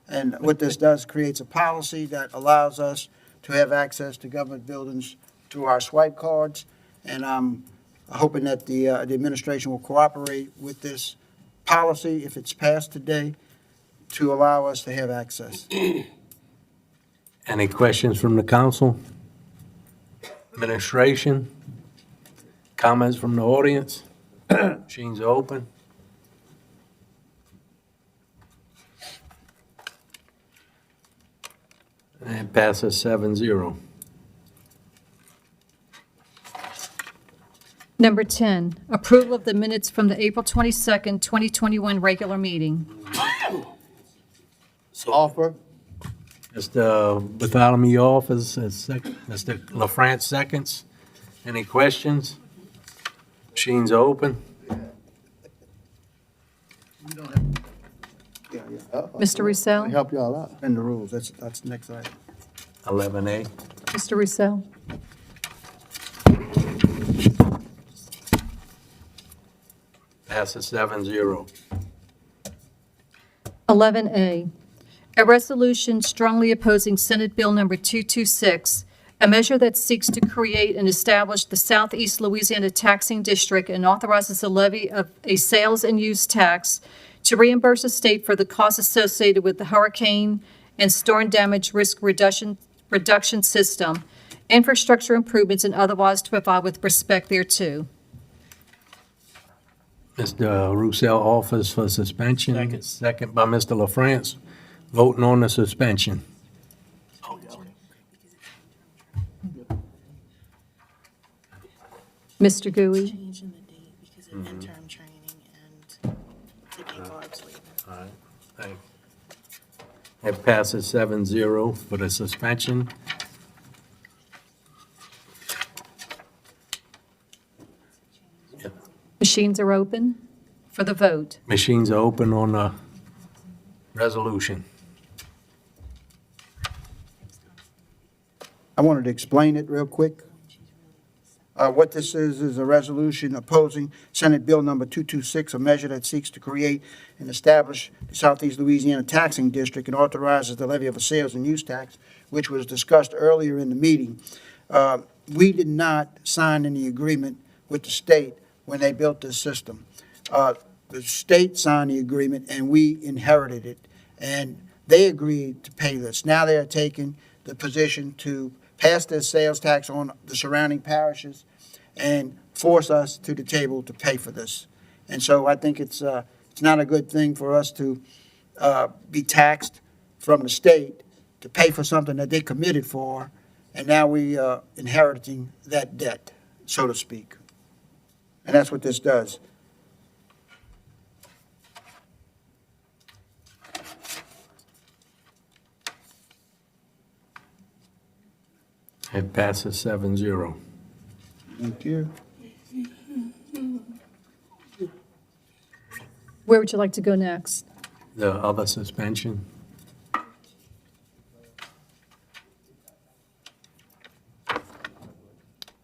And what this does, creates a policy that allows us to have access to government buildings through our swipe cards. And I'm hoping that the administration will cooperate with this policy, if it's passed today, to allow us to have access. Any questions from the council? Administration? Comments from the audience? Machines are open. And it passes 7-0. Number 10, approval of the minutes from the April 22nd, 2021 regular meeting. So Offer. Mr. Bartholomew offers, Mr. LaFrance seconds. Any questions? Machines are open. Mr. Roussel? Help y'all out. And the rules, that's the next item. 11A. Mr. Roussel? Passes 7-0. 11A, a resolution strongly opposing Senate Bill Number 226, A measure that seeks to create and establish the Southeast Louisiana Taxing District and authorizes the levy of a sales and use tax to reimburse the state for the costs associated with the hurricane and storm damage risk reduction system, infrastructure improvements, and otherwise to provide with respect thereto. Mr. Roussel offers for suspension. Second by Mr. LaFrance. Voting on the suspension. Mr. Gui, Changing the date because of interim training and the people obsolete. All right, thank you. It passes 7-0 for the suspension. Yeah. machines are open for the vote. Machines are open on the resolution. I wanted to explain it real quick. What this is a resolution opposing Senate Bill Number 226, a measure that seeks to create and establish the Southeast Louisiana Taxing District and authorizes the levy of a sales and use tax, which was discussed earlier in the meeting. We did not sign any agreement with the state when they built this system. The state signed the agreement, and we inherited it, and they agreed to pay this. Now they are taking the position to pass this sales tax on the surrounding parishes and force us to the table to pay for this. And so I think it's not a good thing for us to be taxed from the state to pay for something that they committed for, and now we are inheriting that debt, so to speak. And that's what this does. It passes 7-0. Thank you. Where would you like to go next? The other suspension.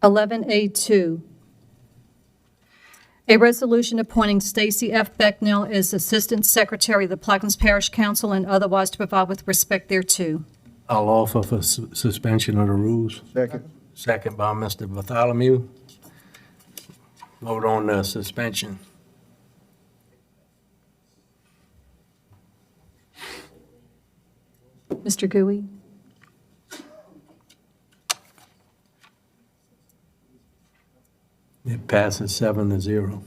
(11A2). A resolution appointing Stacy F. Becknell as Assistant Secretary of the Plaquemines Parish Council and otherwise to provide with respect thereto. I'll offer for suspension of the rules. Second. Second by Mr. Bartholomew. Vote on the suspension. Mr. Gui? It passes 7-0.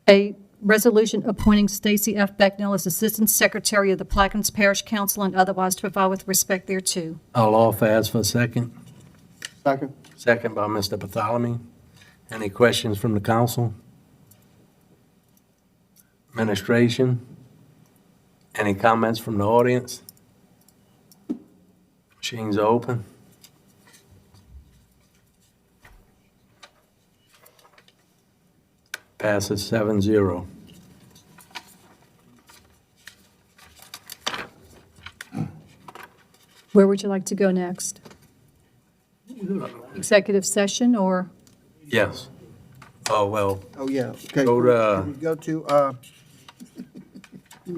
A resolution appointing Stacy F. Becknell as Assistant Secretary of the Plaquemines Parish Council and otherwise to provide with respect thereto. I'll offer as for second. Second. Second by Mr. Bartholomew. Any questions from the council? Administration? Any comments from the audience? Machines are open. Passes 7-0. Where would you like to go next? Executive session or? Yes. Oh, well, Oh, yeah, okay. Go to- Can we go to,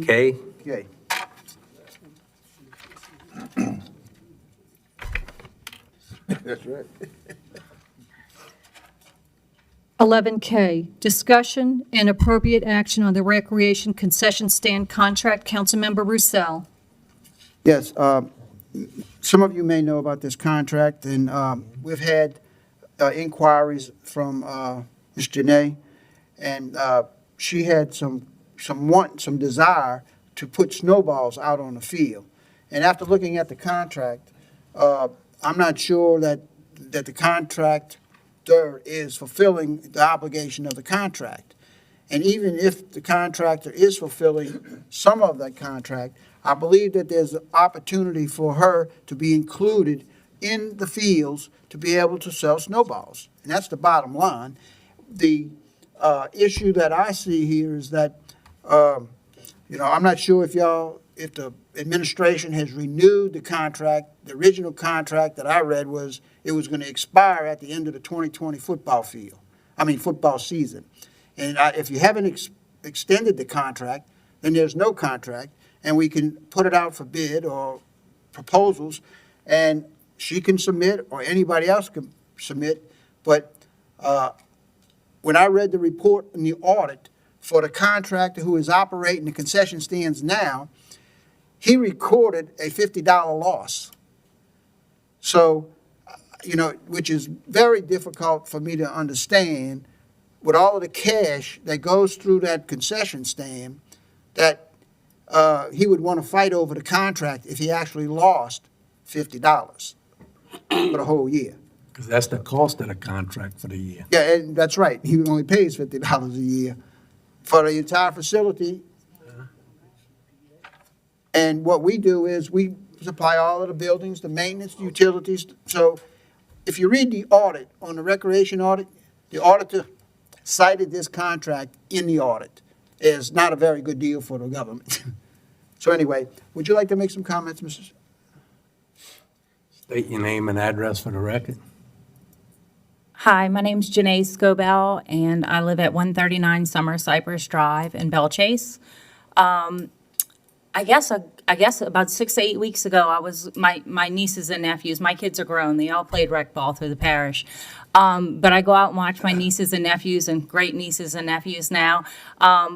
K? okay. That's right. 11K, discussion and appropriate action on the recreation concession stand contract. Councilmember Roussel. Yes, some of you may know about this contract, and we've had inquiries from Ms. Janae, and she had some desire to put snowballs out on the field. And after looking at the contract, I'm not sure that the contractor is fulfilling the obligation of the contract. And even if the contractor is fulfilling some of that contract, I believe that there's an opportunity for her to be included in the fields to be able to sell snowballs. And that's the bottom line. The issue that I see here is that, I'm not sure if the administration has renewed the contract. The original contract that I read was it was going to expire at the end of the 2020 football season. And if you haven't extended the contract, then there's no contract, and we can put it out for bid or proposals, and she can submit, or anybody else can submit, but when I read the report and the audit for the contractor who is operating the concession stands now, he recorded a $50 loss. So, which is very difficult for me to understand with all of the cash that goes through that concession stand, that he would want to fight over the contract if he actually lost $50 for the whole year. Because that's the cost of the contract for the year. Yeah, and that's right. He only pays $50 a year for the entire facility. And what we do is we supply all of the buildings, the maintenance, the utilities. So if you read the audit on the recreation audit, the auditor cited this contract in the audit as not a very good deal for the government. So anyway, would you like to make some comments, Mrs.? State your name and address for the record. Hi, my name's Janae Scobell, and I live at 139 Summer Cypress Drive in Belchase. I guess about 6 to 8 weeks ago, I was my nieces and nephews. My kids are grown; they all played rec ball through the parish. But I go out and watch my nieces and nephews, and great nieces and nephews now,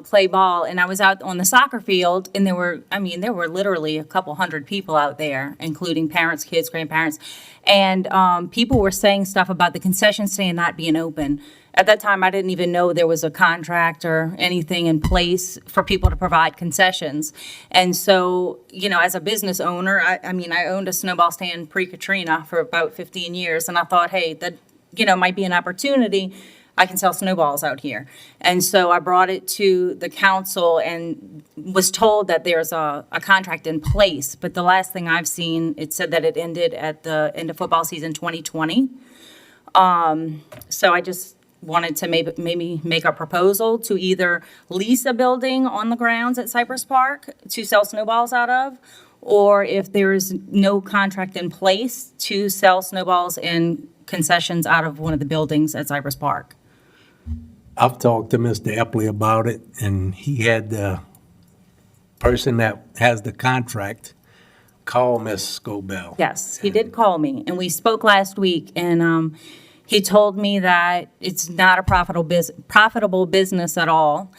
play ball. And I was out on the soccer field, and there were literally a couple hundred people out there, including parents, kids, grandparents. And people were saying stuff about the concession stand not being open. At that time, I didn't even know there was a contract or anything in place for people to provide concessions. And so, as a business owner, I owned a snowball stand pre-Katrina for about 15 years, and I thought, hey, that, might be an opportunity. I can sell snowballs out here. And so I brought it to the council and was told that there's a contract in place. But the last thing I've seen, it said that it ended at the end of football season 2020. So I just wanted to maybe make a proposal to either lease a building on the grounds at Cypress Park to sell snowballs out of, or if there's no contract in place, to sell snowballs and concessions out of one of the buildings at Cypress Park. I've talked to Mr. Epley about it, and he had the person that has the contract call Ms. Scobell. Yes, he did call me, and we spoke last week, and he told me that it's not a profitable business at all.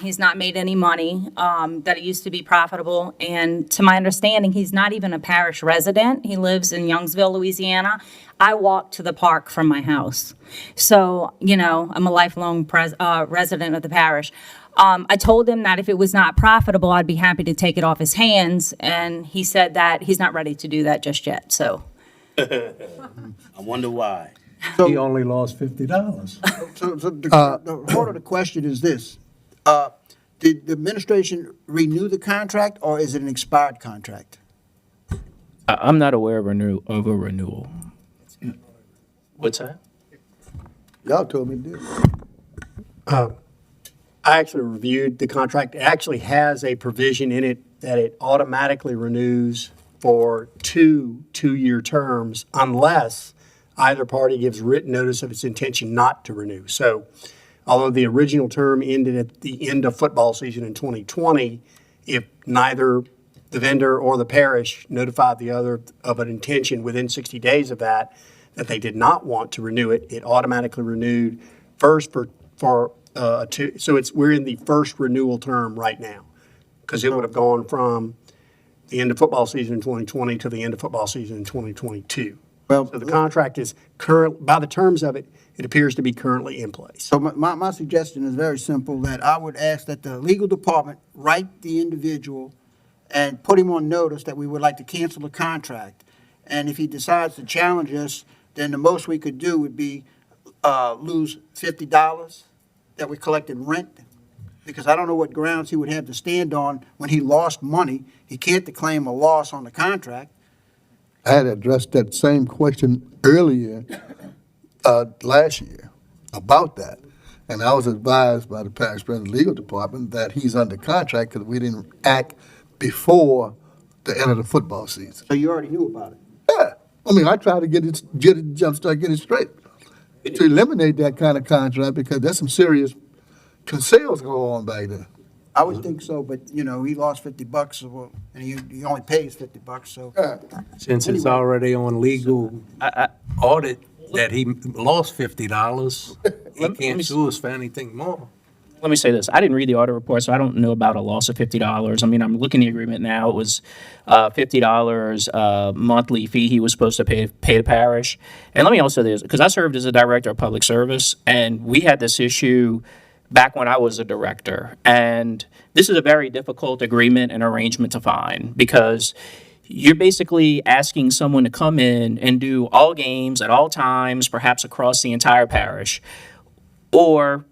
He's not made any money, that it used to be profitable. And to my understanding, he's not even a parish resident. He lives in Youngsville, Louisiana. I walk to the park from my house. So, I'm a lifelong resident of the parish. I told him that if it was not profitable, I'd be happy to take it off his hands. And he said that he's not ready to do that just yet, so. I wonder why. He only lost $50. So the heart of the question is this. Did the administration renew the contract, or is it an expired contract? I'm not aware of a renewal. What's that? Y'all told me to do it. I actually reviewed the contract. It actually has a provision in it that it automatically renews for two-year terms unless either party gives written notice of its intention not to renew. So although the original term ended at the end of football season in 2020, if neither the vendor or the parish notified the other of an intention within 60 days of that they did not want to renew it, it automatically renewed first we're in the first renewal term right now, because it would have gone from the end of football season in 2020 to the end of football season in 2022. Well, So the contract is by the terms of it, it appears to be currently in place. So my suggestion is very simple, that I would ask that the legal department write the individual and put him on notice that we would like to cancel the contract. And if he decides to challenge us, then the most we could do would be lose $50 that we collected rent, because I don't know what grounds he would have to stand on when he lost money. He can't claim a loss on the contract. I had addressed that same question earlier, last year, about that. And I was advised by the parish president legal department that he's under contract because we didn't act before the end of the football season. So you already knew about it? Yeah. I mean, I tried to get it jumpstart, get it straight. To eliminate that kind of contract, because there's some serious sales go on back there. I would think so, but, you know, he lost $50, well, and he only pays $50, so. Since it's Anyway. already on legal audit that he lost $50, he Let me can't s- sue us for anything more. Let me say this. I didn't read the audit report, so I don't know about a loss of $50. I mean, I'm looking at the agreement now. It was $50 monthly fee he was supposed to pay the parish. And let me also say this, because I served as a director of public service, and we had this issue back when I was a director. And this is a very difficult agreement and arrangement to find because you're basically asking someone to come in and do all games at all times, perhaps across the entire parish, or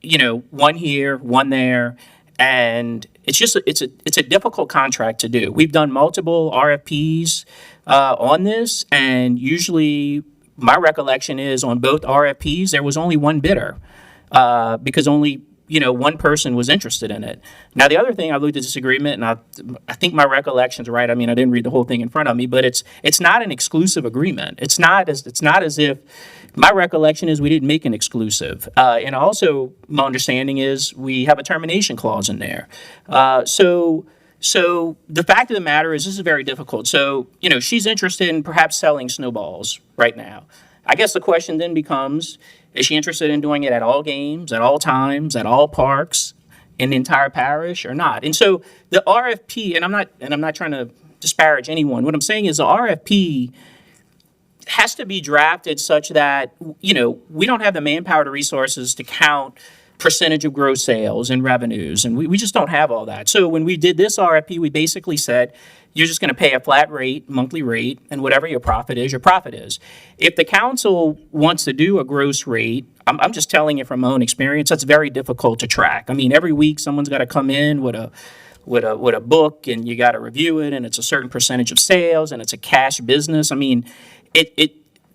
you know, one here, one there, and it's just it's a difficult contract to do. We've done multiple RFPs on this, and usually my recollection is on both RFPs there was only one bidder because only one person was interested in it. Now the other thing, I looked at this agreement, and I think my recollection's right. I mean, I didn't read the whole thing in front of me, but it's not an exclusive agreement. It's not as if. My recollection is we didn't make an exclusive. And also, my understanding is we have a termination clause in there. So the fact of the matter is this is very difficult. So, she's interested in perhaps selling snowballs right now. I guess the question then becomes, is she interested in doing it at all games, at all times, at all parks, in the entire parish or not? And so the RFP, and I'm not trying to disparage anyone. What I'm saying is the RFP has to be drafted such that, we don't have the manpower to resources to count percentage of gross sales and revenues, and we just don't have all that. So when we did this RFP, we basically said, you're just going to pay a flat rate, monthly rate, and whatever your profit is, your profit is. If the council wants to do a gross rate, I'm just telling you from my own experience, that's very difficult to track. I mean, every week someone's got to come in with a book, and you got to review it, and it's a certain percentage of sales, and it's a cash business. I mean,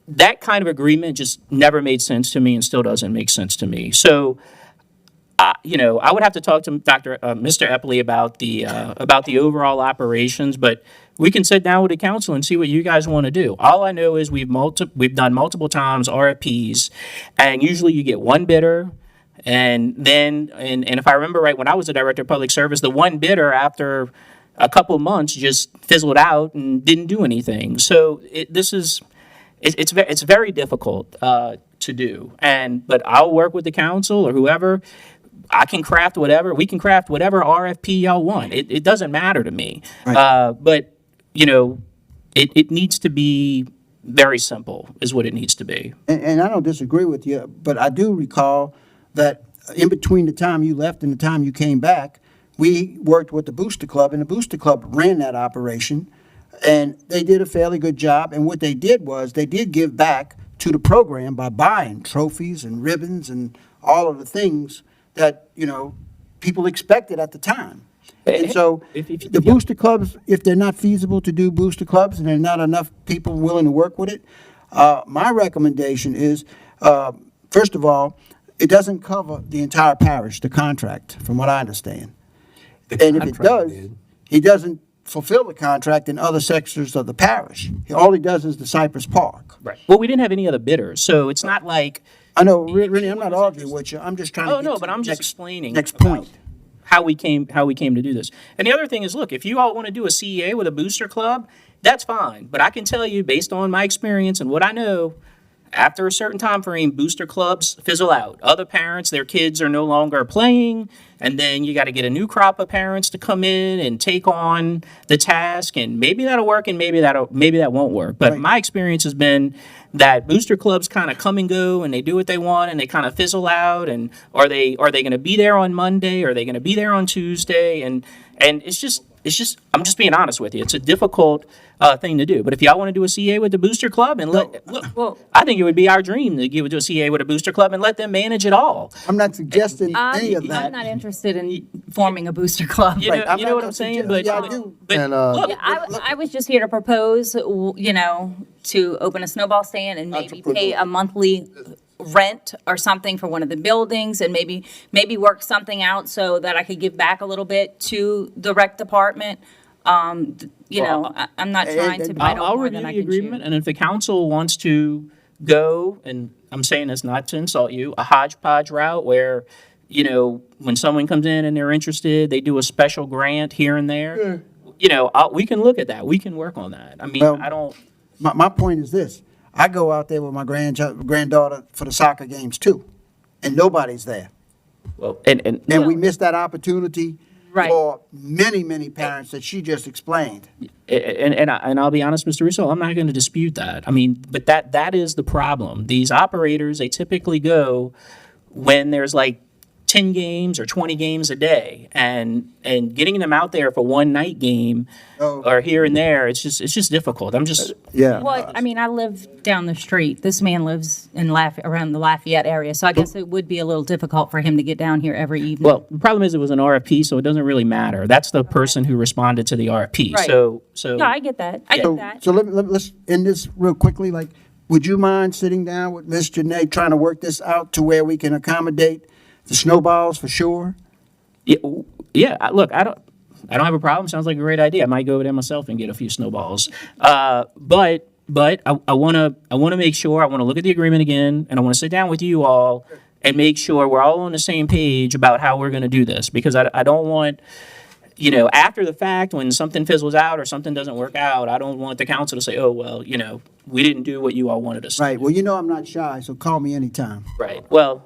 that kind of agreement just never made sense to me and still doesn't make sense to me. So, I would have to talk to Mr. Epley about the overall operations, but we can sit down with the council and see what you guys want to do. All I know is we've done multiple times RFPs, and usually you get one bidder. And then, and if I remember right, when I was a director of public service, the one bidder after a couple of months just fizzled out and didn't do anything. So it's very difficult to do. But I'll work with the council or whoever. We can craft whatever RFP y'all want. It doesn't matter to me. Right. But it needs to be very simple is what it needs to be. And I don't disagree with you, but I do recall that in between the time you left and the time you came back, we worked with the Booster Club, and the Booster Club ran that operation, and they did a fairly good job. And what they did was they did give back to the program by buying trophies and ribbons and all of the things that, people expected at the time. And so the booster clubs, if they're not feasible to do booster clubs and there are not enough people willing to work with it, my recommendation is, first of all, it doesn't cover the entire parish, the contract, from what I understand. And if it does, he doesn't fulfill the contract in other sectors of the parish. All he does is the Cypress Park. Right. Well, we didn't have any other bidders, so it's not like. I know, really, I'm not arguing with you. I'm just trying to get to but I'm the just explaining next point. how we came to do this. And the other thing is, look, if you all want to do a CEA with a booster club, that's fine. But I can tell you, based on my experience and what I know, after a certain time frame, booster clubs fizzle out. Other parents, their kids are no longer playing, and then you got to get a new crop of parents to come in and take on the task, and maybe that'll work, and maybe that won't work. But Right. my experience has been that booster clubs kind of come and go, and they do what they want, and they kind of fizzle out. And are they going to be there on Monday? Are they going to be there on Tuesday? And it's just. I'm just being honest with you. It's a difficult thing to do. But if y'all want to do a CA with the booster club and I think it would be our dream to give it to a CA with a booster club and let them manage it all. I'm not suggesting any of that. I'm not interested in forming a booster club. You Right, know what I'm saying? But, yeah, I do. but And, look, Yeah, I was just here to propose, to open a snowball stand and maybe pay a monthly rent or something for one of the buildings, and maybe work something out so that I could give back a little bit to the rec department. I'm not trying to bite I'll off more review than I the can chew. agreement, and if the council wants to go, and I'm saying this not to insult you, a hodgepodge route where you know, when someone comes in and they're interested, they do a special grant here and there. You know, we can look at that. We can work on that. I mean, Well- I don't, My point is this, I go out there with my granddaughter for the soccer games too, and nobody's there. well, And we missed that opportunity Right. for many, many parents that she just explained. And I'll be honest, Mr. Russo, I'm not going to dispute that. I mean, but that is the problem. These operators, they typically go when there's like 10 games or 20 games a day, and getting them out there for one night game Oh. or here and there, it's just difficult. I'm just, Yeah. Well, I mean, I live down the street. This man lives in around the Lafayette area, so I guess it would be a little difficult for him to get down here every evening. well, the problem is it was an RFP, so it doesn't really matter. That's the person who responded to the RFP. Right. So No, I get that. I get that. So let's end this real quickly. Like, would you mind sitting down with Ms. Janae, trying to work this out to where we can accommodate the snowballs for sure? Yeah, look, I don't have a problem. Sounds like a great idea. I might go over there myself and get a few snowballs. But I want to make sure. I want to look at the agreement again, and I want to sit down with you all and make sure we're all on the same page about how we're going to do this, because I don't want, you know, after the fact, when something fizzles out or something doesn't work out, I don't want the council to say, oh, well, you know, we didn't do what you all wanted us to Right. do. Well, you know I'm not shy, so call me anytime. Right. Well,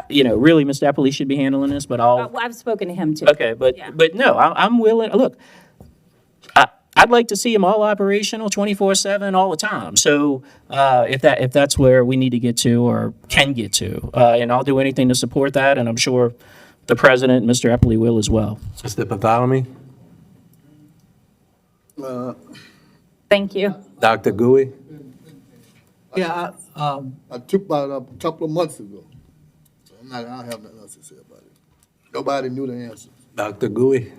you know, really, Mr. Eppley should be handling this, but I'll. Well, I've spoken to him too. Okay, but no, I'm willing. Look, I'd like to see them all operational 24/7 all the time. So if that's where we need to get to or can get to, and I'll do anything to support that, and I'm sure the president, Mr. Eppley, will as well. Mr. Bartholomew, Thank you. Dr. Gui, Yeah, I took about a couple of months ago. So I don't have nothing else to say about it. Nobody knew the answer. Dr. Gui.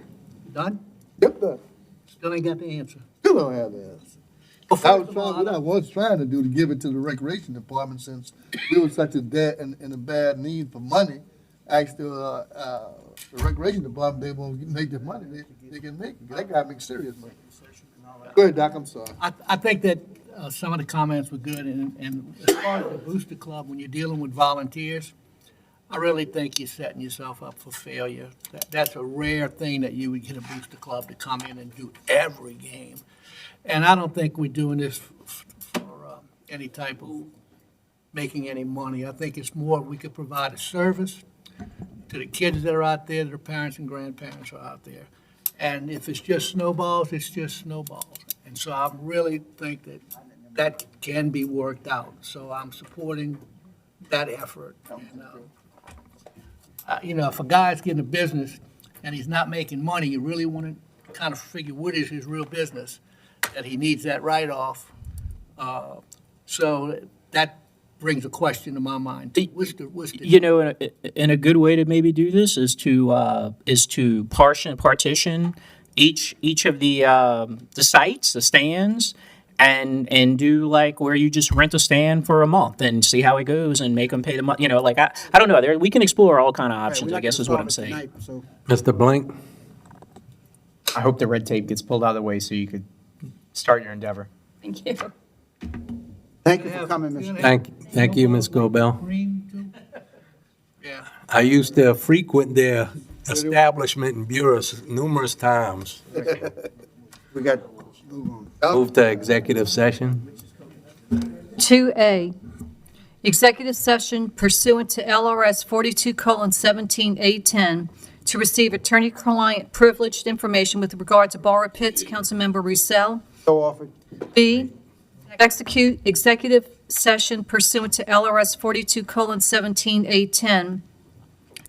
done? Yep, done. Still ain't got the answer. Still don't have the answer. Well, I first was of all, trying, what I was trying to do to give it to the recreation department, since we were such a debt and a bad need for money. Asked the recreation department, they won't make the money, they can make it. They gotta make serious money. Go ahead, Doc, I'm sorry. I think that some of the comments were good, and as far as the Booster Club, when you're dealing with volunteers, I really think you're setting yourself up for failure. That's a rare thing that you would get a Booster Club to come in and do every game. And I don't think we're doing this for any type of making any money. I think it's more we could provide a service to the kids that are out there, their parents and grandparents are out there. And if it's just snowballs, it's just snowballs. And so I really think that can be worked out. So I'm supporting that effort. And, you know, if a guy's getting a business and he's not making money, you really want to kind of figure what is his real business, that he needs that write-off. So that brings a question to my mind. What's the You know, and a good way to maybe do this is to partition each of the sites, the stands, and do like where you just rent a stand for a month and see how it goes and make them pay the money. You know, like I don't know. We can explore all kind of options. I guess is what I'm saying. Mr. Blink, I hope the red tape gets pulled out of the way so you could start your endeavor. Thank you. Thank you for coming, Mr. thank you, Ms. Gobel. green too? Yeah. I used to frequent their establishment in Buras numerous times. We got, move on. Move to executive session. 2A, executive session pursuant to LRS 42:17A10 to receive attorney-client privileged information with regard to Barbara Pitts, Councilmember Roussel. So offered. B, execute executive session pursuant to LRS 42:17A10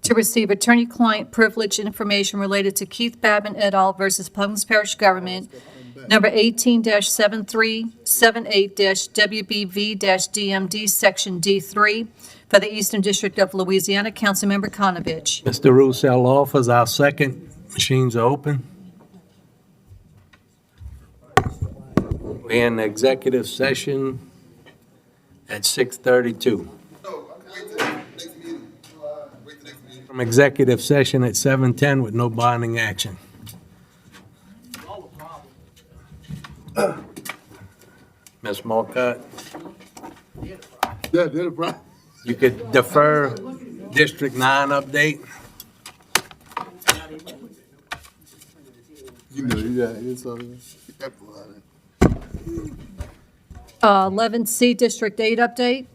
to receive attorney-client privilege information related to Keith Babin et al. Versus Plumas Parish Government, number 18-7378-WBV-DMD, Section D3, for the Eastern District of Louisiana. Councilmember Konovich. Mr. Roussel offers our second. Machines are open. We're in executive session at 6:32. From executive session at 7:10 with no binding action. Ms. Marcotte, Yeah, they're the problem. you could defer District 9 update. You know, it's something. 11C District 8 update.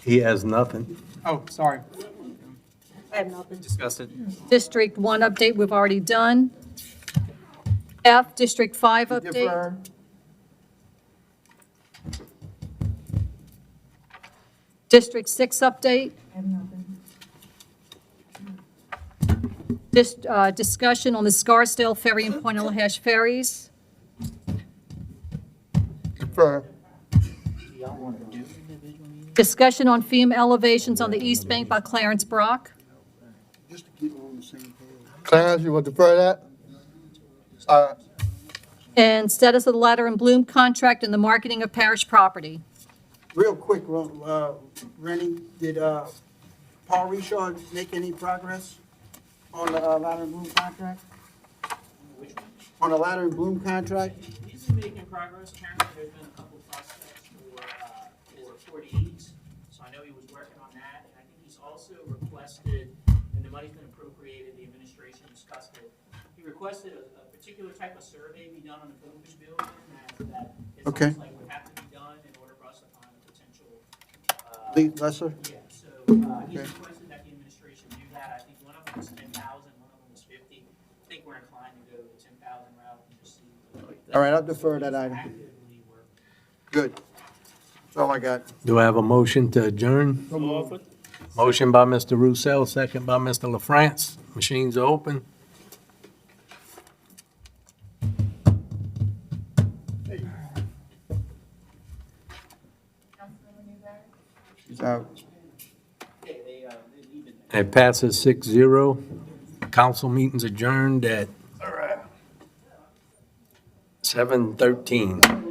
He has nothing. Oh, sorry. I have nothing. Discussed it. District 1 update, we've already done. F, District 5 update. Defer. District 6 update. Discussion on the Scarsdale Ferry and Point Hash ferries. Defer. Discussion on FEMA elevations on the East Bank by Clarence Brock. Just to keep on the same page. Clarence, you want to defer that? And status of the Ladder and Bloom contract and the marketing of parish property. Real quick, Rennie, did Paul Richard make any progress on the Ladder and Bloom contract? On the Ladder and Bloom contract? He's been making progress. Apparently, there's been a couple prospects for 48s. So I know he was working on that. And I think he's also requested, and the money's been appropriated, the administration discussed it. He requested a particular type of survey be done on the Boomers building that it Okay. sounds like would have to be done in order for us to find a potential. Lee Lesser? Yeah, so he Okay. requested that the administration do that. I think one of them was 10,000, one of them was 50. I think we're inclined to go the 10,000 route and just see. All right, I'll defer that item. Actively work. Good. That's all I got. Do I have a motion to adjourn? Motion by Mr. Roussel, second by Mr. LaFrance. Machines are open. She's out. It passes 6-0. Council meeting's adjourned at 7:13.